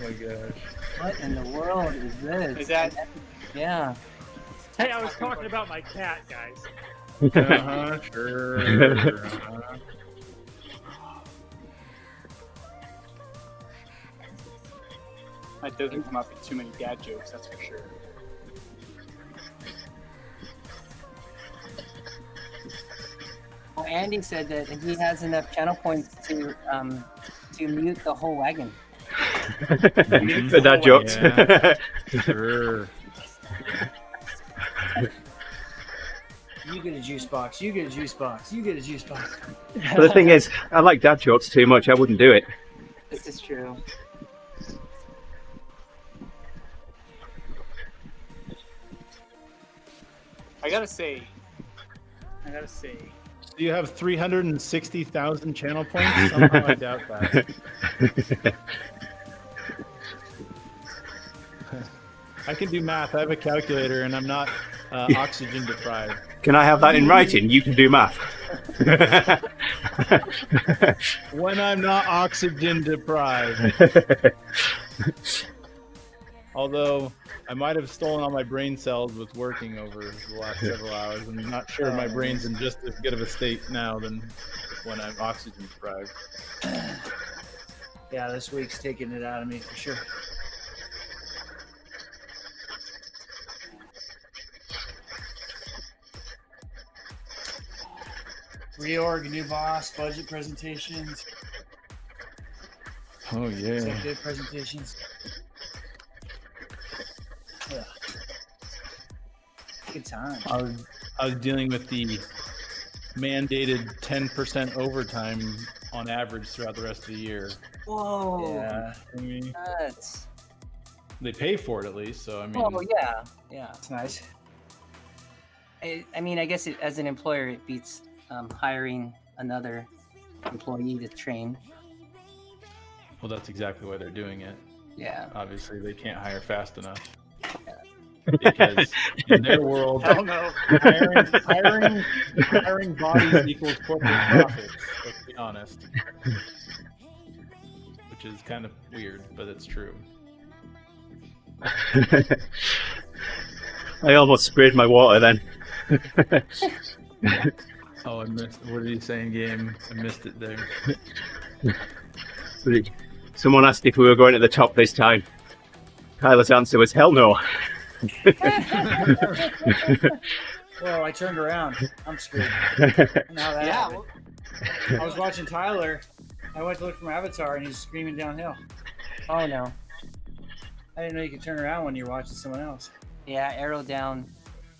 my gosh. What in the world is this? Is that... Yeah. Hey, I was talking about my cat, guys. Sure. That doesn't come up in too many dad jokes, that's for sure. Well, Andy said that he has enough channel points to mute the whole wagon. For that jokes. Yeah. Sure. You get a juice box. You get a juice box. You get a juice box. But the thing is, I like dad jokes too much. I wouldn't do it. This is true. I gotta say, Do you have 360,000 channel points? Somehow I doubt that. I can do math. I have a calculator, and I'm not oxygen deprived. Can I have that in writing? You can do math. When I'm not oxygen deprived. Although I might have stolen all my brain cells with working over the last several hours. I'm not sure my brain's in just as good of a state now than when I'm oxygen deprived. Yeah, this week's taking it out of me for sure. Reorg, new boss, budget presentations, Oh yeah. executive presentations. Yeah. Good time. I was dealing with the mandated 10% overtime on average throughout the rest of the year. Whoa. Yeah, I mean, Nuts. they pay for it at least, so I mean. Oh yeah. Yeah. it's nice. I mean, I guess as an employer, it beats hiring another employee to train. Well, that's exactly why they're doing it. Yeah. Obviously, they can't hire fast enough. Because in their world, hell no. hiring bodies equals corporate profits, let's be honest. Which is kind of weird, but it's true. I almost sprayed my water then. Oh, I missed. What are you saying, game? I missed it there. Someone asked if we were going to the top this time. Kyla's answer was hell no. Well, I turned around. I'm screwed. Now that Yeah. happened. Well, I was watching Tyler. I went to look for my avatar, and he's screaming downhill. Oh no. I didn't know you could turn around when you're watching someone else. Yeah, arrow down.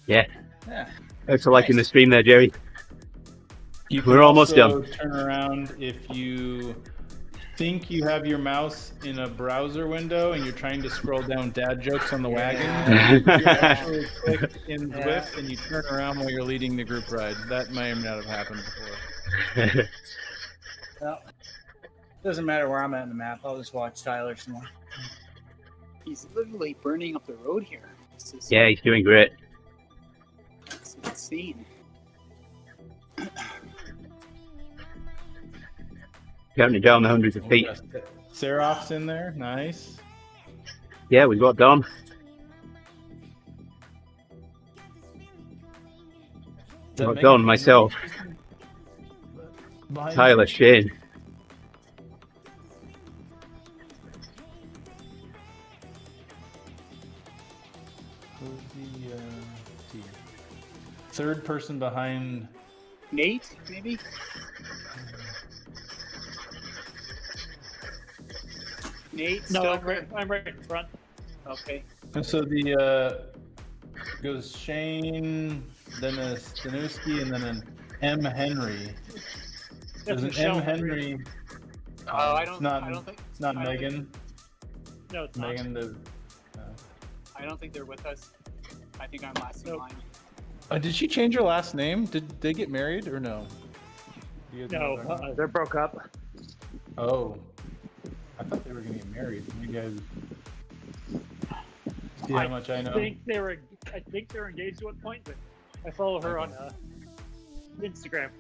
Yeah. Yeah. Thanks for liking the stream there, Jerry. You We're almost also done. turn around if you think you have your mouse in a browser window and you're trying to scroll down dad jokes on the wagon. You actually click in Zwift and you turn around while you're leading the group ride. That may or may not have happened before. Well, doesn't matter where I'm at in the map. I'll just watch Tyler some more. he's literally burning up the road here. This is Yeah, he's doing great. it's insane. Counting down the hundreds of feet. Serap's in there. Nice. Yeah, we've got Don. Got Don, myself, Tyler, Shane. Who's the third person behind? Nate, maybe? Nate, No, still I'm right in front. Okay. And so the goes Shane, then a Stanuski, and then an M. Henry. There's an Michelle M. Henry. Oh, I It's don't. not. I don't think. It's not I don't think- Megan. No, it's not. Megan. I don't think they're with us. I think I'm last in Nope. line. Did she change her last name? Did they get married or no? Do you guys No, know that? they're broke up. Oh, I thought they were gonna get married. You guys see how much I know. I think they were engaged at one point, but I follow her on Instagram.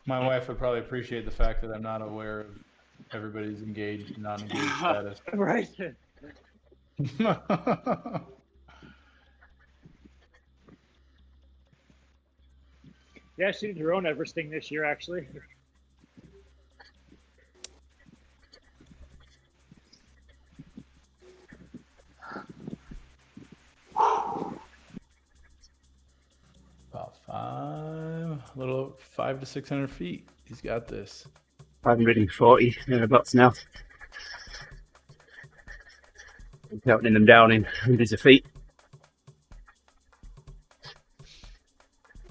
My wife would probably appreciate the fact that I'm not aware of everybody's engaged, non-engaged status. Right. Yeah, she did her own Everesting this year, actually. About a little 500 to 600 feet. He's got this. 540 thereabouts now. Counting them down in hundreds of feet.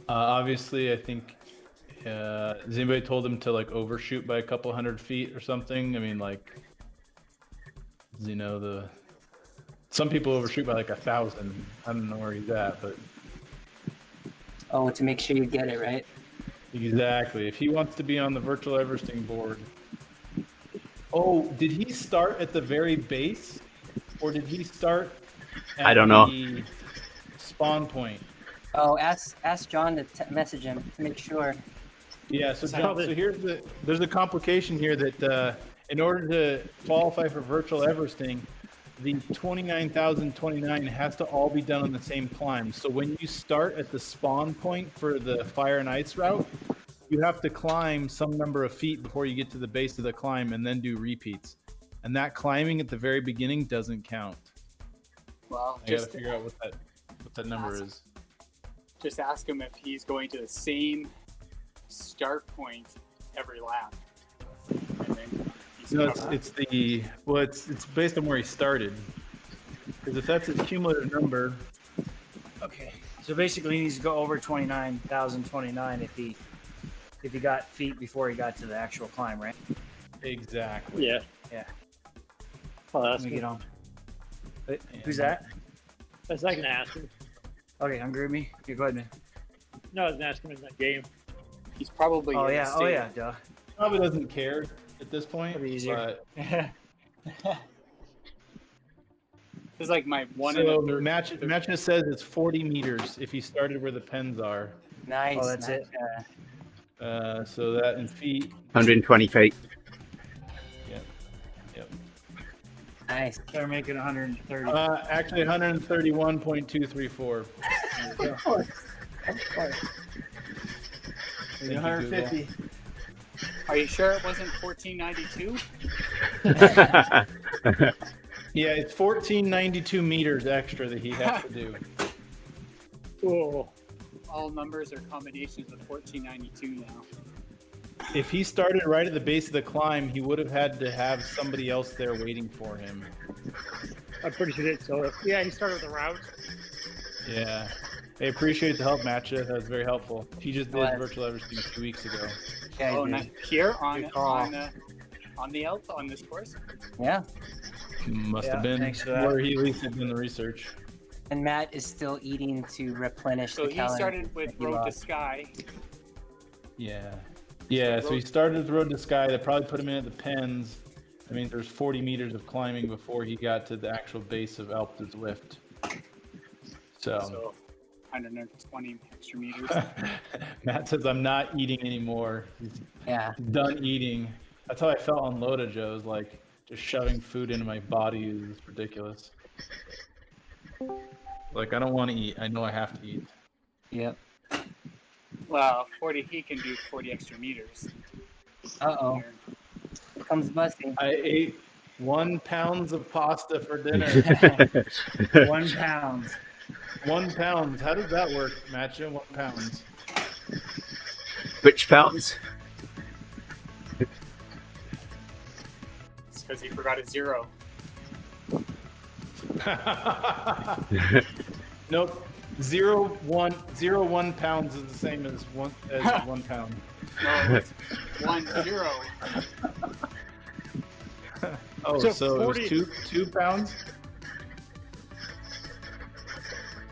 Obviously, I think has anybody told him to like overshoot by a couple hundred feet or something? I mean, like, you know, some people overshoot by like 1,000. I don't know where he's at, but Oh, to make sure you get it right. exactly. If he wants to be on the virtual Everesting board. Oh, did he start at the very base, or did he start at I don't know. the spawn point? Oh, ask John to message him to make sure. Yeah, so John, there's a complication here that in order to qualify for virtual Everesting, the 29,029 has to all be done on the same climb. So when you start at the spawn point for the fire and ice route, you have to climb some number of feet before you get to the base of the climb and then do repeats. And that climbing at the very beginning doesn't count. Well, I gotta figure out what that number is. Just ask him if he's going to the same start point every lap. And then he's No, covered. it's based on where he started. Because if that's his cumulative number, Okay. So basically, he needs to go over 29,029 if he got feet before he got to the actual climb, right? exactly. Yeah. Yeah. I'll Let ask me him. get on. Wait, who's that? That's I can ask him. Okay, hungry me. Okay, go ahead, man. No, I was asking him in that game. He's probably. Oh in yeah, the oh state- yeah, duh. Probably doesn't care at this point. That'd be easier. But This is like my one so in a third. match just says it's 40 meters if he started where the pens are. Nice. Oh, that's nice. it. So that in feet. 120 feet. Yep. Nice. They're making 130. Actually 131.234. Maybe 150. Are you sure it wasn't 1492? Yeah, it's 1492 meters extra that he has to do. Oh, All numbers are combinations of 1492 now. If he started right at the base of the climb, he would have had to have somebody else there waiting for him. I'm pretty sure it. So yeah, he started with the route. Yeah. I appreciate the help, Matcha. That was very helpful. He just did What? virtual everything 2 weeks ago. Yeah, Oh, I nice. did. Here on Good call. the Alpe on this course. Yeah. Must Yeah, have been thanks for that. where he at least had done the research. And Matt is still eating to replenish So the he calories started with that he Road to lost. Sky. Yeah. Yeah, so he started with Road to Sky. That probably put him in at the Pens. I mean, there's 40 meters of climbing before he got to the actual base of Alpe to Zwift. So 120 extra meters. Matt says, I'm not eating anymore. He's Yeah. done eating. That's how I felt on Loda, Joe. Is like just shoving food into my body is ridiculous. Like, I don't want to eat. I know I have to eat. Yep. Well, 40. He can do 40 extra meters. Uh-oh. Here. Here comes Bussy. I ate 1 pound of pasta for dinner. 1 pound. 1 pound. How does that work, Matcha? 1 pound. Which pounds? It's because he forgot a zero. Nope. 0.1 pounds is the same as 1 pound. No, it's 1 0. Oh, So so it 40 was 2 pounds?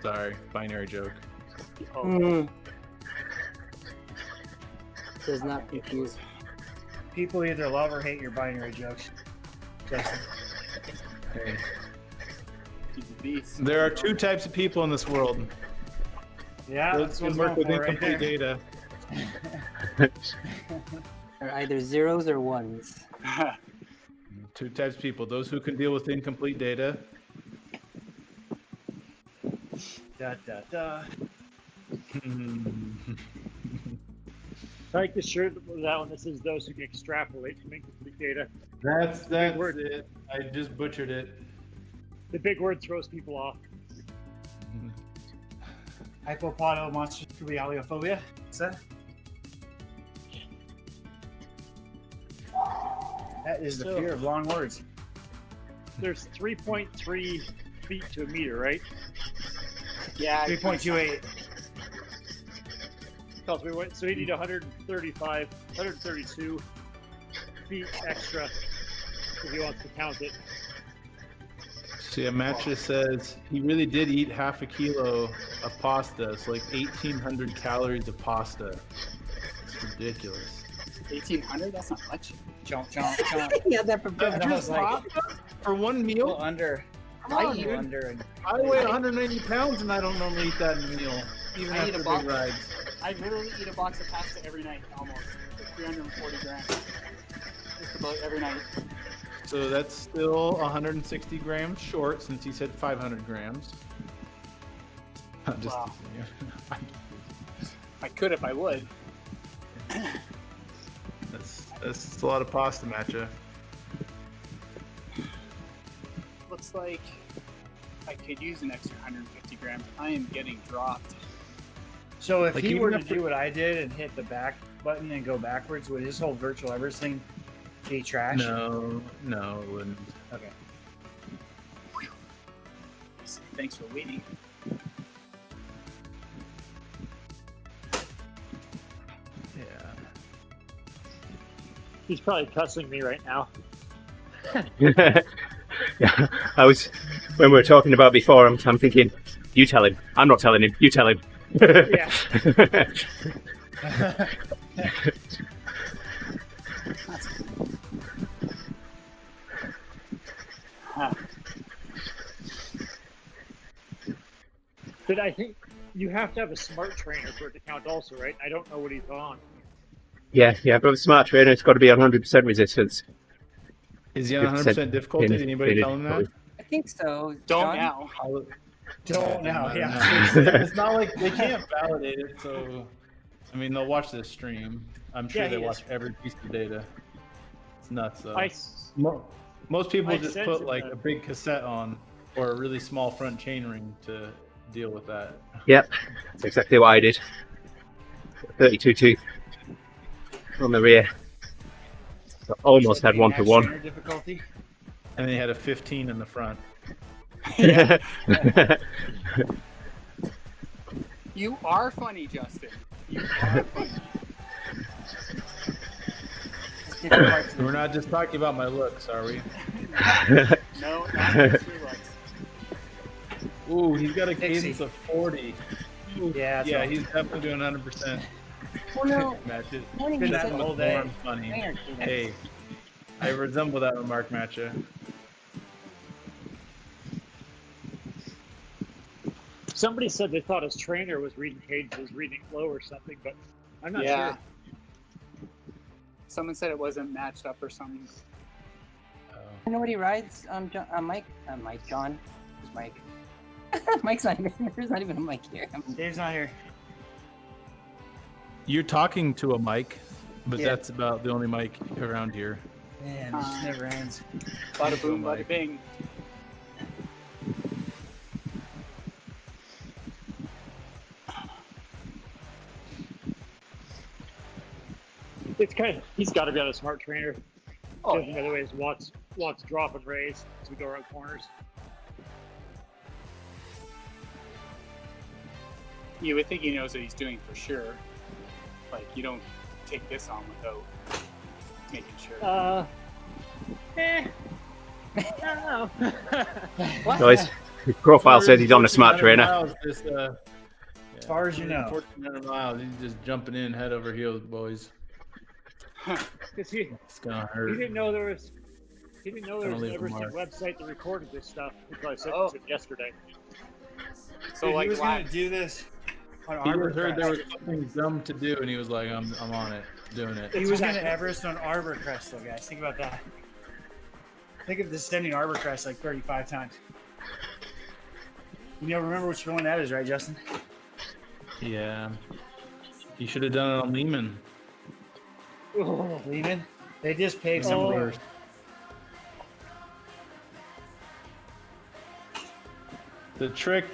Sorry, binary joke. Oh, Mm. Does not confuse. People either love or hate your binary jokes. Justin. Hey. he's a beast. There are 2 types of people in this world. Yeah, Those that's who what's work with going for right incomplete there. data. Are either zeros or ones. 2 types of people. Those who can deal with incomplete data. Da, da, da. I like the shirt with that one that says those who can extrapolate from incomplete data. That's word. it. I just butchered it. The big word throws people off. Hypopodomonstrophobia. What's that? That is the So- fear of long words. There's 3.3 feet to a meter, right? Yeah. 3.28. So we need 132 feet extra if he wants to count it. See, a matcha says he really did eat half a kilo of pasta. It's like 1,800 calories of pasta. It's ridiculous. 1,800? That's not much. Chomp, chomp, chomp. Yeah, that for That was like For one a meal? little under. Come on, I eat dude. under. And I weigh 190 pounds and I don't normally eat that in a meal, even I eat after a box. big rides. I literally eat a box of pasta every night, almost. 340 grams. Just about every night. So that's still 160 grams short since he said 500 grams. I'm just Wow. teasing you. I could if I would. That's a lot of pasta, matcha. Looks like I could use an extra 150 grams. I am getting dropped. So if Like, he even were to after- do what I did and hit the back button and go backwards, would his whole virtual everything be trash? No, it wouldn't. Okay. Thanks for waiting. Yeah. He's probably cussing me right now. Yeah, I was when we were talking about before. I'm thinking, you tell him. I'm not telling him. You tell him. Yeah. But I think you have to have a smart trainer for it to count also, right? I don't know what he's on. Yeah, but with smart trainer, it's got to be on 100% resistance. Is he on 100% difficulty? Did anybody tell him that? I think so. Don't John? now. Don't now. I don't Yeah. know. It's not like they can't validate it, so I mean they'll watch this stream. I'm sure Yeah, they he watch is. every piece of data. It's nuts though. Most people Mike just said put to like the- a big cassette on or a really small front chainring to deal with that. Yep, that's exactly what I did. 32 tooth on the rear. So almost had one to one. Trainer difficulty. And they had a 15 in the front. You are funny, Justin. You are funny. We're not just talking about my looks, are we? No, not just your looks. Ooh, he's got a Dixie. cadence of 40. Ooh, Yeah, yeah, he's definitely doing 100% Well, no. matches. Morning, Good you night, said- all More day. funny. Trainer cadence. Hey, I resemble that remark, Matcha. Somebody said they thought his trainer was reading cadences, reading flow or something, but I'm not Yeah. sure. Someone said it wasn't matched up or something. You know what he rides? Mike? John? Who's Mike? Mike's not even here. There's not even a mic here. Dave's not here. You're talking to a mic, but Yeah. that's about the only mic around here. Man, this just never ends. Bada boom, Mike. bada bing. It's kind of, he's got to be on a smart trainer. Oh, Judging by the way his watts drop and raise as we go around corners. you would think he knows what he's doing for sure. Like, you don't take this on without making sure. I don't know. No, his profile said he's on a smart 1400 trainer. miles, just, As far as you know. 1,400 miles, he's just jumping in head over heels, boys. Because he It's gonna he hurt. didn't know there was an Don't leave a Everesting mark. website that recorded this stuff until I said Oh. to him yesterday. So, Dude, like, he was why? gonna do this on He Arbor just heard there Crest. was something dumb to do, and he was like, I'm on it, doing it. He was gonna Everest on Arbor Crest, though, guys. Think about that. Think of descending Arbor Crest like 35 times. You know, remember which one that is, right, Justin? Yeah. You should have done it on Lehman. Lehman? They just paved some of theirs. The trick,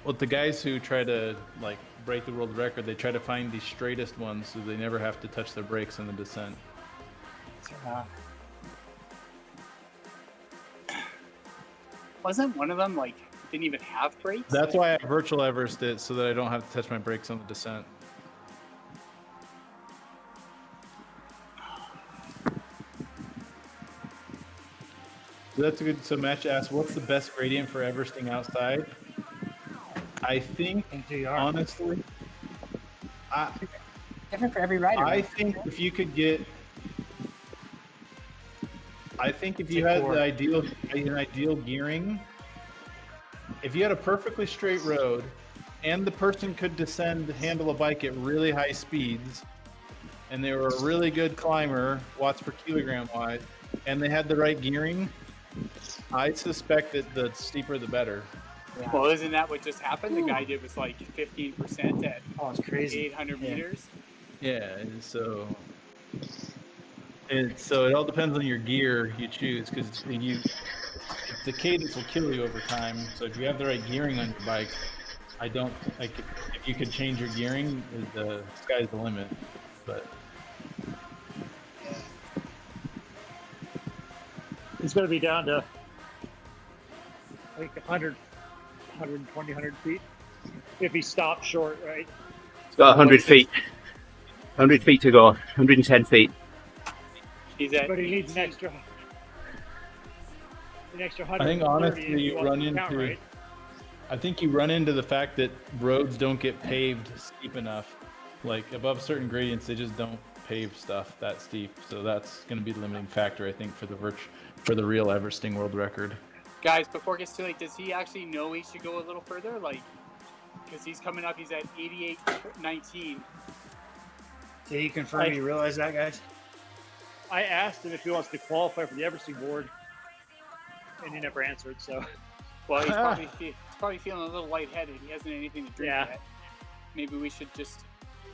with the guys who try to like break the world record, they try to find the straightest ones so they never have to touch their brakes in the descent. Wasn't one of them, like, didn't even have brakes? That's why I virtual Everest it, so that I don't have to touch my brakes on the descent. So that's a good. So Match asked, "What's the best gradient for Everesting outside?" I think, honestly, Different for every rider. I right? think if you could get, I think if you Take had four. an ideal gearing, if you had a perfectly straight road, and the person could handle a bike at really high speeds, and they were a really good climber, watts per kilogram wise, and they had the right gearing, I suspect that the steeper the better. Well, isn't that what just happened? The guy did was like 15% at Oh, it's crazy. 800 Yeah. meters. Yeah, and so it all depends on your gear you choose, because the cadence will kill you over time. So if you have the right gearing on your bike, I don't like if you could change your gearing, the sky's the limit. But He's going to be down to, I think, 100, 120, 100 feet. If he stops short, right? It's got 100 feet. 100 feet to go. 110 feet. He's at But he needs an extra 100. I think honestly you run into right? I think you run into the fact that roads don't get paved steep enough. Like above certain gradients, they just don't pave stuff that steep. So that's going to be the limiting factor, I think, for the real Everesting world record. Guys, before it gets too late, does he actually know he should go a little further? Like, because he's coming up, he's at 88.19. Did he confirm he realized that, guys? I asked him if he wants to qualify for the Everesting board, and he never answered. So, Well, he's probably feeling a little lightheaded. He hasn't anything to drink Yeah. yet. Maybe we should just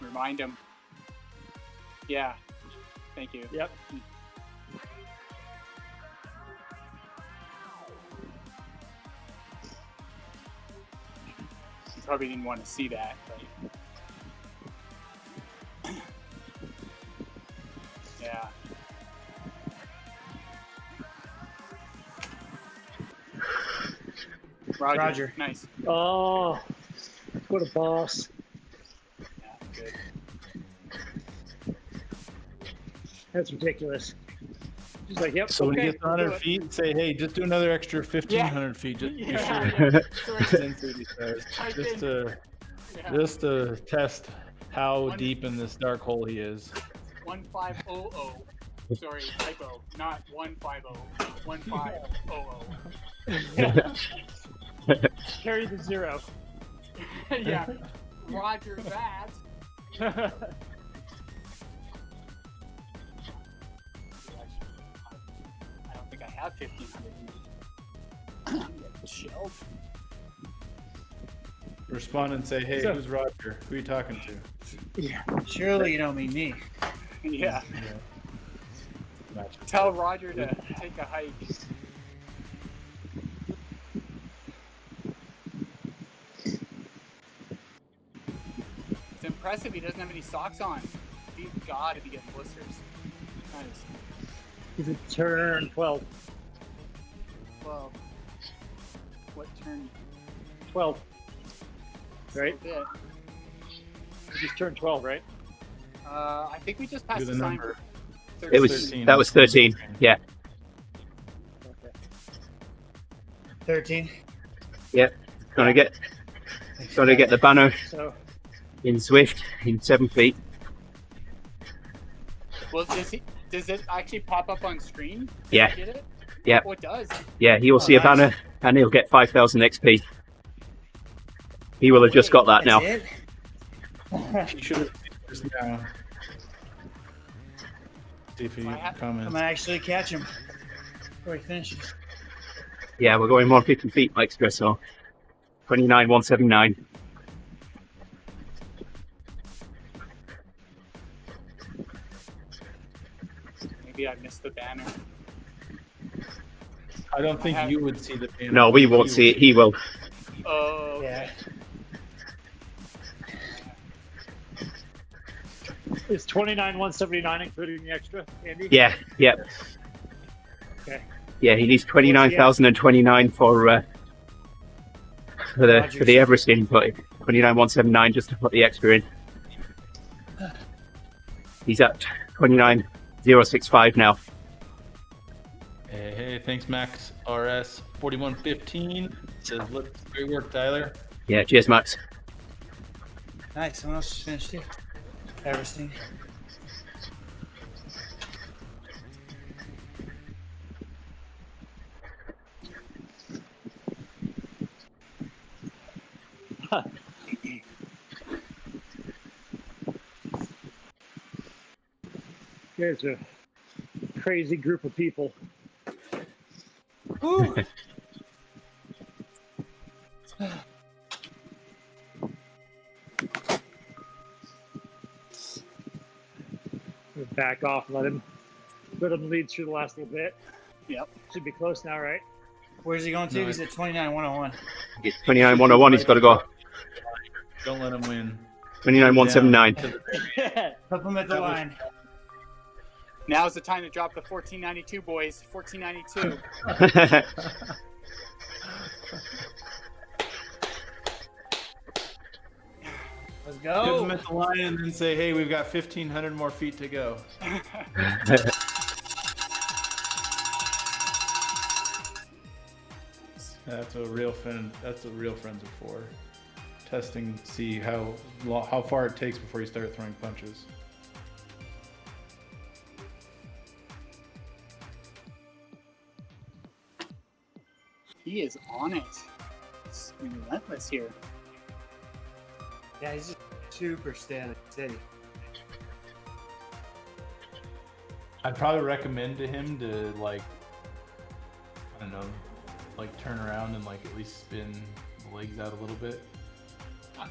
remind him. Yeah. Thank you. yep. Probably didn't want to see that. But... yeah. Roger. Nice. Oh, what a boss. Yeah, good. That's ridiculous. She's like, yep. So when okay, he gets 100 we'll do it. feet, say, hey, just do another extra 1,500 feet. Just to be Yeah. sure. Sorry. Just to test how deep in this dark hole he is. 1500. Sorry, typo. Not 150. 1500. Carry the 0. Yeah. Roger that. I don't think I have 1500. Shelled. Respond and say, hey, So- who's Roger? Who are you talking to? Surely you don't mean me. Yeah. Tell Roger to take a hike. It's impressive he doesn't have any socks on. He's got to be getting blisters. Nice. He's a turn 12. Well, what turn? 12. Right? So bit. You just turned 12, right? I think we just passed Do the the sign number. for It was 13. that was 13. Yeah. Okay. 13. Gonna get the banner So, in Zwift in 7 feet. Well, does it actually pop up on screen? Yeah. Get it? Yeah. Oh, it does. Yeah, he will see a nice. banner and he'll get 5,000 XP. He will have just got that now. That's it? You should have just now. See if he I'm comments. gonna actually catch him before he finishes. Yeah, we're going 150 feet extra, so 29,179. Maybe I missed the banner. I don't think you would see the banner. No, we won't see it. He will. Oh, okay. is 29,179 including the extra, Andy? Yeah, yeah. Okay. Yeah, he needs 29,029 for the Everesting, but 29,179 just to put the extra in. He's at 29,065 now. Hey, thanks, Max RS 4115. Says, great work, Tyler. Yeah, cheers, Max. Nice. Someone else finished it. Everesting. There's a crazy group of people. Ooh. We'll back off, let him lead through the last little bit. Yep. Should be close now, right? Where's he going to? No. He's at 29,101. 29,101, he's got to go. Don't let him win. 29,179. Put him at the line. Now's the time to drop the 1492, boys. 1492. Let's Give go. him at the line and then say, hey, we've got 1,500 more feet to go. That's what real friends are for. Testing, see how far it takes before you start throwing punches. He is on it. It's relentless here. Yeah, he's just super steady. I'd probably recommend to him to I don't know, turn around and at least spin the legs out a little bit. I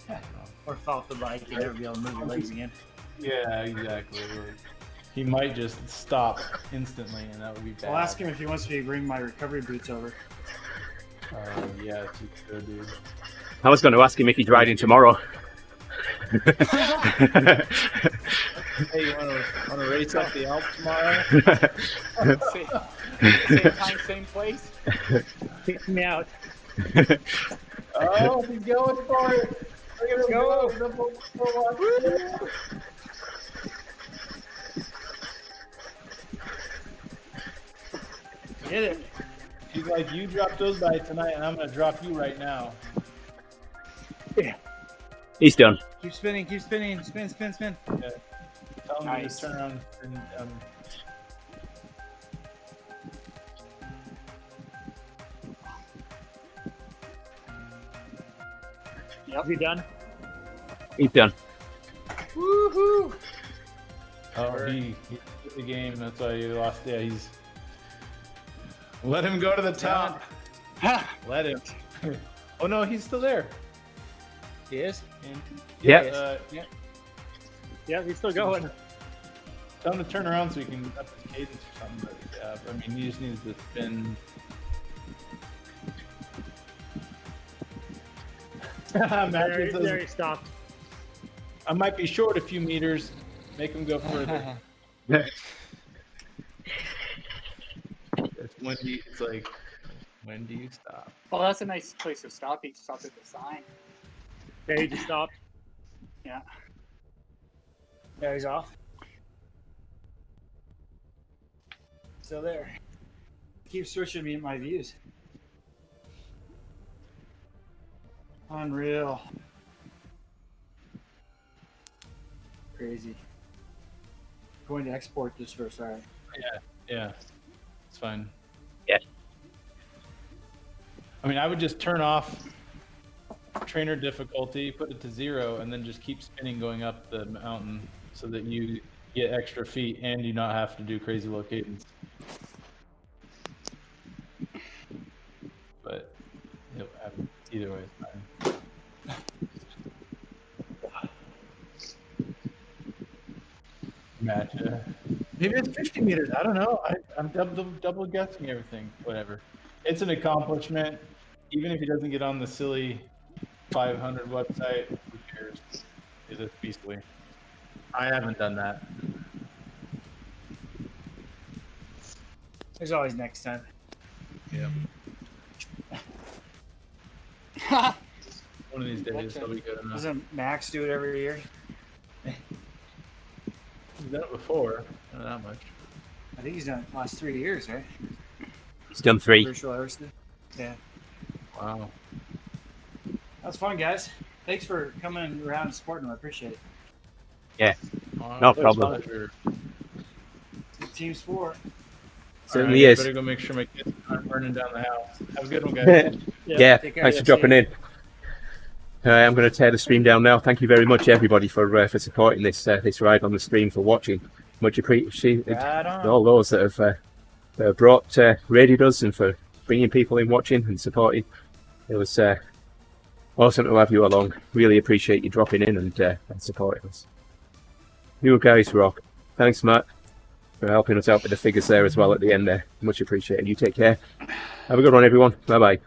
don't know. Or fall off the bike and never be able to move your legs again. Yeah, exactly. He might just stop instantly, and that would be bad. I'll ask him if he wants me to bring my recovery boots over. Yeah, it's good, dude. I was going to ask him if he's riding tomorrow. Hey, you want to race up the Alpe tomorrow? Same time, same place. Kick me out. Oh, he's going for it. Look at him go. Get it. He's like, you drop those by tonight, and I'm going to drop you right now. He's done. Keep spinning, keep spinning. Spin, spin, spin. Yeah. Tell him Nice. to turn around and Is he done? He's done. Woohoo! oh, he hit the game. That's why he lost. Yeah, he's. Let him go to the top. Let him. Oh no, he's still there. He is? Yep. Yeah. Yeah, he's still going. Tell him to turn around so he can up his cadence or something. But yeah, I mean, he just needs to spin. Matthew says, There he stopped. I might be short a few meters. Make him go further. It's when do you, it's like, when do you stop? Well, that's a nice place to stop. He stopped at the sign. Yeah, he just stopped. Yeah. Yeah, he's off. Still there. Keep searching me in my views. Unreal. Crazy. Going to export this first, alright. Yeah, it's fine. Yeah. I mean, I would just turn off trainer difficulty, put it to 0, and then just keep spinning going up the mountain so that you get extra feet and you not have to do crazy low cadence. But either way, it's fine. Match. Maybe it's 50 meters. I don't know. I'm double guessing everything. Whatever. It's an accomplishment. Even if he doesn't get on the silly 500 website, who cares? It's beastly. I haven't done that. There's always next time. Yeah. One of these days, he'll be good enough. Doesn't Max do it every year? He's done it before. Not that much. I think he's done it the last 3 years, right? He's done 3. Virtual Everesting. Yeah. Wow. That was fun, guys. Thanks for coming around and supporting them. I appreciate it. Yeah. No problem. Pleasure. Team sport. Certainly Alright, is. Better go make sure my kids aren't burning down the house. Have a good one, guys. Yeah, Take care. thanks for Yeah, dropping see in. I'm going to tear the stream down now. Thank you very much, everybody, for supporting this this ride on the stream, for watching. Much appreciated. Right on. All those that have brought raided us and for bringing people in, watching and supporting. It was awesome to have you along. Really appreciate you dropping in and supporting us. You guys rock. Thanks, Matt, for helping us out with the figures there as well at the end there. Much appreciated. You take care. Have a good one, everyone. Bye bye.